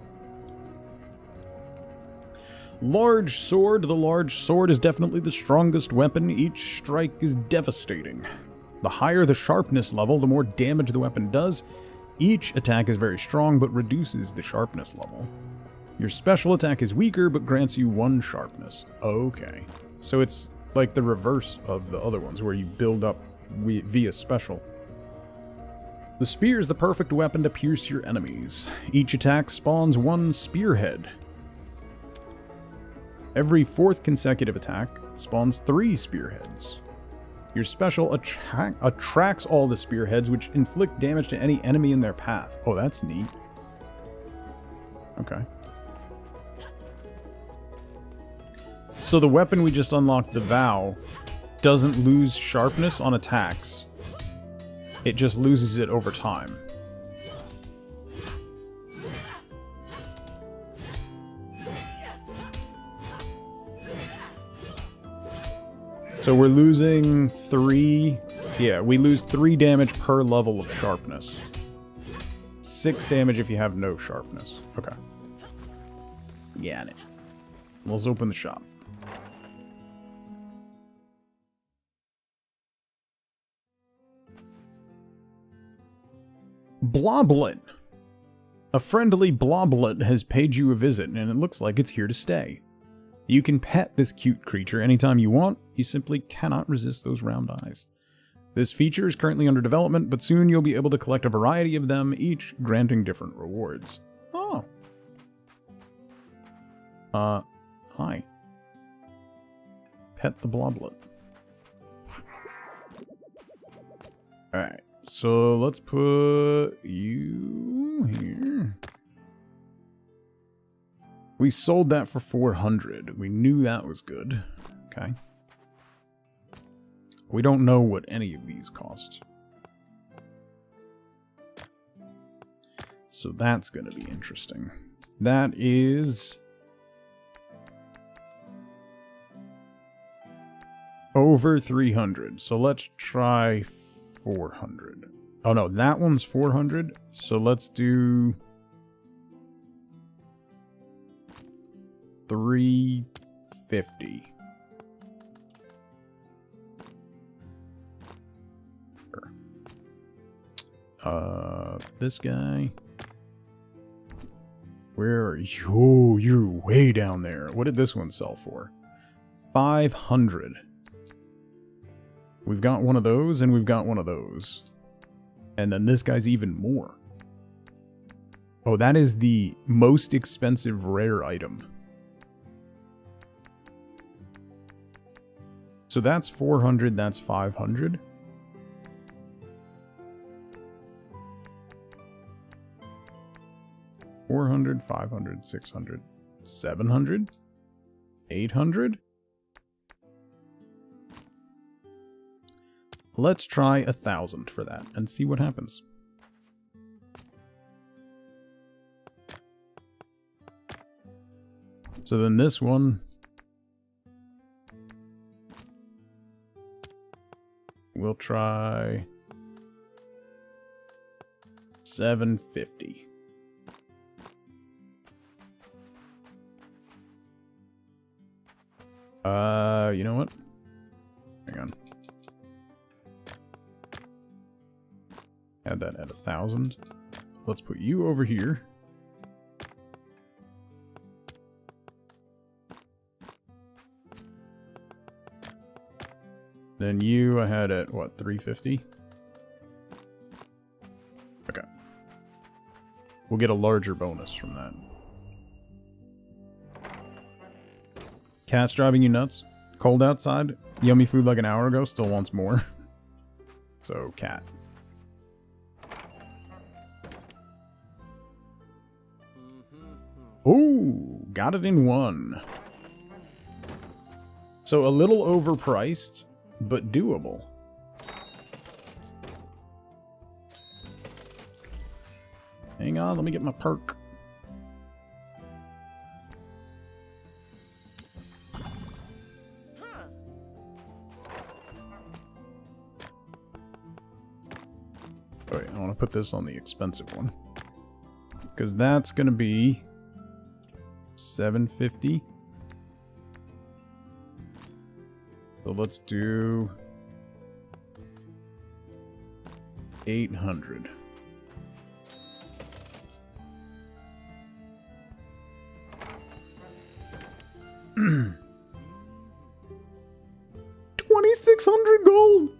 Large sword. The large sword is definitely the strongest weapon. Each strike is devastating. The higher the sharpness level, the more damage the weapon does. Each attack is very strong, but reduces the sharpness level. Your special attack is weaker, but grants you 1 sharpness. Okay. So it's like the reverse of the other ones, where you build up via special. The spear is the perfect weapon to pierce your enemies. Each attack spawns 1 spearhead. Every 4th consecutive attack spawns 3 spearheads. Your special attracts all the spearheads, which inflict damage to any enemy in their path. Oh, that's neat. Okay. So the weapon we just unlocked, the Vow, doesn't lose sharpness on attacks. It just loses it over time. So we're losing 3... Yeah, we lose 3 damage per level of sharpness. 6 damage if you have no sharpness. Okay. Got it. Let's open the shop. Bloblet. A friendly bloblet has paid you a visit, and it looks like it's here to stay. You can pet this cute creature anytime you want. You simply cannot resist those round eyes. This feature is currently under development, but soon you'll be able to collect a variety of them, each granting different rewards. Oh. Hi. Pet the bloblet. Alright, so let's put you here. We sold that for 400. We knew that was good. Okay. We don't know what any of these cost. So that's going to be interesting. That is over 300. So let's try 400. Oh no, that one's 400. So let's do 350. This guy. Where are you? Oh, you're way down there. What did this one sell for? 500. We've got one of those, and we've got one of those. And then this guy's even more. Oh, that is the most expensive rare item. So that's 400, that's 500. $400, $500, $600, $700, $800. Let's try 1,000 for that and see what happens. So then this one, we'll try 750. You know what? Hang on. Add that at 1,000. Let's put you over here. Then you I had at what, 350? Okay. We'll get a larger bonus from that. Cat's driving you nuts? Cold outside? Yummy food like an hour ago? Still wants more? So, cat. Ooh, got it in one. So a little overpriced, but doable. Hang on, let me get my perk. Wait, I want to put this on the expensive one. Because that's going to be 750. So let's do 800. $2,600 gold.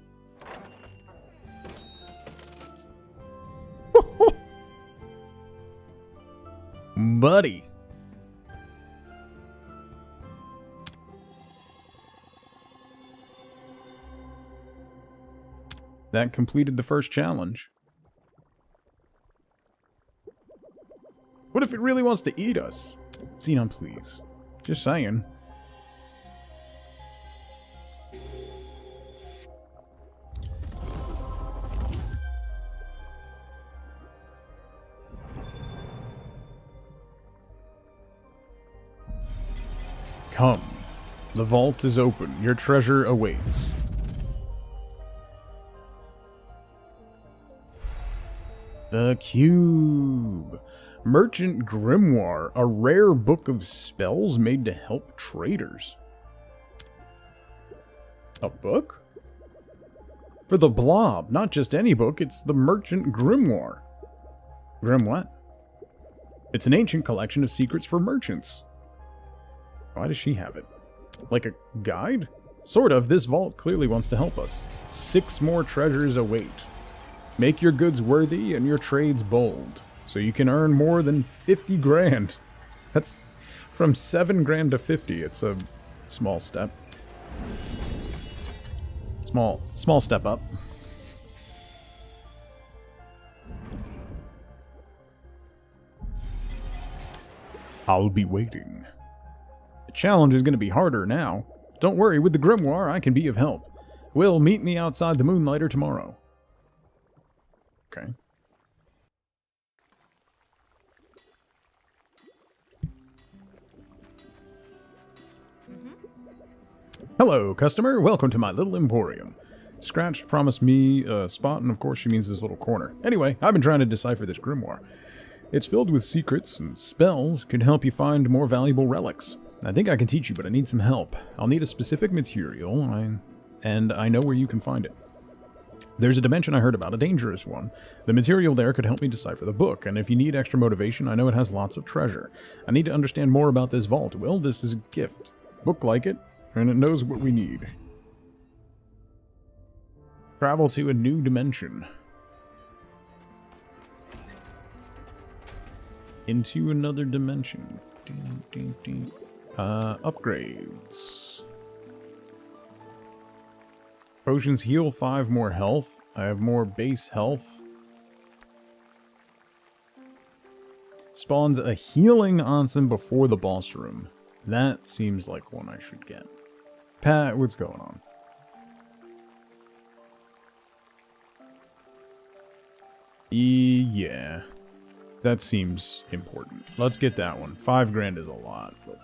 Buddy. That completed the first challenge. What if it really wants to eat us? Xenon, please. Just saying. Come. The vault is open. Your treasure awaits. The Cube. Merchant Grimoire, a rare book of spells made to help traders. A book? For the Blob, not just any book, it's the Merchant Grimoire. Grim what? It's an ancient collection of secrets for merchants. Why does she have it? Like a guide? Sort of, this vault clearly wants to help us. 6 more treasures await. Make your goods worthy and your trades bold, so you can earn more than 50 grand. That's from 7 grand to 50. It's a small step. Small step up. I'll be waiting. The challenge is going to be harder now. Don't worry, with the Grimoire, I can be of help. Will, meet me outside the Moonlighter tomorrow. Okay. Hello, customer. Welcome to my little emporium. Scratched promised me a spot, and of course she means this little corner. Anyway, I've been trying to decipher this grimoire. It's filled with secrets, and spells could help you find more valuable relics. I think I can teach you, but I need some help. I'll need a specific material, and I know where you can find it. There's a dimension I heard about, a dangerous one. The material there could help me decipher the book, and if you need extra motivation, I know it has lots of treasure. I need to understand more about this vault. Well, this is a gift. Book like it, and it knows what we need. Travel to a new dimension. Into another dimension. Upgrades. Potions heal 5 more health. I have more base health. Spawns a healing onsen before the boss room. That seems like one I should get. Pat, what's going on? Yeah. That seems important. Let's get that one. 5 grand is a lot, but...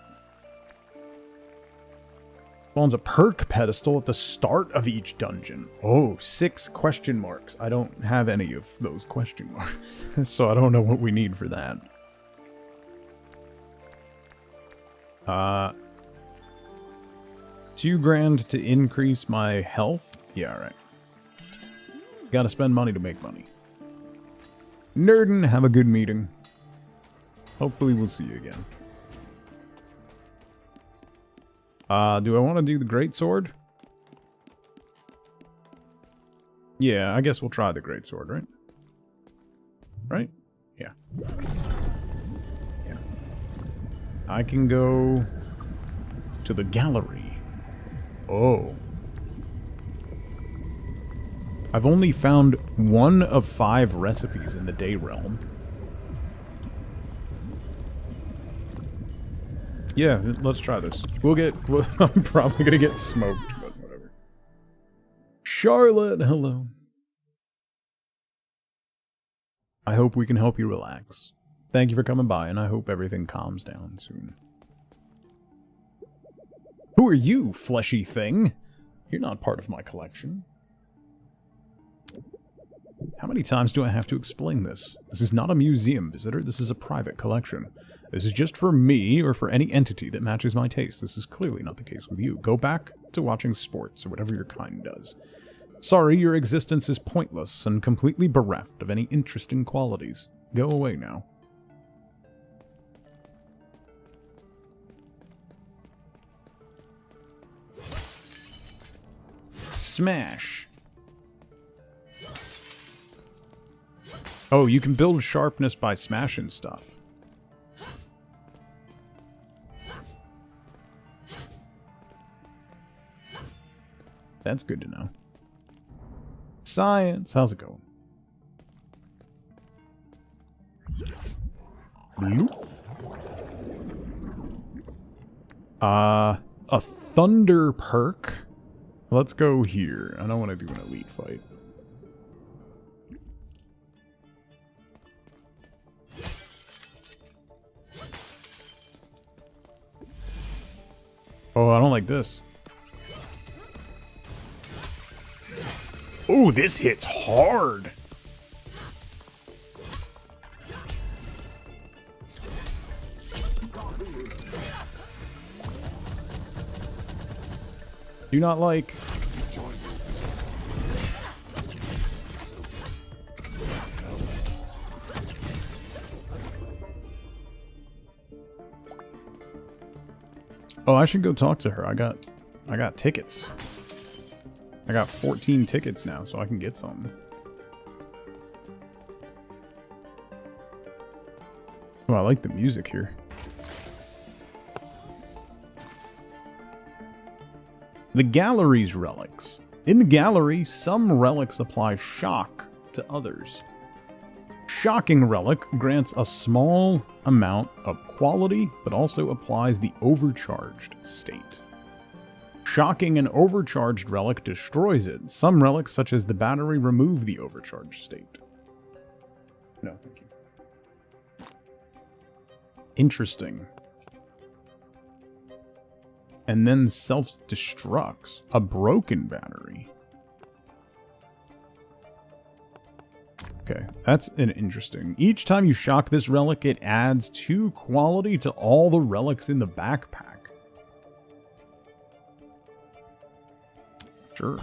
Spawns a perk pedestal at the start of each dungeon. Oh, 6 question marks. I don't have any of those question marks, so I don't know what we need for that. 2 grand to increase my health? Yeah, alright. Gotta spend money to make money. Nerdin, have a good meeting. Hopefully we'll see you again. Do I want to do the greatsword? Yeah, I guess we'll try the greatsword, right? Right? Yeah. Yeah. I can go to the gallery. Oh. I've only found 1 of 5 recipes in the Day Realm. Yeah, let's try this. I'm probably gonna get smoked, but whatever. Charlotte, hello. I hope we can help you relax. Thank you for coming by, and I hope everything calms down soon. Who are you, fleshy thing? You're not part of my collection. How many times do I have to explain this? This is not a museum visitor, this is a private collection. This is just for me or for any entity that matches my taste. This is clearly not the case with you. Go back to watching sports or whatever your kind does. Sorry, your existence is pointless and completely bereft of any interesting qualities. Go away now. Smash. Oh, you can build sharpness by smashing stuff. That's good to know. Science, how's it going? Bloop. A thunder perk. Let's go here. I don't want to do an elite fight. Oh, I don't like this. Oh, this hits hard. Do not like. Oh, I should go talk to her. I got tickets. I got 14 tickets now, so I can get some. Oh, I like the music here. The gallery's relics. In the gallery, some relics apply shock to others. Shocking relic grants a small amount of quality, but also applies the overcharged state. Shocking an overcharged relic destroys it. Some relics, such as the battery, remove the overcharged state. No, thank you. Interesting. And then self-destructs. A broken battery. Okay, that's an interesting. Each time you shock this relic, it adds 2 quality to all the relics in the backpack. Sure.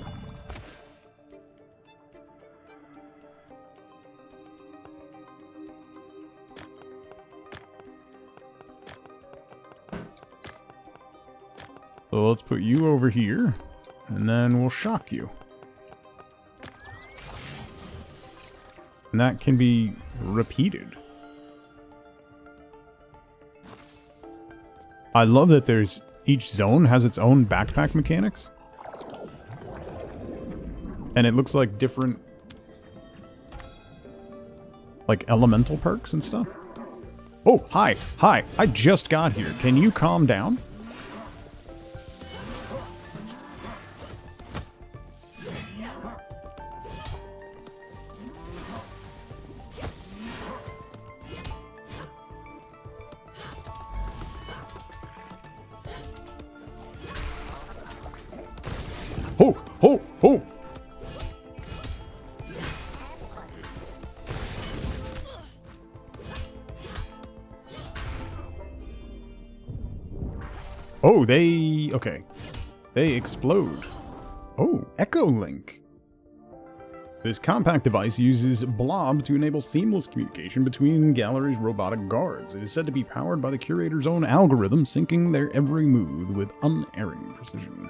So let's put you over here, and then we'll shock you. And that can be repeated. I love that each zone has its own backpack mechanics. And it looks like different, like, elemental perks and stuff. Oh, hi, I just got here. Can you calm down? Oh! Oh, okay. They explode. Oh, Echo Link. This compact device uses Blob to enable seamless communication between Gallery's robotic guards. It is said to be powered by the curator's own algorithm, syncing their every move with unerring precision.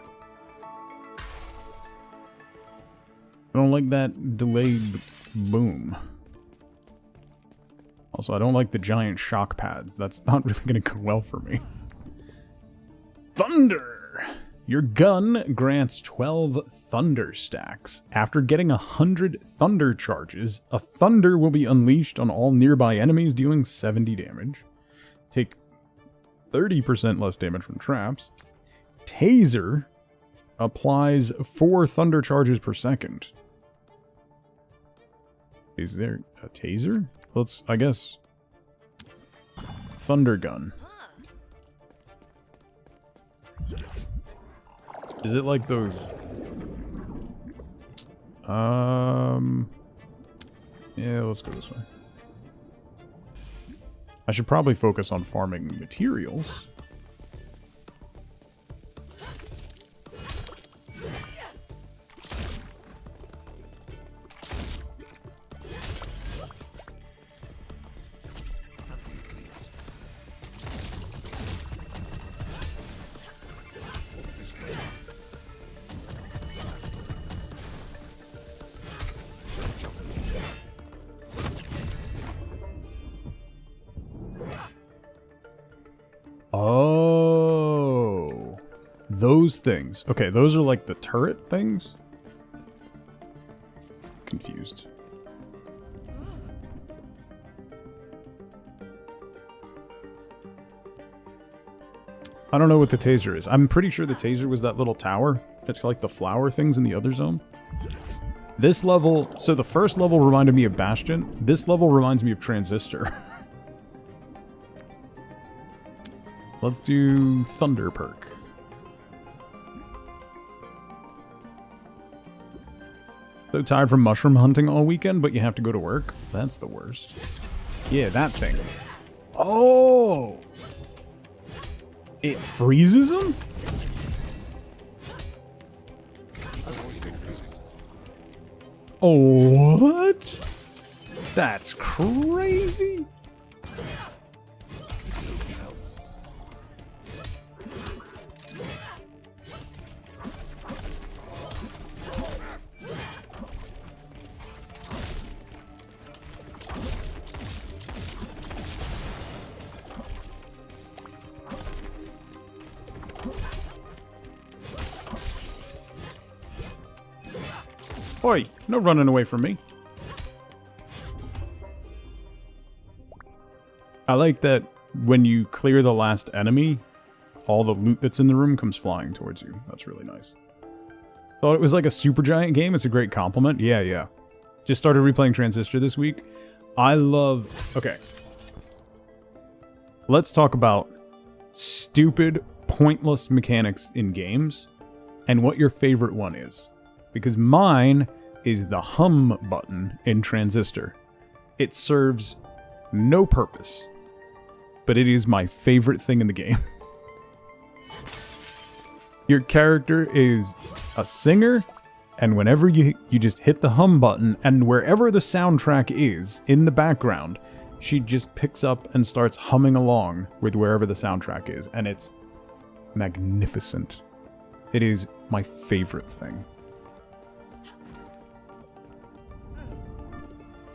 I don't like that delayed boom. Also, I don't like the giant shock pads. That's not really going to go well for me. Thunder! Your gun grants 12 thunder stacks. After getting 100 thunder charges, a thunder will be unleashed on all nearby enemies, dealing 70 damage. Take 30% less damage from traps. Taser applies 4 thunder charges per second. Is there a taser? Let's, I guess, thunder gun. Is it like those? Yeah, let's go this way. I should probably focus on farming materials. Oh, those things. Okay, those are like the turret things? Confused. I don't know what the taser is. I'm pretty sure the taser was that little tower. It's like the flower things in the other zone. This level, so the first level reminded me of Bastion. This level reminds me of Transistor. Let's do Thunder perk. So tired from mushroom hunting all weekend, but you have to go to work? That's the worst. Yeah, that thing. Oh! It freezes them? Oh, what? That's crazy. Oi, no running away from me. I like that when you clear the last enemy, all the loot that's in the room comes flying towards you. That's really nice. Thought it was like a Supergiant game. It's a great compliment. Yeah. Just started replaying Transistor this week. I love... Okay. Let's talk about stupid, pointless mechanics in games and what your favorite one is. Because mine is the hum button in Transistor. It serves no purpose, but it is my favorite thing in the game. Your character is a singer, and whenever you just hit the hum button, and wherever the soundtrack is in the background, she just picks up and starts humming along with wherever the soundtrack is, and it's magnificent. It is my favorite thing.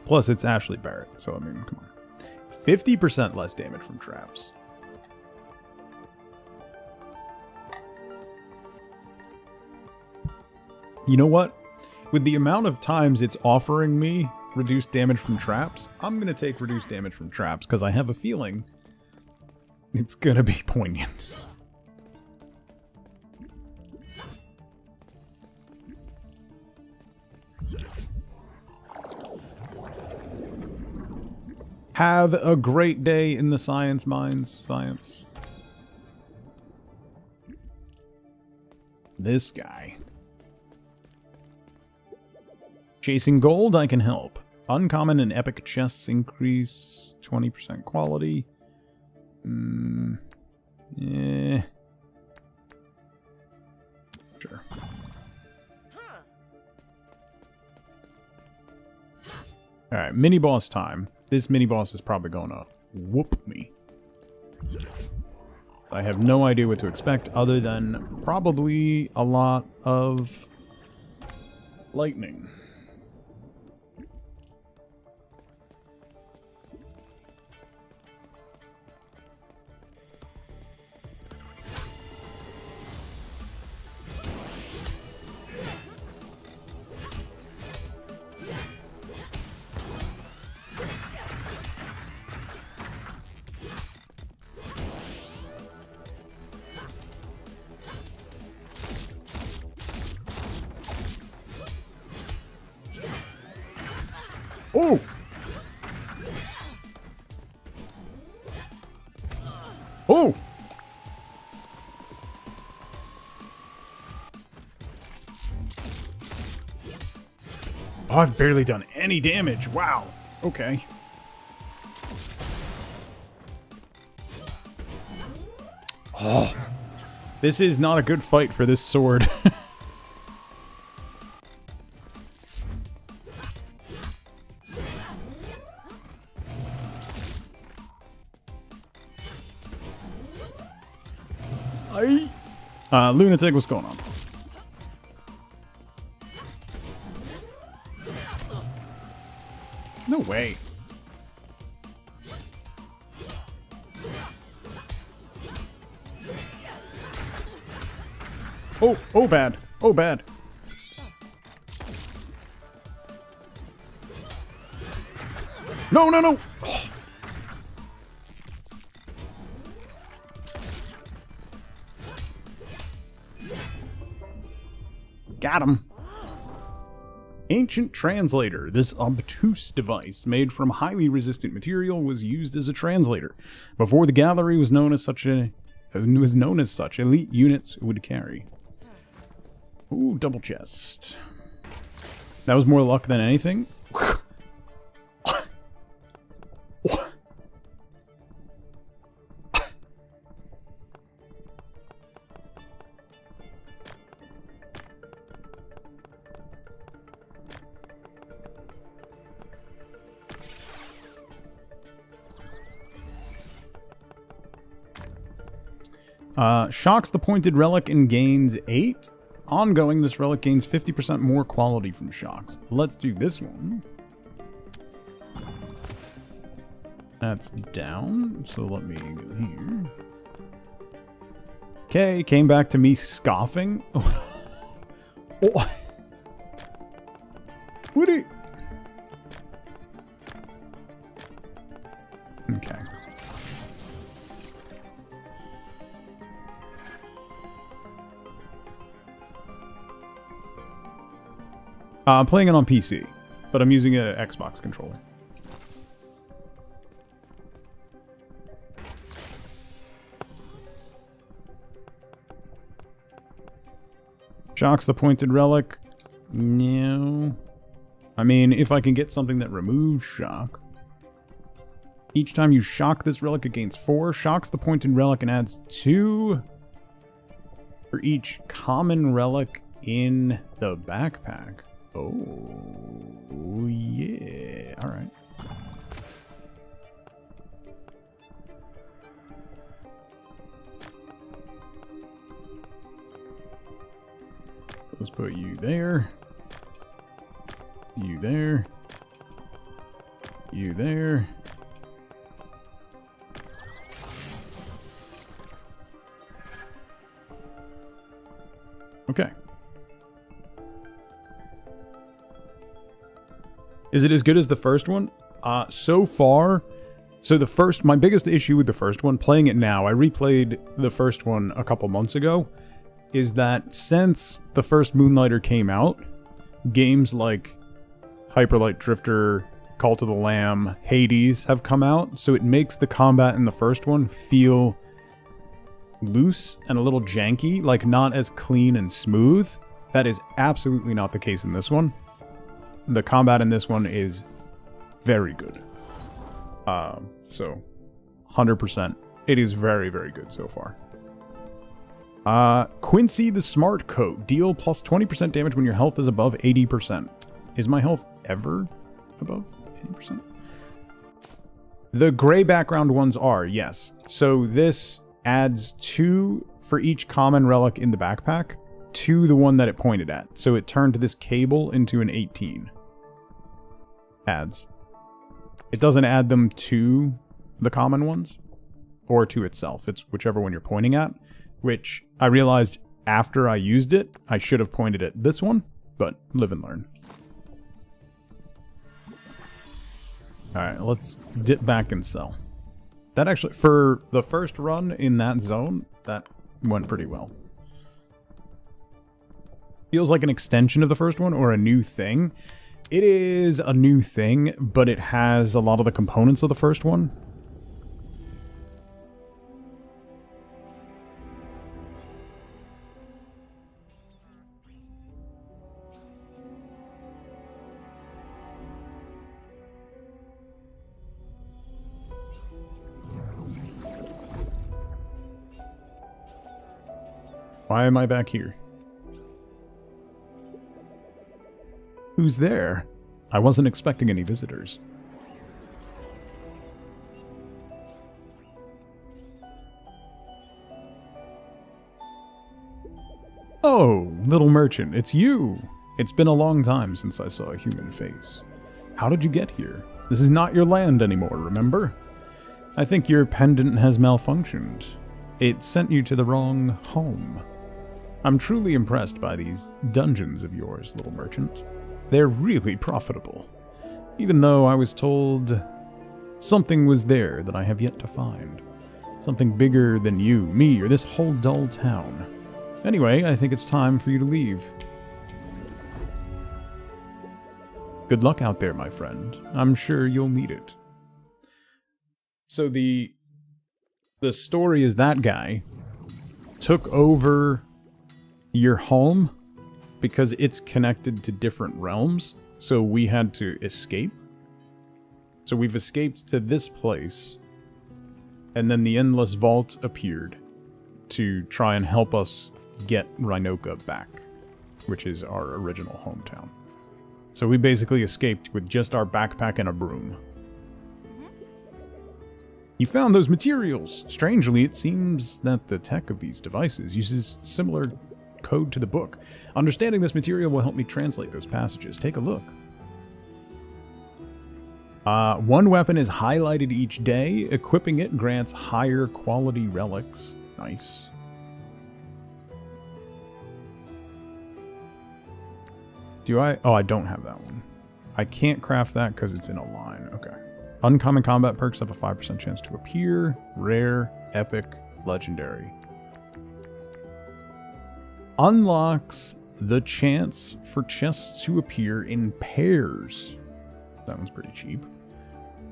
Plus, it's Ashley Barrett, so I mean, come on. 50% less damage from traps. You know what? With the amount of times it's offering me reduced damage from traps, I'm going to take reduced damage from traps because I have a feeling it's going to be poignant. Have a great day in the science mines, science. This guy. Chasing gold, I can help. Uncommon and epic chests increase 20% quality. Yeah. Sure. Alright, mini-boss time. This mini-boss is probably gonna whoop me. I have no idea what to expect other than probably a lot of lightning. Oh! Oh! Oh, I've barely done any damage. Wow. Okay. Oh. This is not a good fight for this sword. Lunatic, what's going on? No way. Oh bad. Oh bad. No, no, no. Oh. Got him. Ancient translator. This obtuse device, made from highly resistant material, was used as a translator. Before the gallery was known as such, elite units would carry. Ooh, double chest. That was more luck than anything. Shocks the pointed relic and gains 8. Ongoing, this relic gains 50% more quality from shocks. Let's do this one. That's down, so let me go here. Okay, came back to me scoffing. Oh. What are you... Okay. I'm playing it on PC, but I'm using an Xbox controller. Shocks the pointed relic. No. I mean, if I can get something that removes shock. Each time you shock this relic, it gains 4. Shocks the pointed relic and adds 2 for each common relic in the backpack. Oh, yeah. Alright. Let's put you there. You there. You there. Okay. Is it as good as the first one? So far, my biggest issue with the first one, playing it now, I replayed the first one a couple months ago, is that since the first Moonlighter came out, games like Hyperlight Drifter, Cult of the Lamb, Hades have come out, so it makes the combat in the first one feel loose and a little janky, like not as clean and smooth. That is absolutely not the case in this one. The combat in this one is very good. So 100%. It is very, very good so far. Quincy the Smart Coat. Deal plus 20% damage when your health is above 80%. Is my health ever above 80%? The gray background ones are, yes. So this adds 2 for each common relic in the backpack to the one that it pointed at. So it turned this cable into an 18. Adds. It doesn't add them to the common ones or to itself. It's whichever one you're pointing at, which I realized after I used it, I should have pointed at this one, but live and learn. Alright, let's dip back and sell. That actually, for the first run in that zone, that went pretty well. Feels like an extension of the first one or a new thing. It is a new thing, but it has a lot of the components of the first one. Why am I back here? Who's there? I wasn't expecting any visitors. Oh, little merchant, it's you! It's been a long time since I saw a human face. How did you get here? This is not your land anymore, remember? I think your pendant has malfunctioned. It sent you to the wrong home. I'm truly impressed by these dungeons of yours, little merchant. They're really profitable. Even though I was told something was there that I have yet to find. Something bigger than you, me, or this whole dull town. Anyway, I think it's time for you to leave. Good luck out there, my friend. I'm sure you'll need it. So the story is that guy took over your home because it's connected to different realms, so we had to escape. So we've escaped to this place, and then the Endless Vault appeared to try and help us get Rhinoka back, which is our original hometown. So we basically escaped with just our backpack and a broom. You found those materials! Strangely, it seems that the tech of these devices uses similar code to the book. Understanding this material will help me translate those passages. Take a look. One weapon is highlighted each day. Equipping it grants higher quality relics. Nice. Do I? Oh, I don't have that one. I can't craft that because it's in a line. Okay. Uncommon combat perks have a 5% chance to appear. Rare, epic, legendary. Unlocks the chance for chests to appear in pairs. That one's pretty cheap.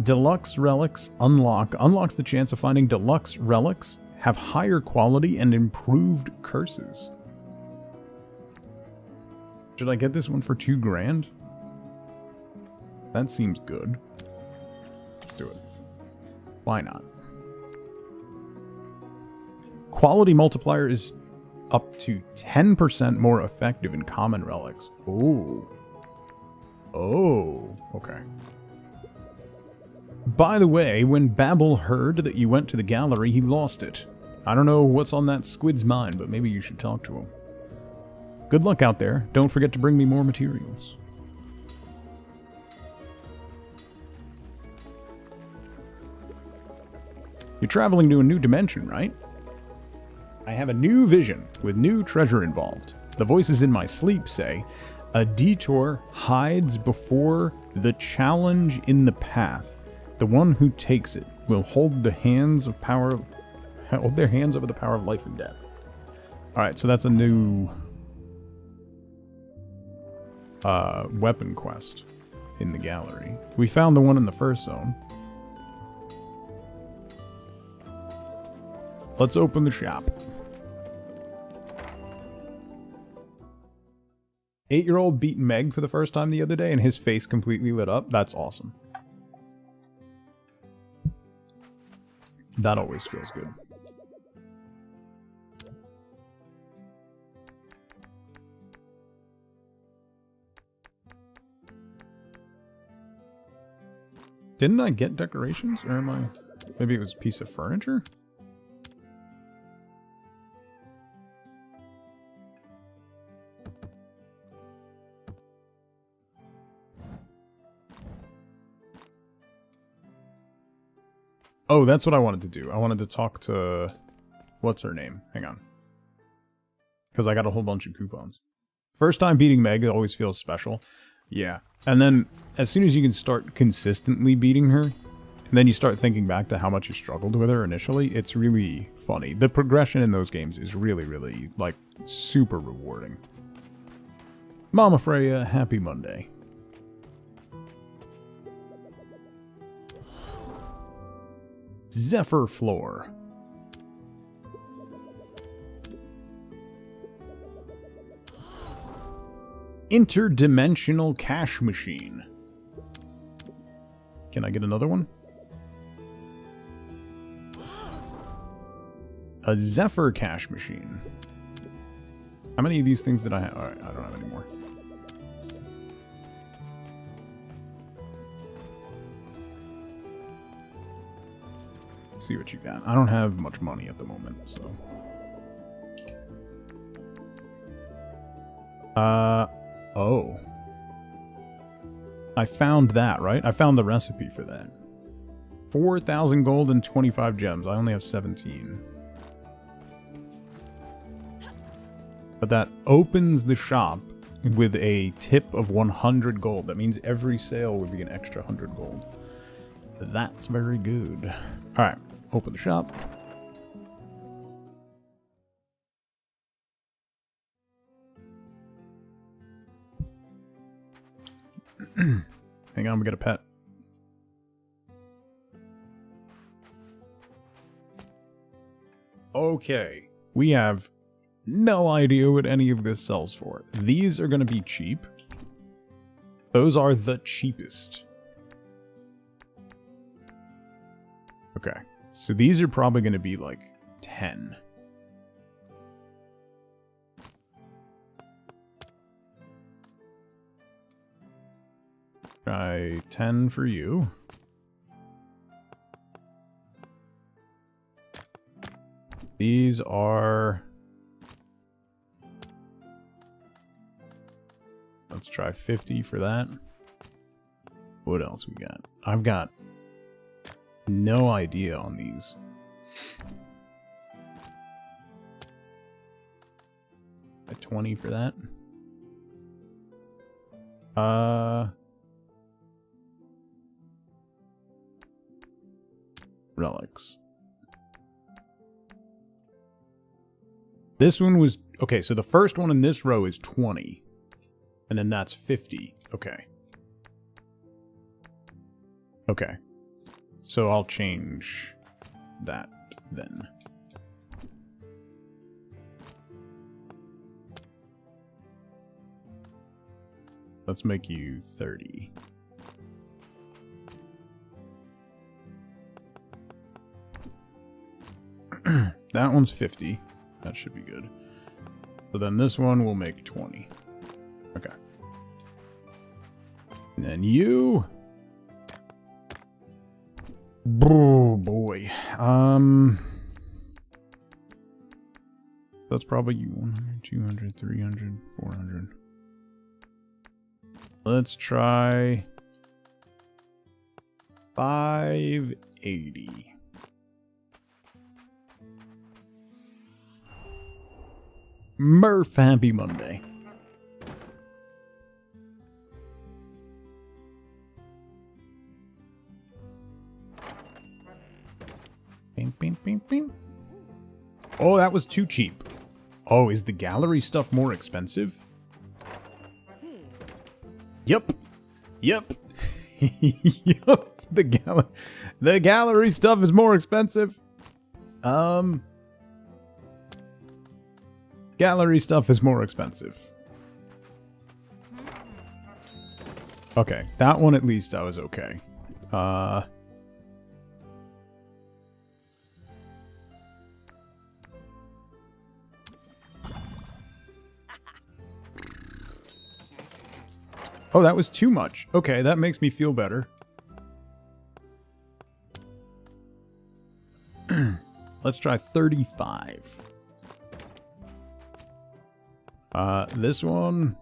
Deluxe relics unlocks the chance of finding deluxe relics, have higher quality and improved curses. Should I get this one for $2 grand? That seems good. Let's do it. Why not? Quality multiplier is up to 10% more effective in common relics. Ooh. Oh, okay. By the way, when Babel heard that you went to the gallery, he lost it. I don't know what's on that squid's mind, but maybe you should talk to him. Good luck out there. Don't forget to bring me more materials. You're traveling to a new dimension, right? I have a new vision with new treasure involved. The voices in my sleep say, a detour hides before the challenge in the path. The one who takes it will hold their hands over the power of life and death. Alright, so that's a new weapon quest in the gallery. We found the one in the first zone. Let's open the shop. 8-year-old beat Meg for the first time the other day and his face completely lit up. That's awesome. That always feels good. Didn't I get decorations? Or am I... Maybe it was a piece of furniture? Oh, that's what I wanted to do. I wanted to talk to... What's her name? Hang on. Because I got a whole bunch of coupons. First time beating Meg, it always feels special. Yeah. And then, as soon as you can start consistently beating her, and then you start thinking back to how much you struggled with her initially, it's really funny. The progression in those games is really, really, like, super rewarding. Mama Freya, happy Monday. Zephyr floor. Interdimensional cash machine. Can I get another one? A Zephyr cash machine. How many of these things did I have? Alright, I don't have any more. See what you got. I don't have much money at the moment, so. Oh. I found that, right? I found the recipe for that. 4,000 gold and 25 gems. I only have 17. But that opens the shop with a tip of 100 gold. That means every sale would be an extra 100 gold. That's very good. Alright. Open the shop. Hang on, we got a pet. Okay, we have no idea what any of this sells for. These are going to be cheap. Those are the cheapest. Okay. So these are probably going to be like 10. Try 10 for you. These are... Let's try 50 for that. What else we got? I've got no idea on these. A 20 for that. Relics. This one was... Okay, so the first one in this row is 20. And then that's 50. Okay. Okay. So I'll change that then. Let's make you 30. that one's 50. That should be good. So then this one will make 20. Okay. And then you. Oh boy. That's probably you. 100, 200, 300, 400. Let's try 580. Murph, happy Monday. Bing, bing, bing, bing. Oh, that was too cheap. Oh, is the gallery stuff more expensive? Yep. Yep. Yep. The gallery stuff is more expensive. Gallery stuff is more expensive. Okay, that one at least I was okay. Oh, that was too much. Okay, that makes me feel better. Let's try 35. This one.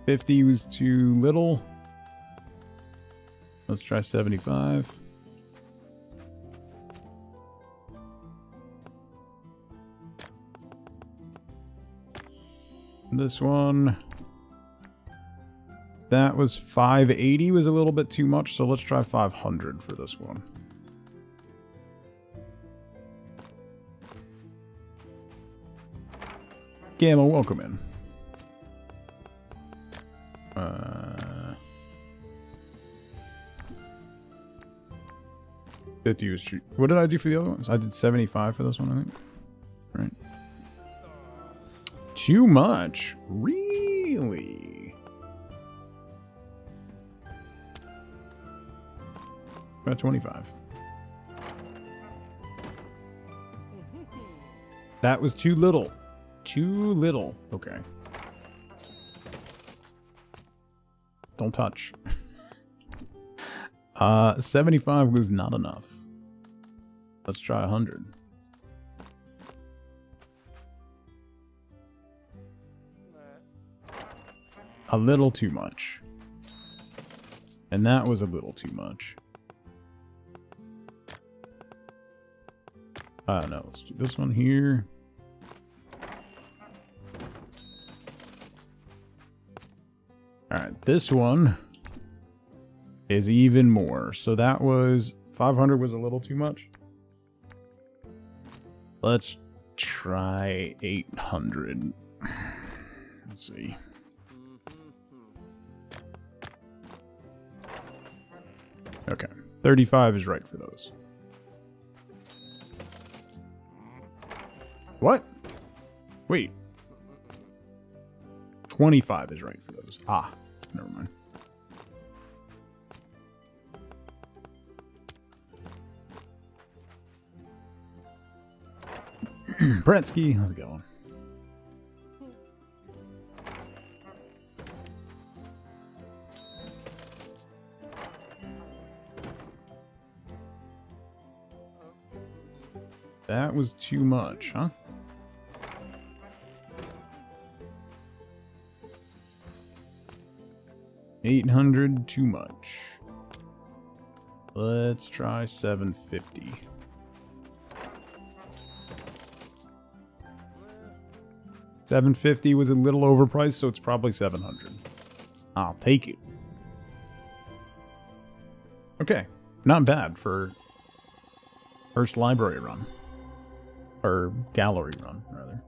50 was too little. Let's try 75. This one. That was 580 was a little bit too much, so let's try 500 for this one. Gamma, welcome in. 50 was cheap. What did I do for the other ones? I did 75 for this one, I think. Right. Too much? Really? About 25. That was too little. Too little. Okay. Don't touch. 75 was not enough. Let's try 100. A little too much. And that was a little too much. No, let's do this one here. Alright, this one is even more. So that was 500 was a little too much. Let's try 800. Let's see. Okay, 35 is right for those. What? Wait. 25 is right for those. Ah, never mind. Bretsky, how's it going? That was too much, huh? $800 too much. Let's try 750. $750 was a little overpriced, so it's probably 700. I'll take it. Okay, not bad for first library run. Or gallery run, rather.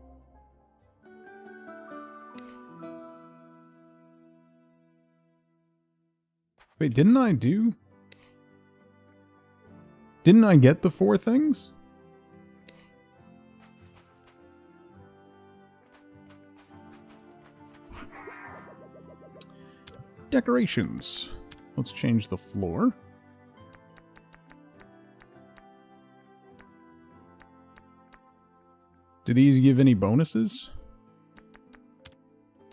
Wait, didn't I get the 4 things? Decorations. Let's change the floor. Do these give any bonuses?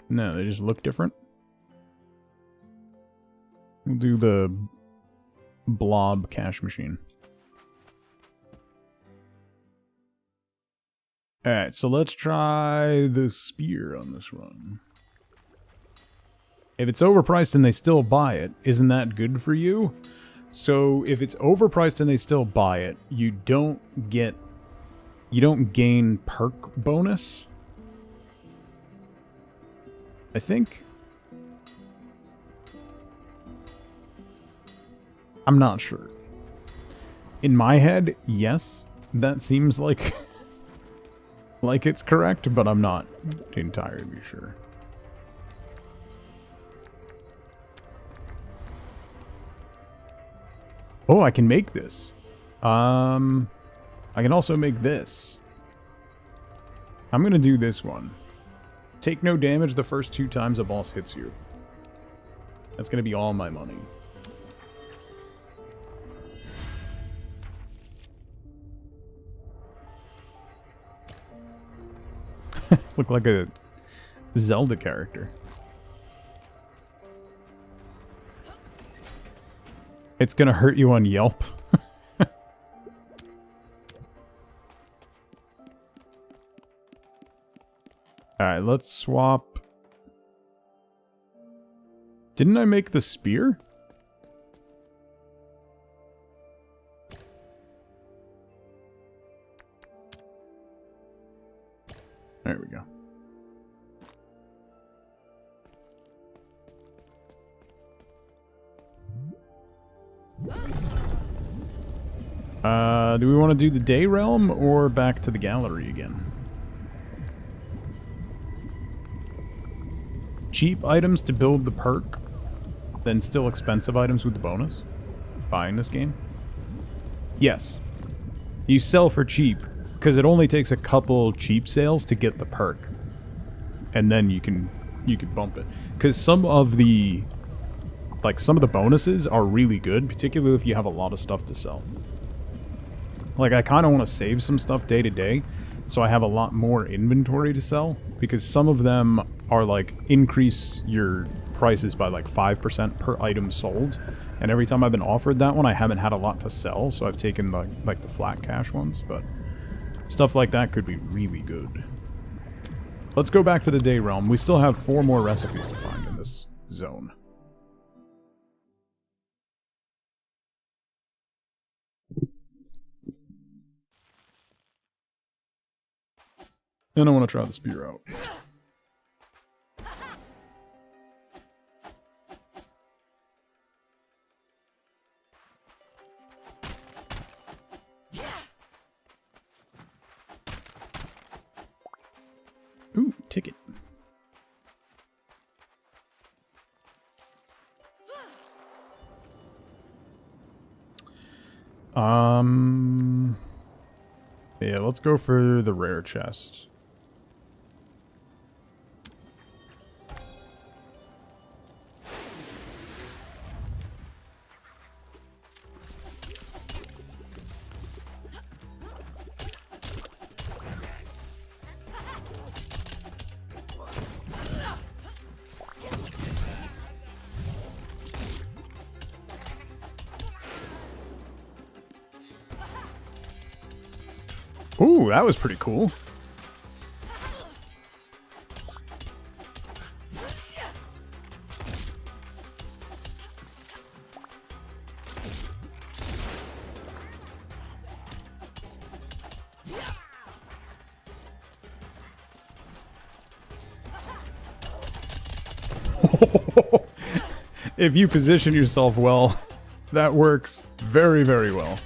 No, they just look different. We'll do the blob cash machine. Alright, so let's try the spear on this run. If it's overpriced and they still buy it, isn't that good for you? So if it's overpriced and they still buy it, you don't gain perk bonus, I think. I'm not sure. In my head, yes, that seems like like it's correct, but I'm not entirely sure. Oh, I can make this. I can also make this. I'm going to do this one. Take no damage the first 2 times a boss hits you. That's going to be all my money. Look like a Zelda character. It's gonna hurt you on Yelp. Alright, let's swap. Didn't I make the spear? There we go. Do we want to do the day realm or back to the gallery again? Cheap items to build the perk, then still expensive items with the bonus? Buying this game? Yes. You sell for cheap, because it only takes a couple cheap sales to get the perk. And then you can bump it. Because some of the bonuses are really good, particularly if you have a lot of stuff to sell. Like, I kind of want to save some stuff day to day, so I have a lot more inventory to sell, because some of them are like, increase your prices by like 5% per item sold, and every time I've been offered that one, I haven't had a lot to sell, so I've taken like the flat cash ones, but stuff like that could be really good. Let's go back to the day realm. We still have 4 more recipes to find in this zone. Then I want to try the spear out. Ooh, ticket. Yeah, let's go for the rare chest. Ooh, that was pretty cool. If you position yourself well, that works very, very well.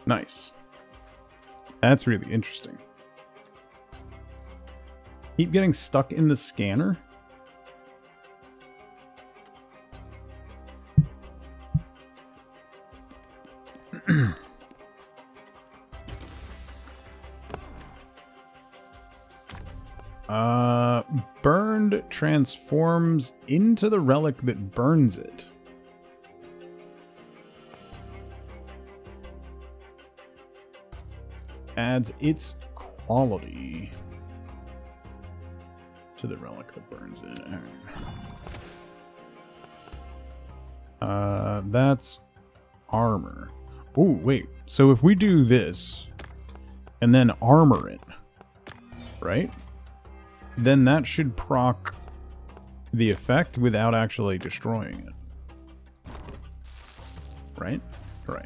Nice. That's really interesting. Keep getting stuck in the scanner? Burn burned transforms into the relic that burns it. Adds its quality to the relic that burns it. That's armor. Oh, wait. So if we do this and then armor it, right? Then that should proc the effect without actually destroying it. Right? Right.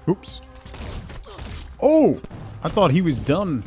Oops. Oh! I thought he was done.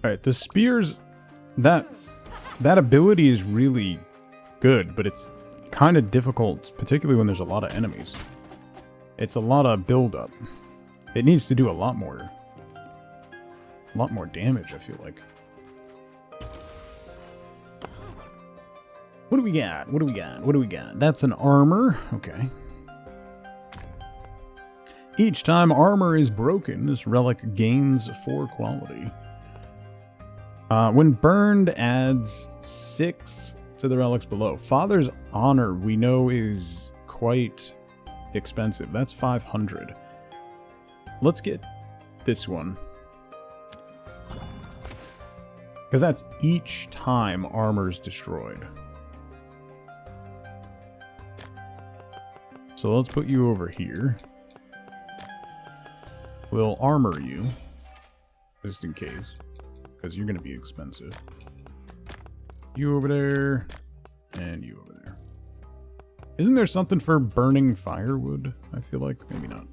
Alright, the spears, that ability is really good, but it's kind of difficult, particularly when there's a lot of enemies. It's a lot of build-up. It needs to do a lot more damage, I feel like. What do we got? What do we got? What do we got? That's an armor. Okay. Each time armor is broken, this relic gains 4 quality. When burned, adds 6 to the relics below. Father's Honor, we know, is quite expensive. That's 500. Let's get this one. Because that's each time armor's destroyed. So let's put you over here. We'll armor you, just in case. Because you're going to be expensive. You over there, and you over there. Isn't there something for burning firewood? I feel like. Maybe not.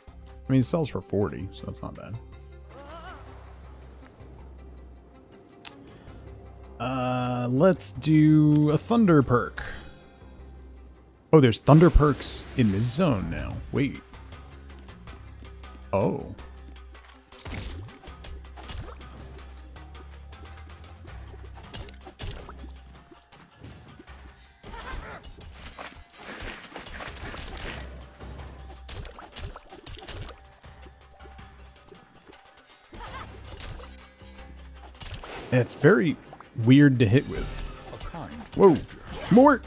I mean, it sells for 40, so that's not bad. Let's do a thunder perk. Oh, there's thunder perks in this zone now. Wait. Oh. It's very weird to hit with. Whoa. More!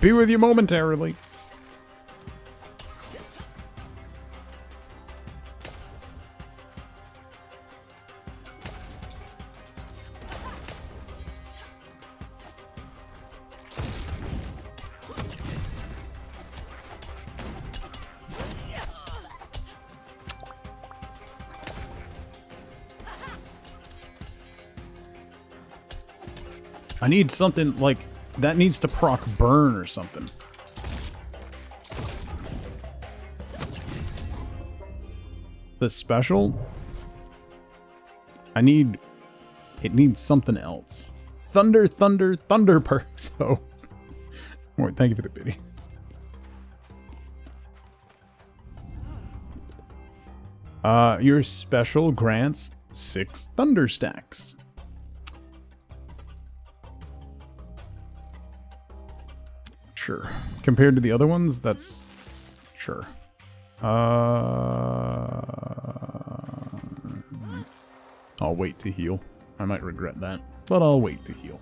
Be with you momentarily. I need something like that needs to proc burn or something. The special? It needs something else. Thunder perks. So, oh, thank you for the biddies. Your special grants 6 thunder stacks. Sure. Compared to the other ones, that's sure. I'll wait to heal. I might regret that, but I'll wait to heal.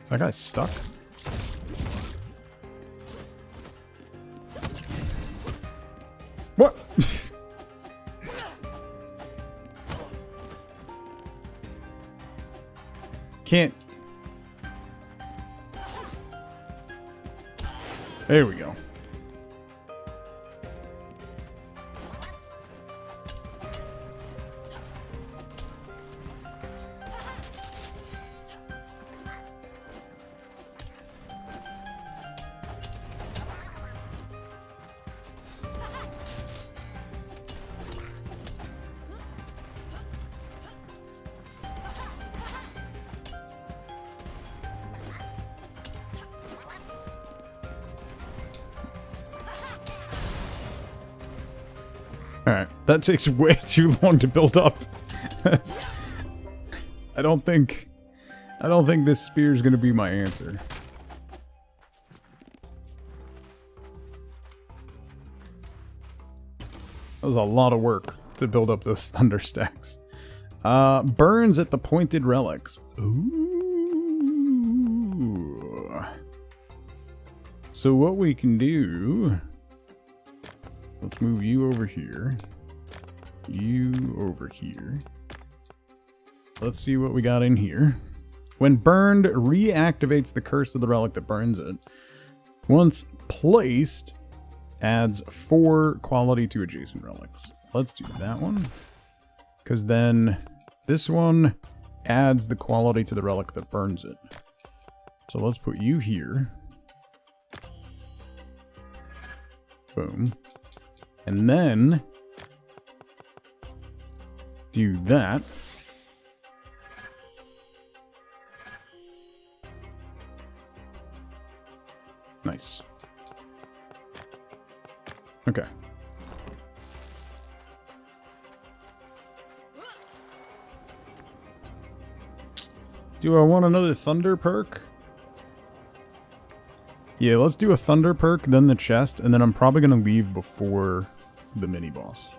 Is that guy stuck? What? Can't. There we go. Alright, that takes way too long to build up. I don't think this spear is going to be my answer. That was a lot of work to build up those thunder stacks. Burns at the pointed relics. Ooh. So what we can do... Let's move you over here. You over here. Let's see what we got in here. When burned, reactivates the curse of the relic that burns it. Once placed, adds 4 quality to adjacent relics. Let's do that one. Because then this one adds the quality to the relic that burns it. So let's put you here. Boom. And then do that. Nice. Okay. Do I want another thunder perk? Yeah, let's do a thunder perk, then the chest, and then I'm probably going to leave before the mini-boss.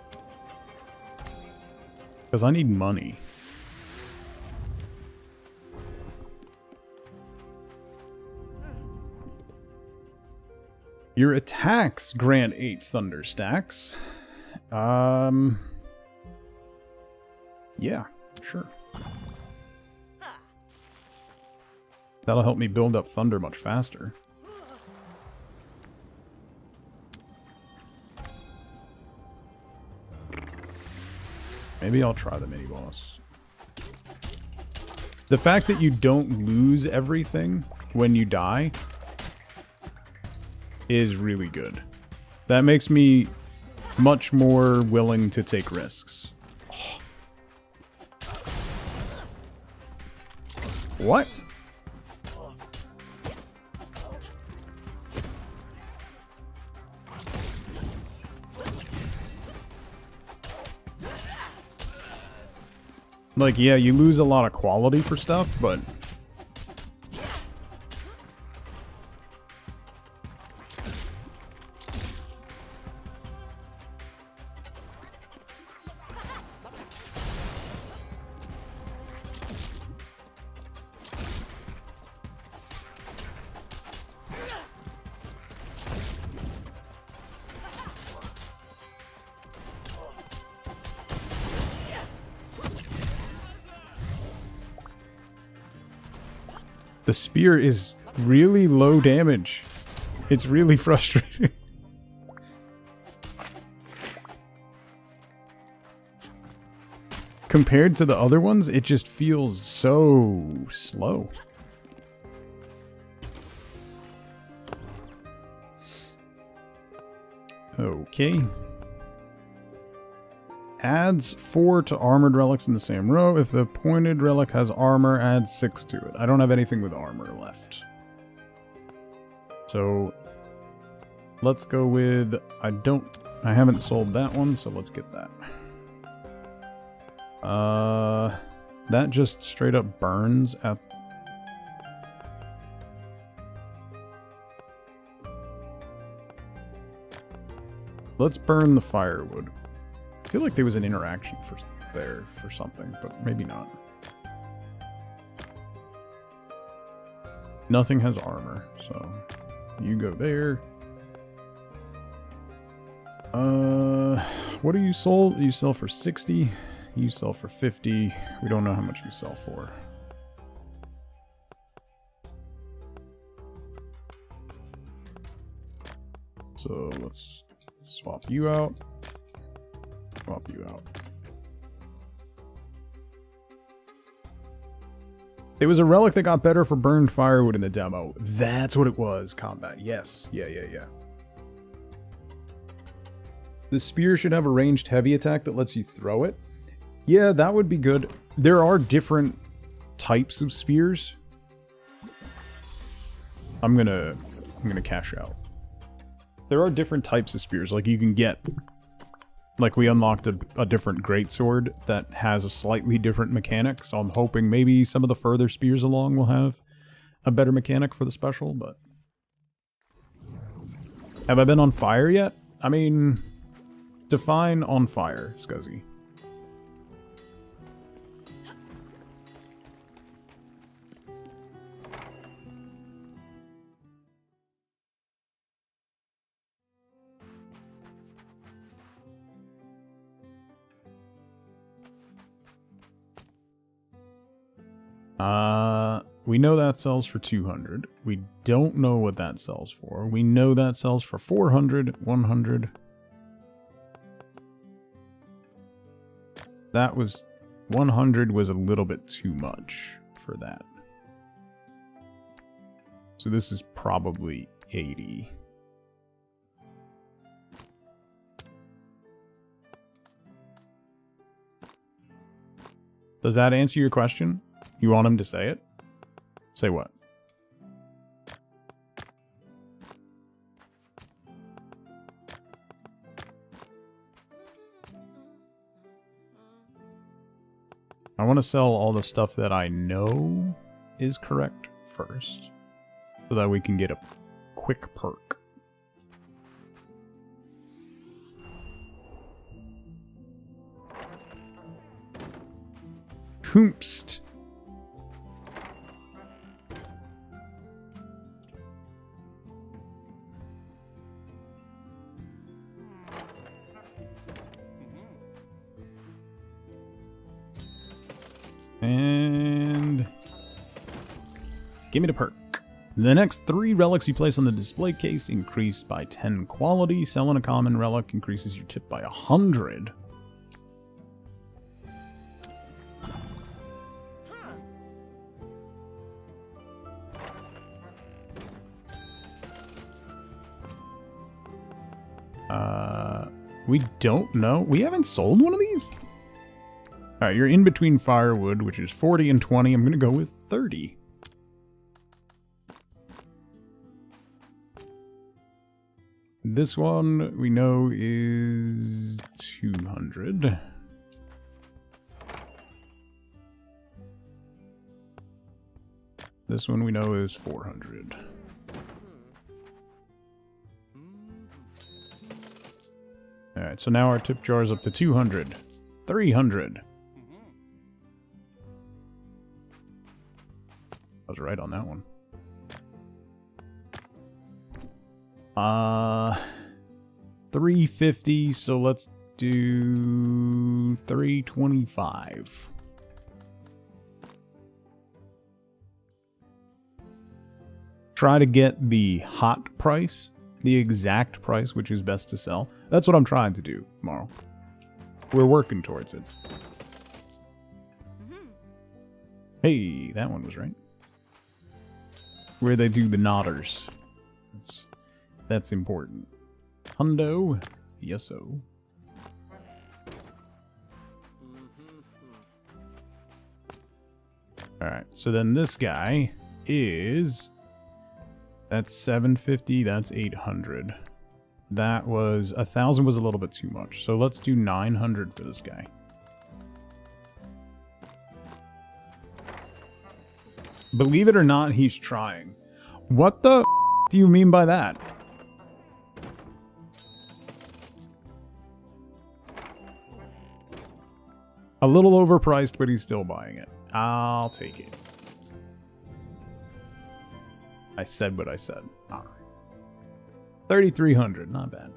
Because I need money. Your attacks grant 8 thunder stacks. Yeah, sure. That'll help me build up thunder much faster. Maybe I'll try the mini-boss. The fact that you don't lose everything when you die is really good. That makes me much more willing to take risks. Oh. What? Like, yeah, you lose a lot of quality for stuff, but... The spear is really low damage. It's really frustrating. Compared to the other ones, it just feels so slow. Okay. Adds 4 to armored relics in the same row. If the pointed relic has armor, adds 6 to it. I don't have anything with armor left. So let's go with, I haven't sold that one, so let's get that. That just straight up burns at... Let's burn the firewood. I feel like there was an interaction for something, but maybe not. Nothing has armor, so you go there. What do you sold? You sell for 60. You sell for 50. We don't know how much you sell for. So let's swap you out. Swap you out. There was a relic that got better for burned firewood in the demo. That's what it was, combat. Yes. Yeah. The spear should have a ranged heavy attack that lets you throw it. Yeah, that would be good. There are different types of spears. I'm gonna cash out. There are different types of spears. Like you can get, like we unlocked a different greatsword that has a slightly different mechanic. So I'm hoping maybe some of the further spears along will have a better mechanic for the special. But have I been on fire yet? I mean, define on fire, Scuzzy. We know that sells for 200. We don't know what that sells for. We know that sells for 400, 100. That was 100 was a little bit too much for that. So this is probably 80. Does that answer your question? You want him to say it? Say what? I want to sell all the stuff that I know is correct first, so that we can get a quick perk. Koomst. And give me the perk. The next 3 relics you place on the display case increase by 10 quality. Selling a common relic increases your tip by 100. We don't know. We haven't sold one of these? Alright, you're in between firewood, which is 40 and 20. I'm going to go with 30. This one we know is 200. This one we know is 400. Alright, so now our tip jar is up to 200. 300. I was right on that one. 350, so let's do 325. try to get the hot price, the exact price, which is best to sell. That's what I'm trying to do tomorrow. We're working towards it. Hey, that one was right. Where they do the nodders. That's important. Hundo. Yes-o. Alright, so then this guy is... That's 750, that's 800. That was... 1,000 was a little bit too much, so let's do 900 for this guy. Believe it or not, he's trying. What the f do you mean by that? A little overpriced, but he's still buying it. I'll take it. I said what I said. Alright. 3,300, not bad.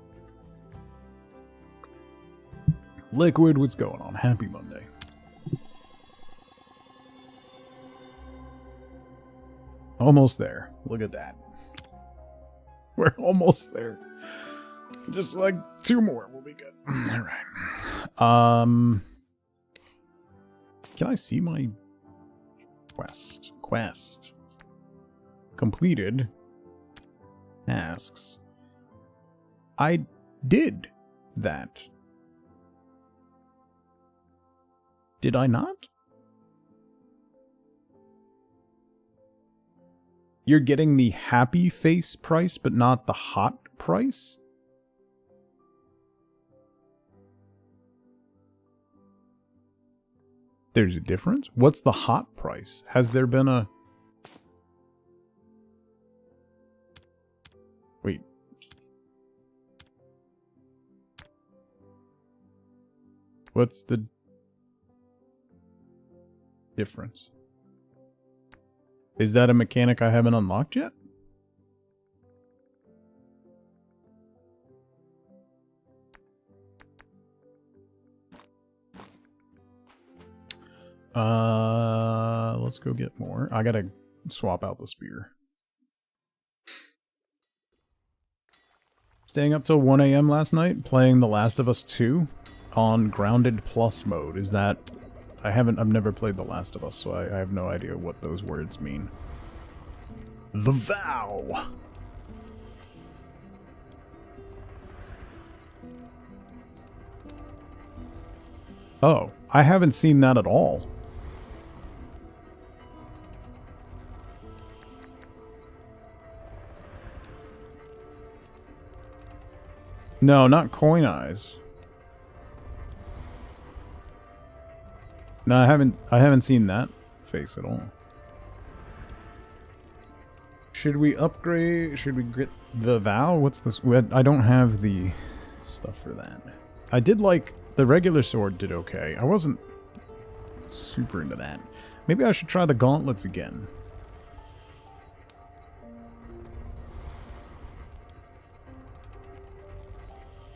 Liquid, what's going on? Happy Monday. Almost there. Look at that. We're almost there. Just like 2 more will be good. Alright. Can I see my quest? Completed. Tasks. I did that. Did I not? You're getting the happy face price, but not the hot price? There's a difference? What's the hot price? Has there been a... Wait. What's the difference? Is that a mechanic I haven't unlocked yet? Let's go get more. I gotta swap out the spear. Staying up till 1 AM last night, playing The Last of Us 2 on Grounded Plus mode. Is that... I've never played The Last of Us, so I have no idea what those words mean. The Vow! Oh, I haven't seen that at all. No, not Coin Eyes. No, I haven't seen that face at all. Should we upgrade? Should we get the Vow? What's this? I don't have the stuff for that. I did like the regular sword did okay. I wasn't super into that. Maybe I should try the gauntlets again.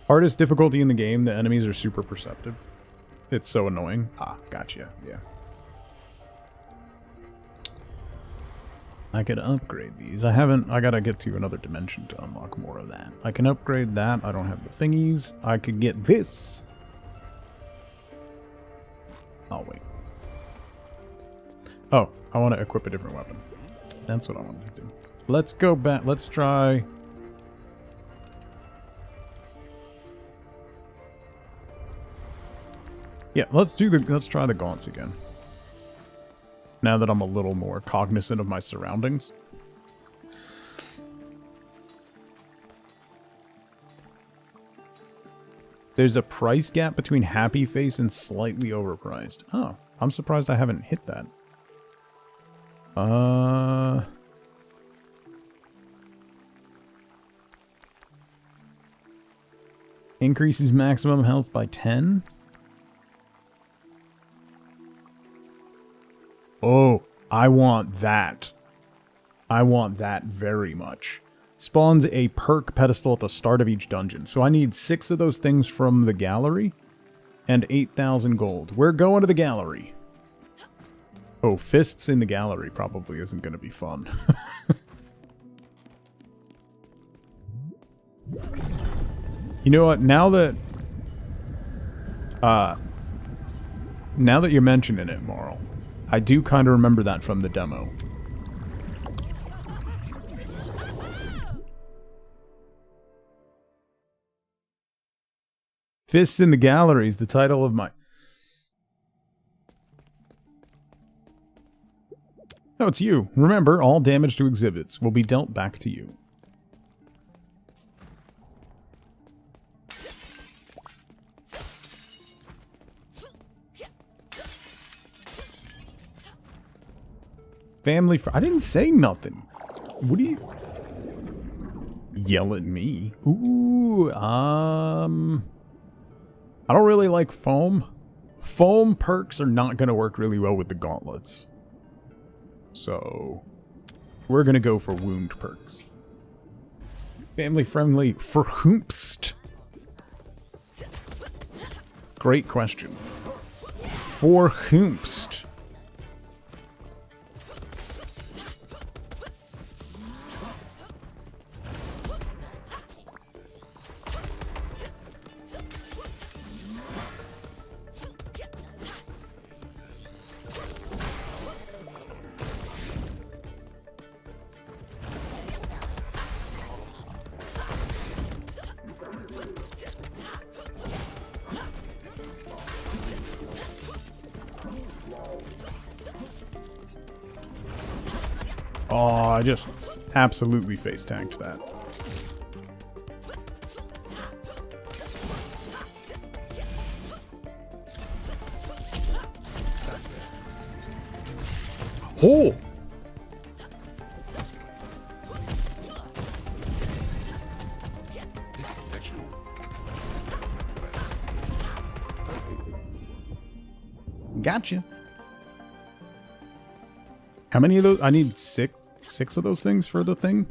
Hardest difficulty in the game, the enemies are super perceptive. It's so annoying. Ah, gotcha. Yeah. I could upgrade these. I gotta get to another dimension to unlock more of that. I can upgrade that. I don't have the thingies. I could get this. I'll wait. Oh, I want to equip a different weapon. That's what I want to do. Let's go back. Let's try... Yeah, let's try the gaunts again. Now that I'm a little more cognizant of my surroundings. There's a price gap between happy face and slightly overpriced. Oh, I'm surprised I haven't hit that. Increases maximum health by 10. Oh, I want that. I want that very much. Spawns a perk pedestal at the start of each dungeon. So I need 6 of those things from the gallery and 8,000 gold. We're going to the gallery. Oh, fists in the gallery probably isn't going to be fun. You know what? Now that you're mentioning it, Moral, I do kind of remember that from the demo. Fists in the Gallery is the title of my... No, it's you. Remember, all damage to exhibits will be dealt back to you. Family I didn't say nothing. What do you... Yell at me? Ooh, I don't really like foam. Foam perks are not going to work really well with the gauntlets. So, we're going to go for wound perks. Family friendly for whomst? Great question. For whomst? Oh, I just absolutely face tanked that. Oh! Gotcha. How many of those? I need six of those things for the thing.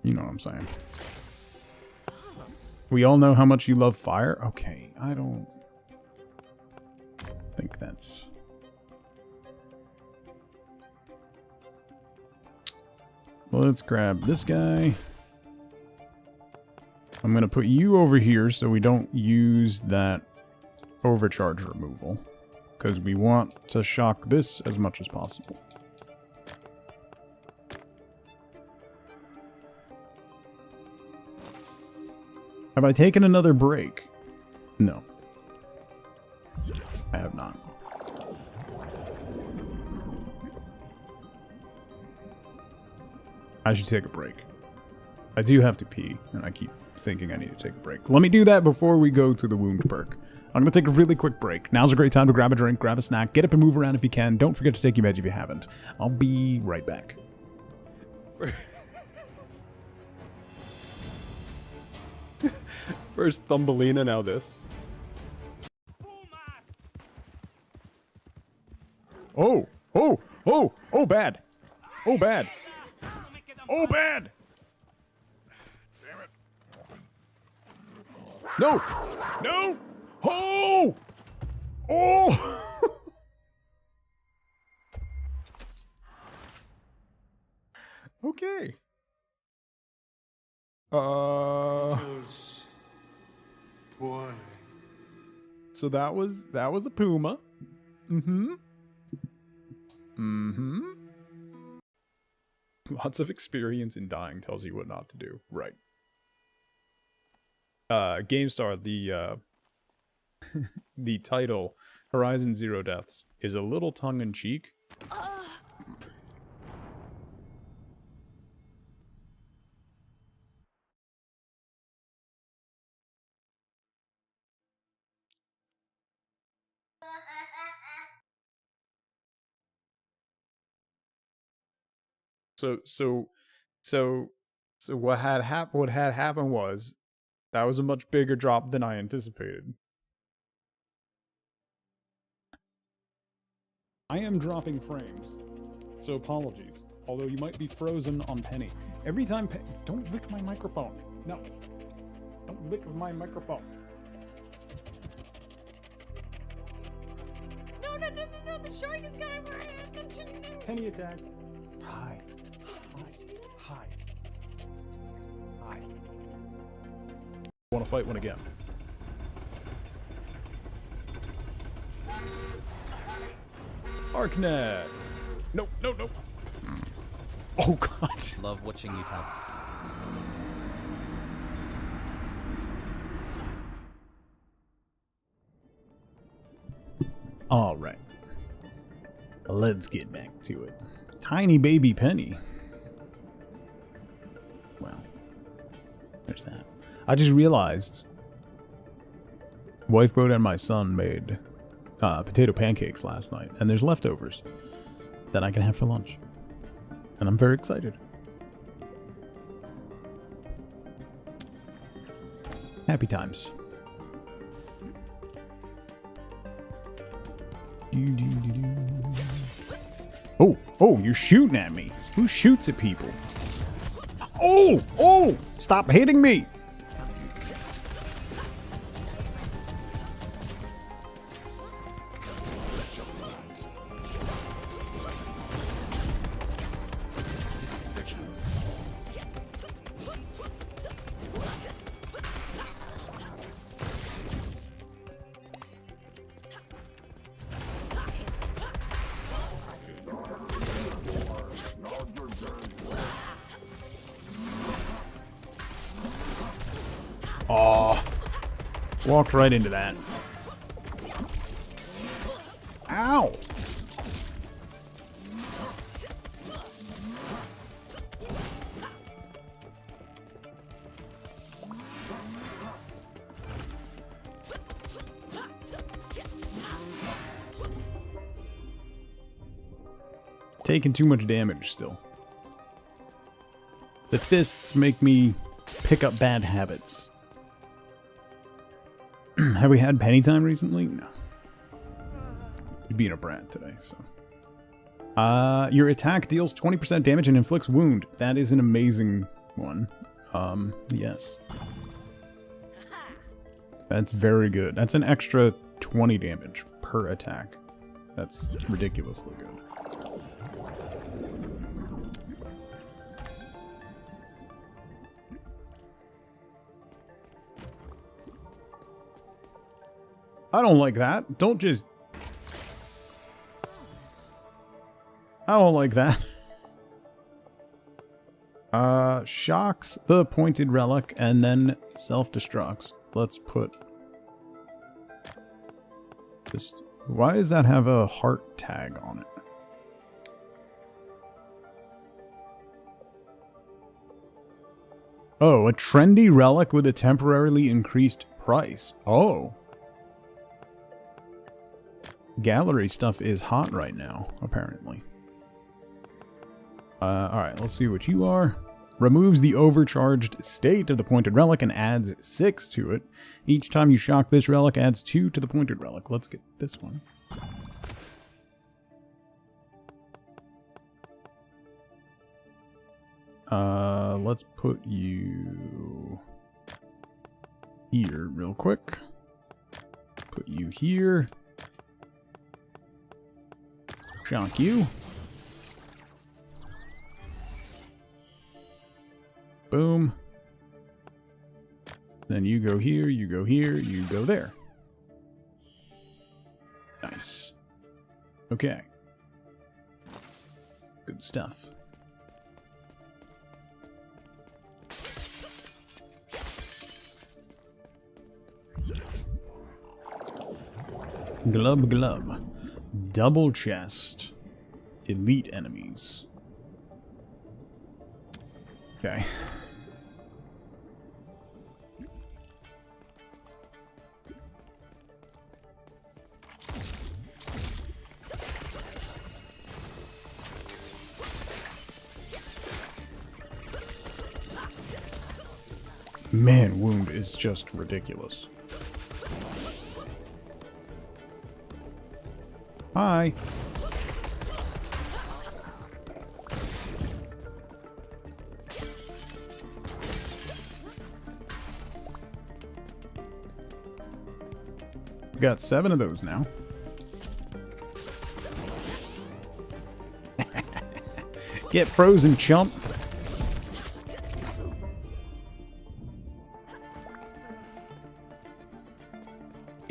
You know what I'm saying. We all know how much you love fire. Okay, I don't think that's... Well, let's grab this guy. I'm going to put you over here so we don't use that overcharge removal, because we want to shock this as much as possible. Have I taken another break? No. I have not. I should take a break. I do have to pee, and I keep thinking I need to take a break. Let me do that before we go to the wound perk. I'm going to take a really quick break. Now's a great time to grab a drink, grab a snack, get up and move around if you can. Don't forget to take your meds if you haven't. I'll be right back. First Thumbelina, now this. Oh, oh, oh, oh, bad. Oh, bad. Oh, bad. Damn it. No, no. Oh, oh. Okay. So that was a puma. Lots of experience in dying tells you what not to do. Right. GameStar, the the title Horizon Zero Deaths is a little tongue-in-cheek. So what had happened was that was a much bigger drop than I anticipated. I am dropping frames, so apologies. Although you might be frozen on Penny. Every time don't lick my microphone. No. Don't lick my microphone. No, the shark is coming for him. Penny attack. Hi. Hi. Hi. Hi. want to fight one again. Arknet! No, no, no. Oh, God. Love watching you tap. All right. Let's get back to it. Tiny baby Penny. Well, there's that. I just realized Wife Boat and my son made potato pancakes last night, and there's leftovers that I can have for lunch. And I'm very excited. Happy times. Oh, oh, you're shooting at me. Who shoots at people? Oh, oh, stop hitting me. Aw. Walked right into that. Ow! Taking too much damage still. The fists make me pick up bad habits. Have we had penny time recently? No. You're being a brat today, so. Your attack deals 20% damage and inflicts wound. That is an amazing one. Yes. That's very good. That's an extra 20 damage per attack. That's ridiculously good. I don't like that. Don't just... I don't like that. Shocks the pointed relic and then self-destructs. Let's put... Just... Why does that have a heart tag on it? Oh, a trendy relic with a temporarily increased price. Oh. Gallery stuff is hot right now, apparently. Alright, let's see what you are. Removes the overcharged state of the pointed relic and adds 6 to it. Each time you shock this relic, adds 2 to the pointed relic. Let's get this one. Let's put you here real quick. Put you here. Shock you. Boom. Then you go here, you go here, you go there. Nice. Okay. Good stuff. Glub glub. Double chest. Elite enemies. Okay. Man, wound is just ridiculous. Hi. Got 7 of those now. Get frozen, chump.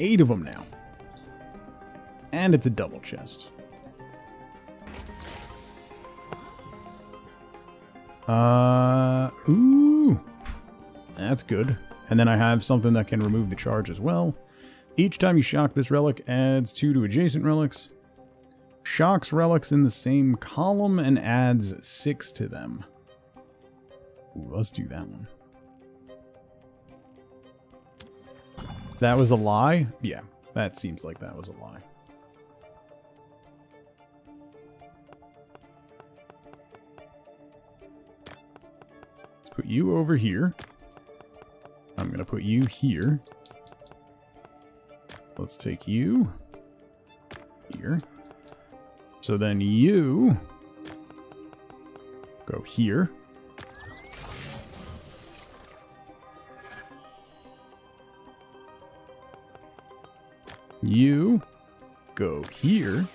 8 of them now. And it's a double chest. Ooh. That's good. And then I have something that can remove the charge as well. Each time you shock this relic adds 2 to adjacent relics. Shocks relics in the same column and adds 6 to them. Ooh, let's do that one. That was a lie? Yeah, that seems like that was a lie. Let's put you over here. I'm going to put you here. Let's take you here. So then you go here. You go here.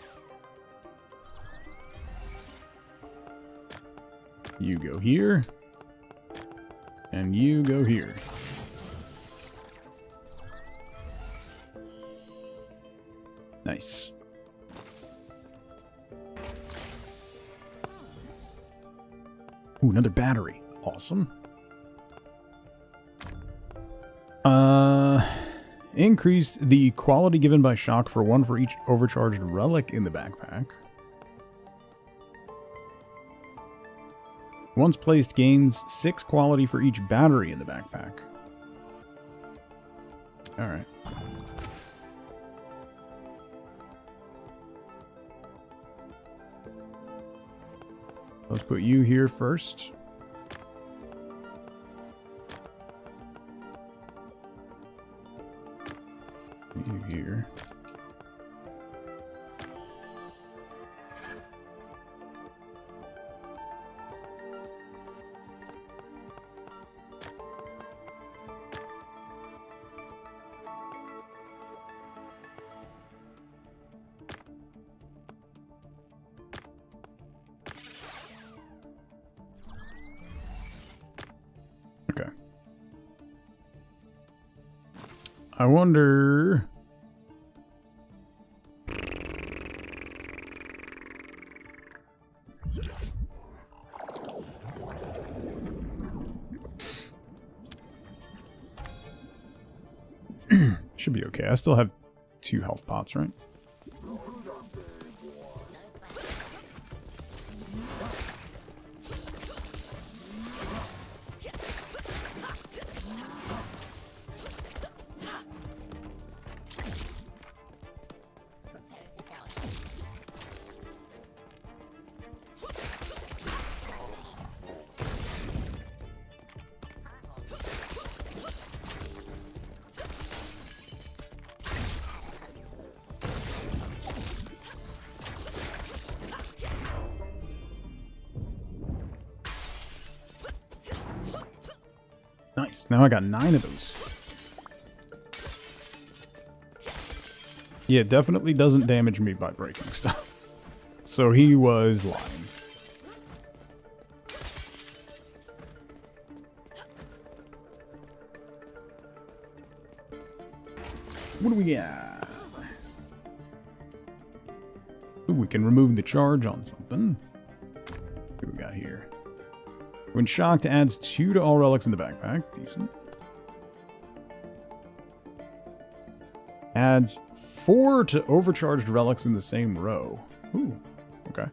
You go here. And you go here. Nice. Ooh, another battery. Awesome. Increase the quality given by shock for 1 for each overcharged relic in the backpack. Once placed, gains 6 quality for each battery in the backpack. Alright. Let's put you here first. You here. Okay. I wonder... Should be okay. I still have 2 health pots, right? Nice. Now I got 9 of those. Yeah, it definitely doesn't damage me by breaking stuff. So he was lying. What do we got? Ooh, we can remove the charge on something. What do we got here? When shocked, adds 2 to all relics in the backpack. Decent. Adds 4 to overcharged relics in the same row. Ooh, okay.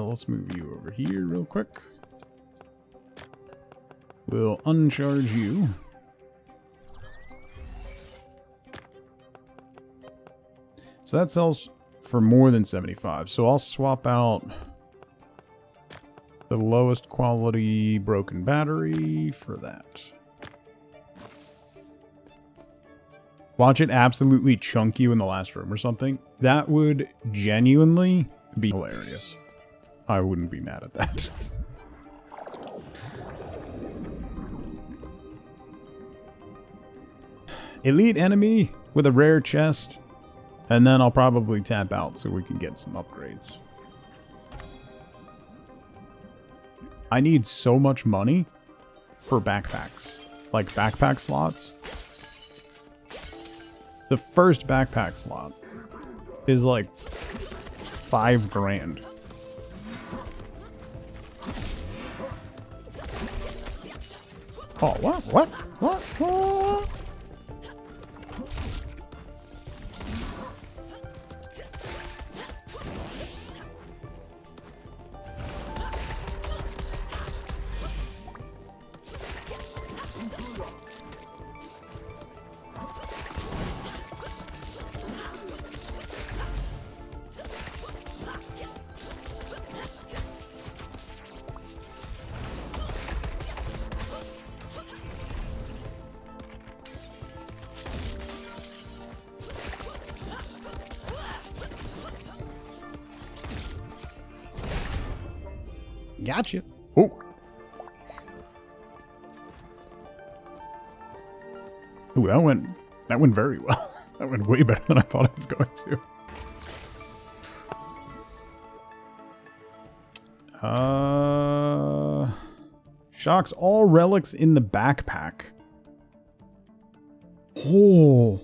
Let's move you over here real quick. We'll uncharge you. So that sells for more than 75. So I'll swap out the lowest quality broken battery for that. Watch it absolutely chunk you in the last room or something. That would genuinely be hilarious. I wouldn't be mad at that. Elite enemy with a rare chest, and then I'll probably tap out so we can get some upgrades. I need so much money for backpacks. Like backpack slots. The first backpack slot is like 5 grand. Oh, what? What? What? What? Gotcha. Oh. Ooh, that went very well. That went way better than I thought it was going to. Shocks all relics in the backpack. Oh.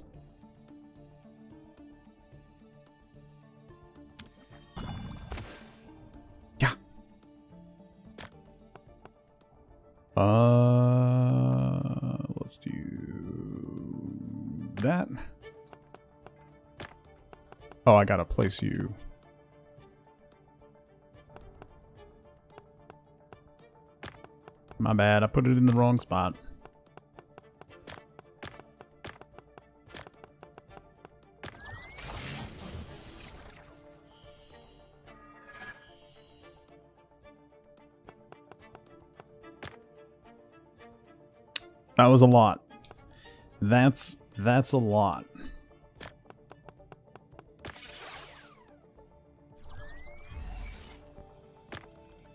Let's do that. Oh, I gotta place you. My bad, I put it in the wrong spot. That was a lot. That's a lot.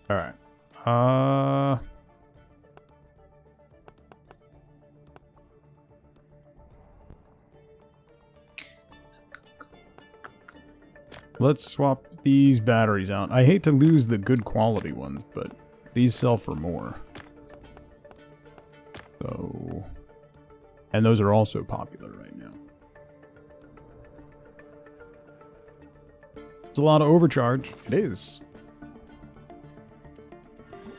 All right. Let's swap these batteries out. I hate to lose the good quality ones, but these sell for more. So, and those are also popular right now. It's a lot of overcharge. It is.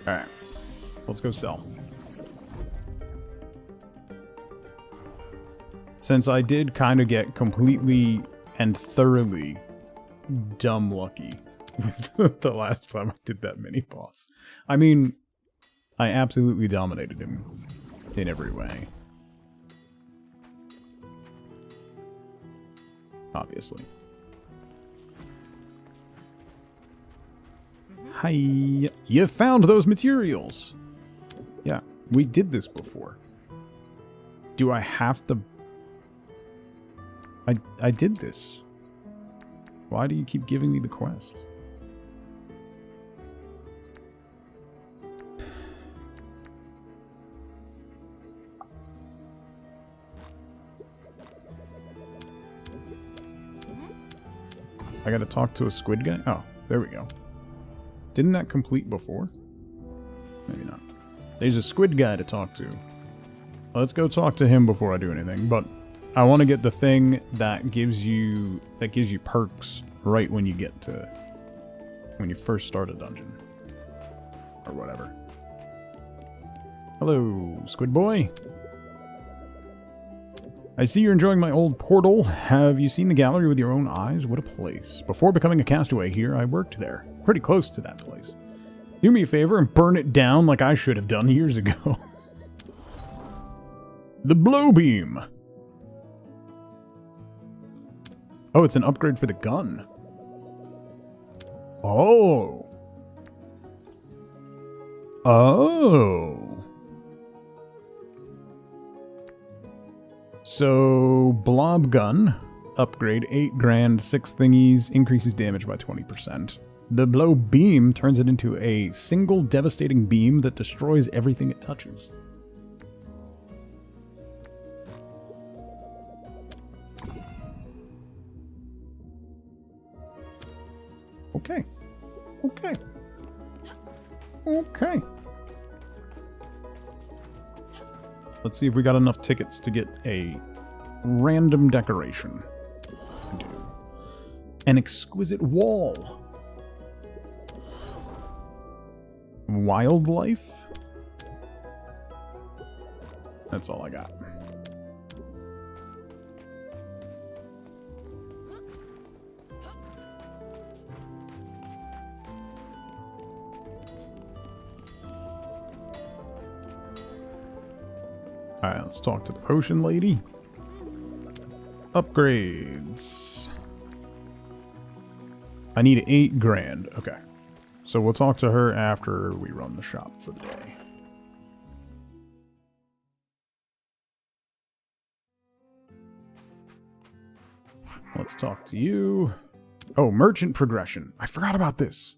Alright. Let's go sell. Since I did kind of get completely and thoroughly dumb lucky with the last time I did that mini boss. I mean, I absolutely dominated him in every way. Obviously. Hi. You found those materials. Yeah, we did this before. Do I have to... I did this. Why do you keep giving me the quest? I gotta talk to a squid guy? Oh, there we go. Didn't that complete before? Maybe not. There's a squid guy to talk to. Let's go talk to him before I do anything, but I want to get the thing that gives you perks right when you get to when you first start a dungeon or whatever. Hello, squid boy. I see you're enjoying my old portal. Have you seen the gallery with your own eyes? What a place. Before becoming a castaway here, I worked there. Pretty close to that place. Do me a favor and burn it down like I should have done years ago. The blow beam. Oh, it's an upgrade for the gun. Oh. Oh. So, blob gun, upgrade, 8 grand, 6 thingies, increases damage by 20%. The blow beam turns it into a single devastating beam that destroys everything it touches. Okay. Okay. Okay. Let's see if we got enough tickets to get a random decoration. I do. An exquisite wall. Wildlife? That's all I got. Alright, let's talk to the potion lady. Upgrades. I need 8 grand. Okay. So we'll talk to her after we run the shop for the day. Let's talk to you. Oh, merchant progression. I forgot about this.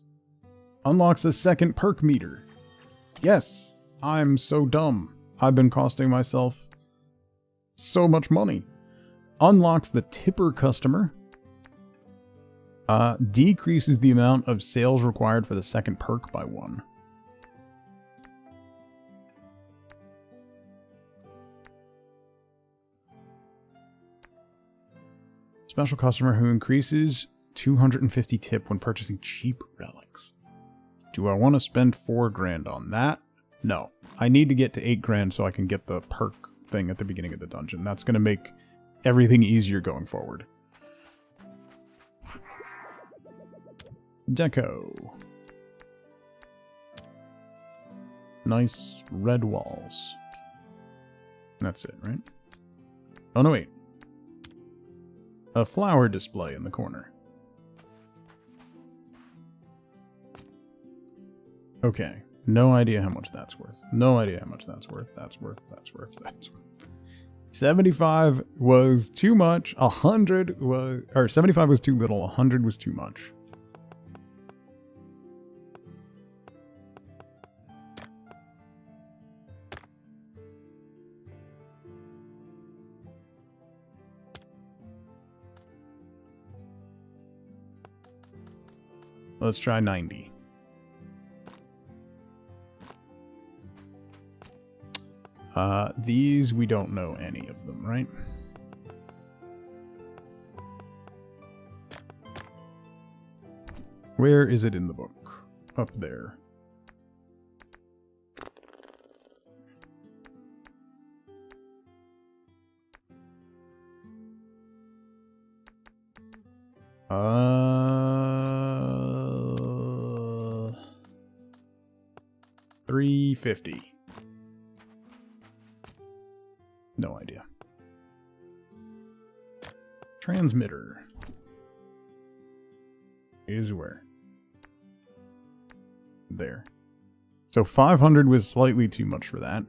Unlocks a second perk meter. Yes, I'm so dumb. I've been costing myself so much money. Unlocks the tipper customer. Decreases the amount of sales required for the second perk by 1. Special customer who increases 250 tip when purchasing cheap relics. Do I want to spend 4 grand on that? No. I need to get to 8 grand so I can get the perk thing at the beginning of the dungeon. That's going to make everything easier going forward. Deco. Nice red walls. That's it, right? Oh, no, wait. A flower display in the corner. Okay. No idea how much that's worth. No idea how much that's worth. That's worth. 75 was too much. 100 was... Or 75 was too little. 100 was too much. Let's try 90. These, we don't know any of them, right? Where is it in the book? Up there. $350. No idea. Transmitter is where? There. So 500 was slightly too much for that.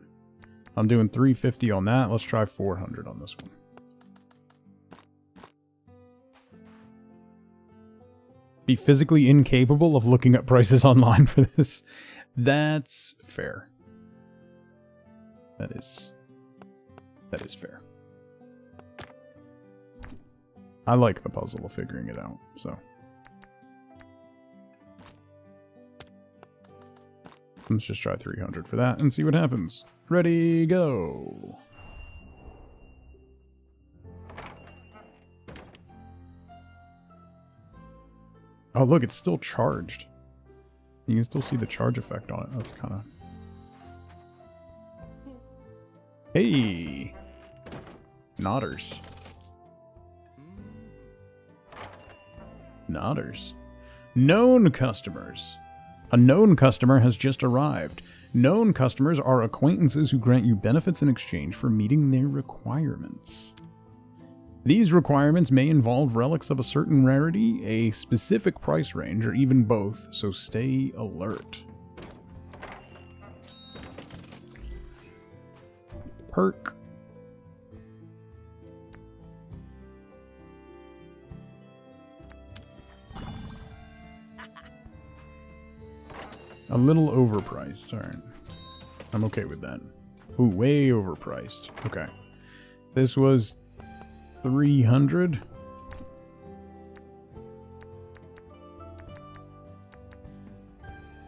I'm doing 350 on that. Let's try 400 on this one. Be physically incapable of looking up prices online for this. That's fair. That is fair. I like the puzzle of figuring it out, so. Let's just try 300 for that and see what happens. Ready, go. Oh, look, it's still charged. You can still see the charge effect on it. That's kind of... Hey! Nodders. Nodders. Known customers. A known customer has just arrived. Known customers are acquaintances who grant you benefits in exchange for meeting their requirements. These requirements may involve relics of a certain rarity, a specific price range, or even both, so stay alert. Perk. A little overpriced, alright. I'm okay with that. Ooh, way overpriced. Okay. This was 300.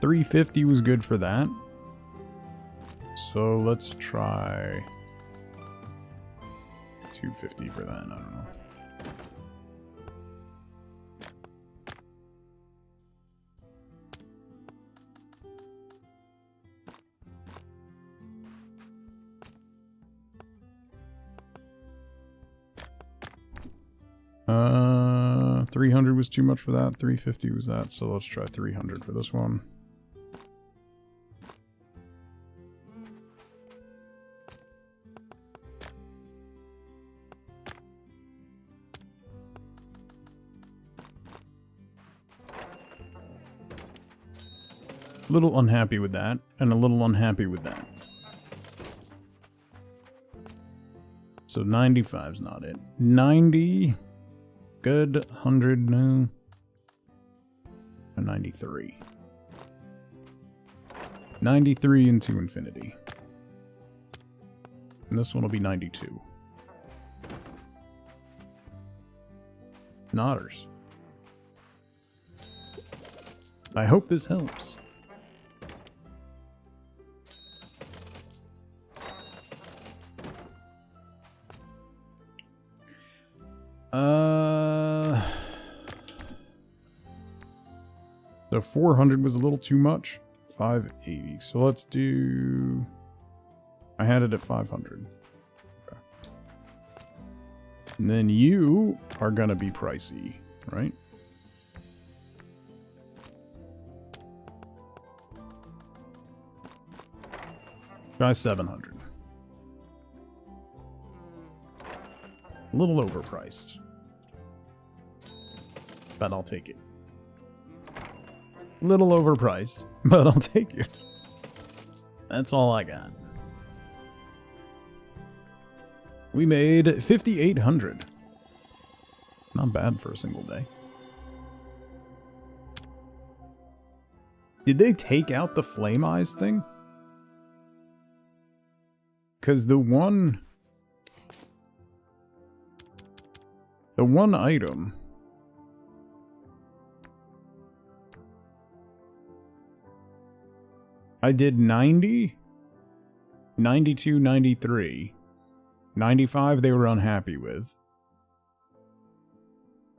350 was good for that. So let's try 250 for that. I don't know. Uh, 300 was too much for that. 350 was that. So let's try 300 for this one. A little unhappy with that, and a little unhappy with that. So 95's not it. 90, good. 100, no. And 93. 93 into infinity. And this one will be 92. Nodders. I hope this helps. So 400 was a little too much. 580. So let's do... I had it at 500. Okay. And then you are gonna be pricey, right? Try 700. A little overpriced. But I'll take it. Little overpriced, but I'll take it. That's all I got. We made 5,800. Not bad for a single day. Did they take out the flame eyes thing? Because the one item... I did 90, 92, 93, 95 they were unhappy with.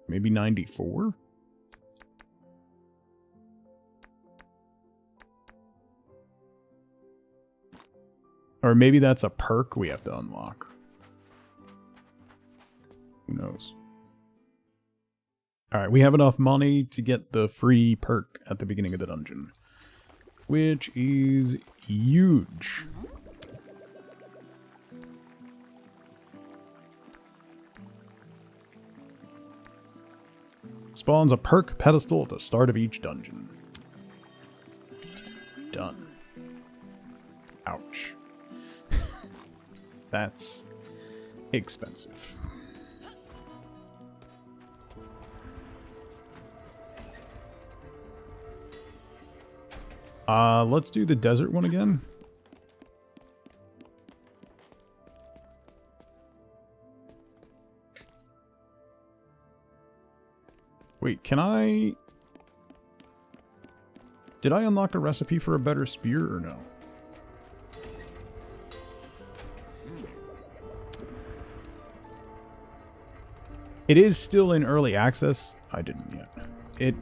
Maybe 94? Or maybe that's a perk we have to unlock. Who knows? Alright, we have enough money to get the free perk at the beginning of the dungeon. Which is huge. Spawns a perk pedestal at the start of each dungeon. Done. Ouch. That's expensive. Let's do the desert one again. Wait, can I... Did I unlock a recipe for a better spear or no? It is still in early access. I didn't yet.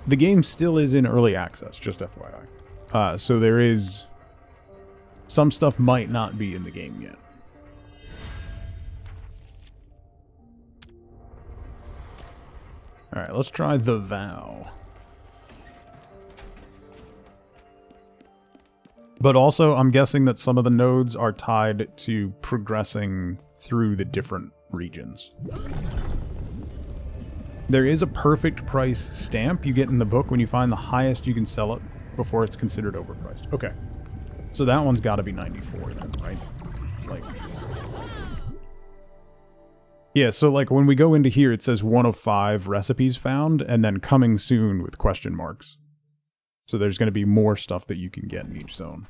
The game still is in early access, just FYI. So there is... Some stuff might not be in the game yet. Alright, let's try the Vow. But also, I'm guessing that some of the nodes are tied to progressing through the different regions. There is a perfect price stamp you get in the book when you find the highest you can sell it before it's considered overpriced. Okay. So that one's got to be 94 then, right? Like... Yeah, so like when we go into here, it says 1 of 5 recipes found, and then coming soon with question marks. So there's going to be more stuff that you can get in each zone.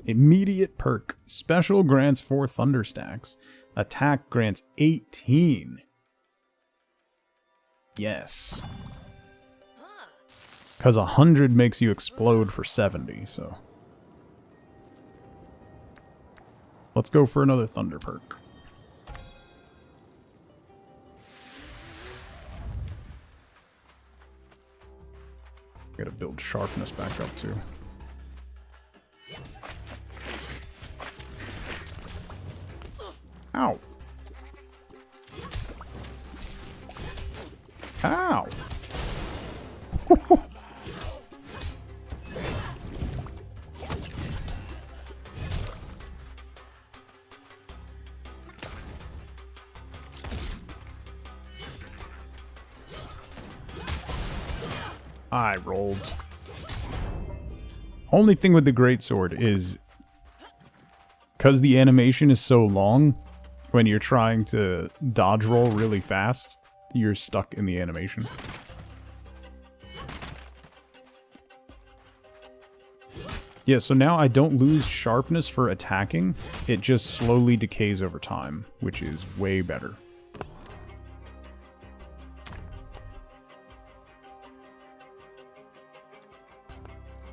Immediate perk. Special grants 4 thunder stacks. Attack grants 18. Yes. Because 100 makes you explode for 70, so. Let's go for another thunder perk. Gotta build sharpness back up too. Ow. Ow. I rolled. Only thing with the greatsword is because the animation is so long, when you're trying to dodge roll really fast, you're stuck in the animation. Yeah, so now I don't lose sharpness for attacking. It just slowly decays over time, which is way better.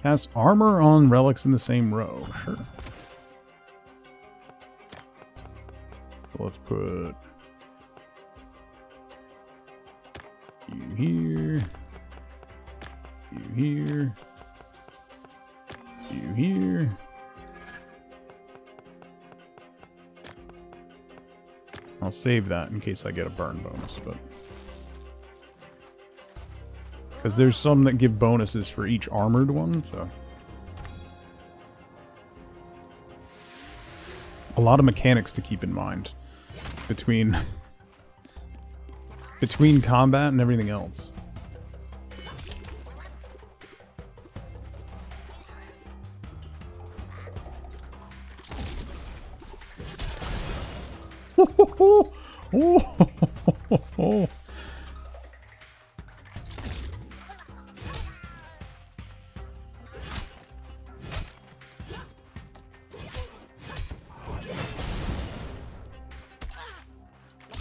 Cast armor on relics in the same row. Sure. So let's put you here, you here, you here. I'll save that in case I get a burn bonus, but because there's some that give bonuses for each armored one, so a lot of mechanics to keep in mind between combat and everything else.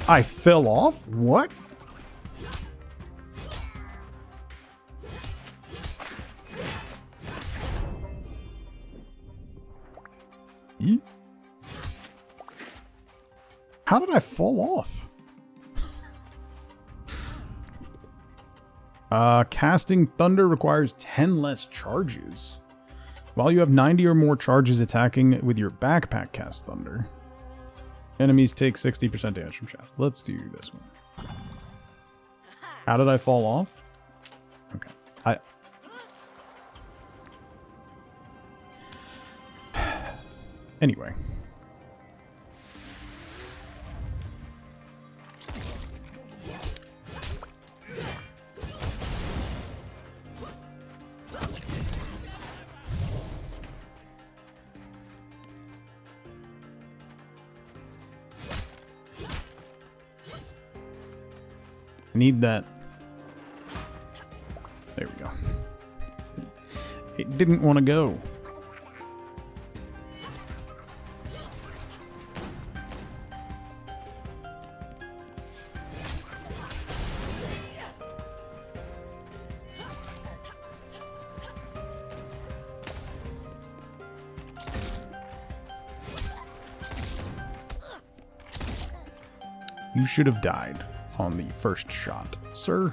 I fell off? What? Yeet. How did I fall off? Casting Thunder requires 10 less charges. While you have 90 or more charges attacking with your backpack cast Thunder, enemies take 60% damage from shadow. Let's do this one. How did I fall off? Okay. Anyway. I need that. There we go. It didn't want to go. You should have died on the first shot, sir.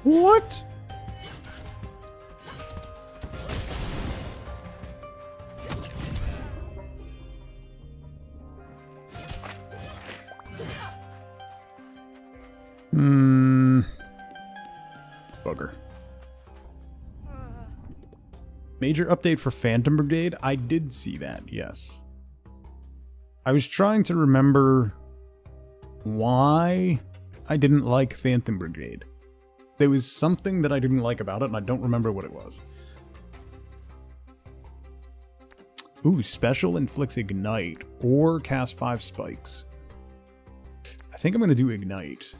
What? Bugger. Major update for Phantom Brigade? I did see that, yes. I was trying to remember why I didn't like Phantom Brigade. There was something that I didn't like about it, and I don't remember what it was. Ooh, special inflicts Ignite, or cast 5 spikes. I think I'm going to do Ignite.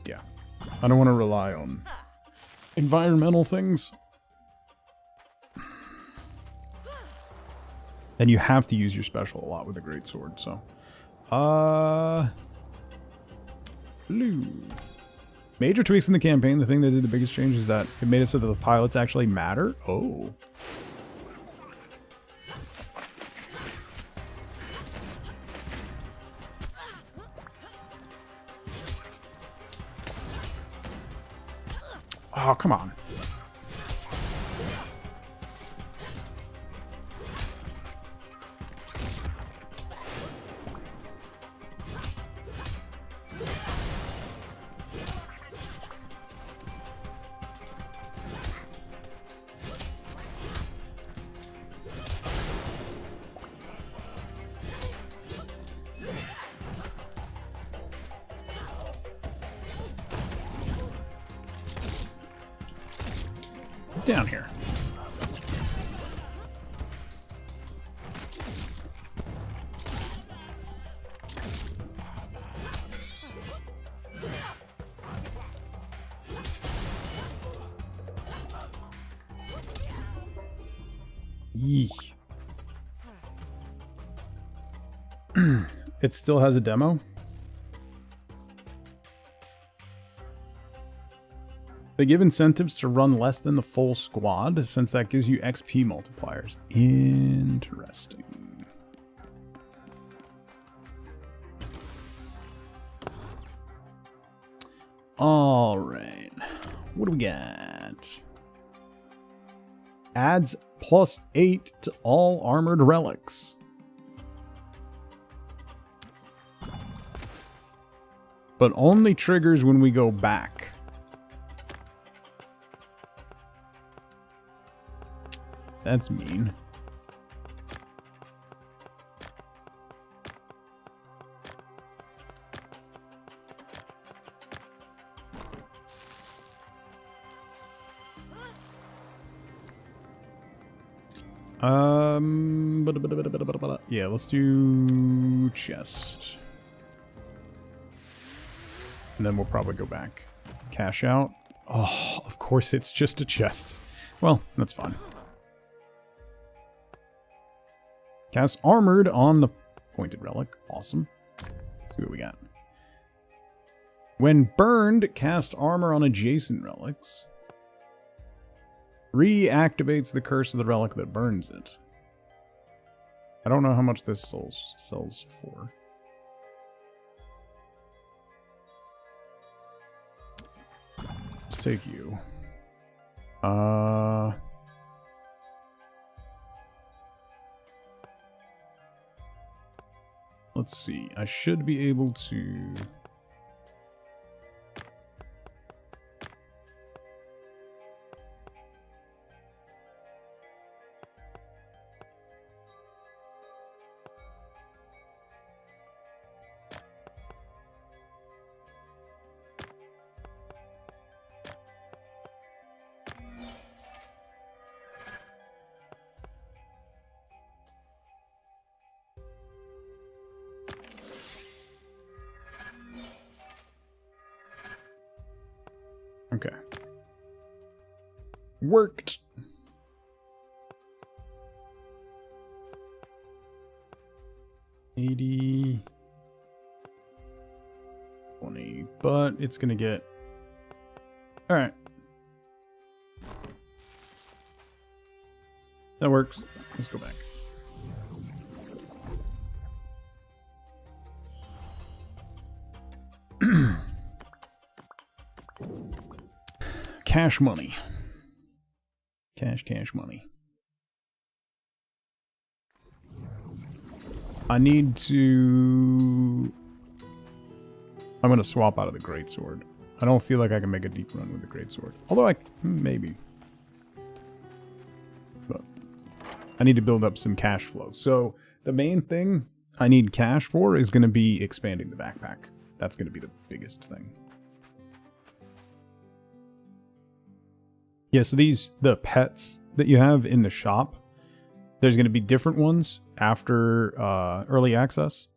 Yeah. I don't want to rely on environmental things. And you have to use your special a lot with a greatsword, so. Blue. Major tweaks in the campaign. The thing that did the biggest change is that it made it so that the pilots actually matter. Oh. Oh, come on. Down here. Yeesh. It still has a demo. They give incentives to run less than the full squad, since that gives you XP multipliers. Interesting. All right. What do we got? Adds +8 to all armored relics. But only triggers when we go back. That's mean. Yeah, let's do chest. And then we'll probably go back. Cash out. Oh, of course it's just a chest. Well, that's fine. Cast armored on the pointed relic. Awesome. Let's see what we got. When burned, cast armor on adjacent relics. Reactivates the curse of the relic that burns it. I don't know how much this sells for. Let's take you. Let's see. I should be able to... Okay. Worked. $80. $20. But it's gonna get... Alright. That works. Let's go back. Cash money. Cash money. I need to... I'm going to swap out of the greatsword. I don't feel like I can make a deep run with the greatsword. Although I... maybe. But I need to build up some cash flow. So the main thing I need cash for is going to be expanding the backpack. That's going to be the biggest thing. Yeah, so the pets that you have in the shop, there's going to be different ones after early access,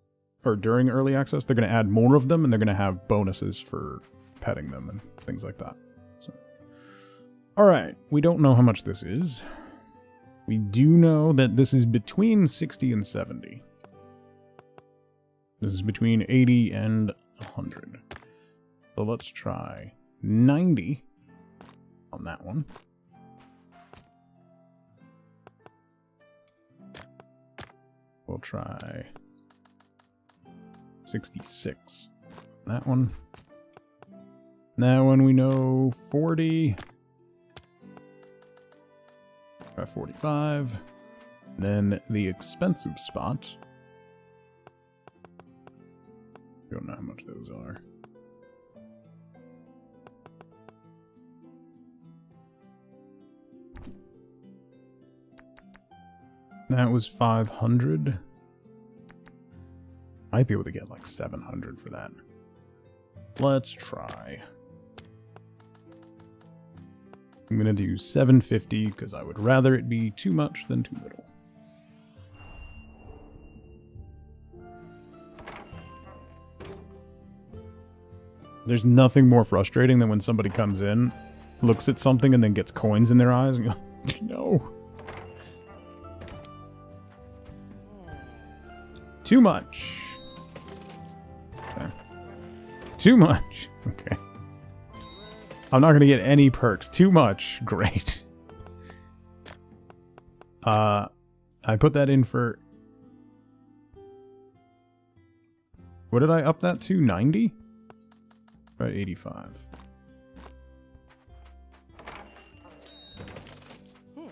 or during early access. They're going to add more of them, and they're going to have bonuses for petting them and things like that. So, all right, we don't know how much this is. We do know that this is between 60 and 70. This is between 80 and 100. So let's try 90 on that one. We'll try 66 on that one. That one we know 40. Try 45. Then the expensive spot. We don't know how much those are. That was 500. Might be able to get like 700 for that. Let's try. I'm gonna do 750 because I would rather it be too much than too little. There's nothing more frustrating than when somebody comes in, looks at something, and then gets coins in their eyes, and you're like, no. Too much. Okay. Too much. Okay. I'm not going to get any perks. Too much. Great. I put that in for... What did I up that to? 90? About 85. Hmm.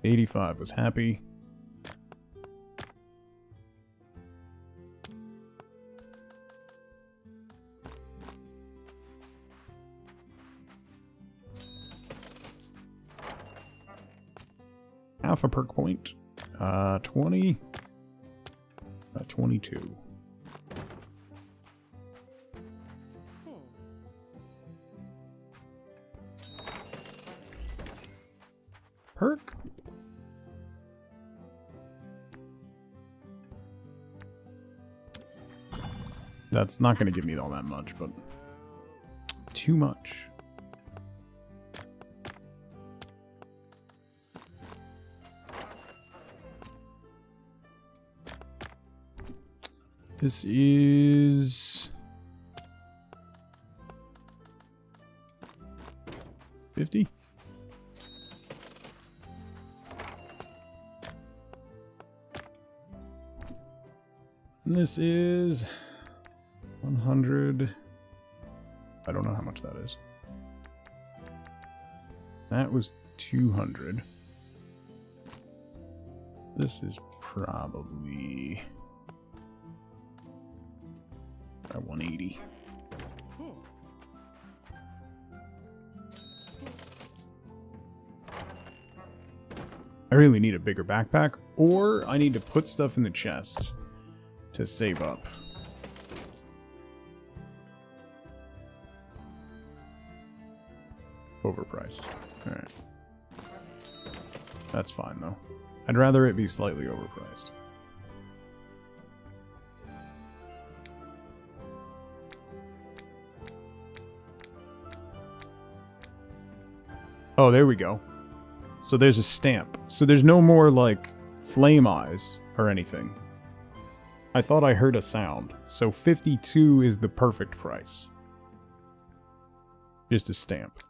85 was happy. Half a perk point. 20. 22. Perk? That's not going to give me all that much, but too much. This is 50. And this is 100. I don't know how much that is. That was 200. This is probably 180. I really need a bigger backpack, or I need to put stuff in the chest to save up. Overpriced. Alright. That's fine, though. I'd rather it be slightly overpriced. Oh, there we go. So there's a stamp. So there's no more, like, flame eyes or anything. I thought I heard a sound. So 52 is the perfect price. Just a stamp.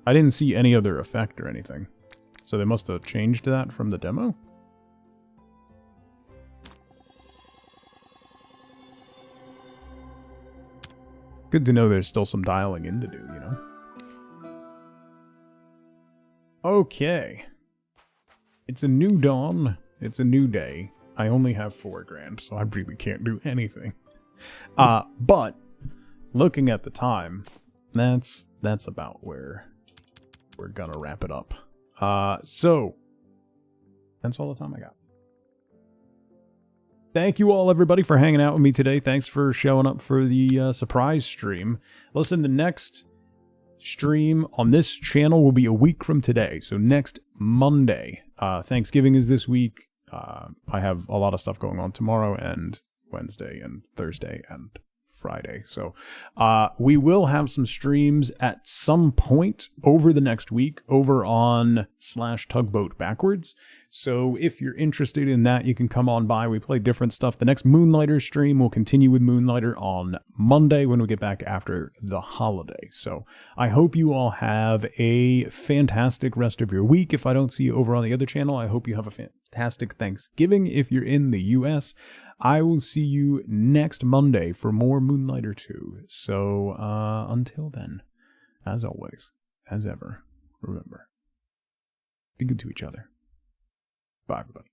I didn't see any other effect or anything. So they must have changed that from the demo? Good to know there's still some dialing in to do, you know? Okay. It's a new dawn. It's a new day. I only have 4 grand, so I really can't do anything. But looking at the time, that's about where we're gonna wrap it up. So that's all the time I got. Thank you all, everybody, for hanging out with me today. Thanks for showing up for the surprise stream. Listen, the next stream on this channel will be a week from today, so next Monday. Thanksgiving is this week. I have a lot of stuff going on tomorrow and Wednesday and Thursday and Friday. So we will have some streams at some point over the next week over on /tugboat backwards. So if you're interested in that, you can come on by. We play different stuff. The next Moonlighter stream will continue with Moonlighter on Monday when we get back after the holiday. So I hope you all have a fantastic rest of your week. If I don't see you over on the other channel, I hope you have a fantastic Thanksgiving if you're in the US. I will see you next Monday for more Moonlighter 2. So until then, as always, as ever, remember, be good to each other. Bye, everybody.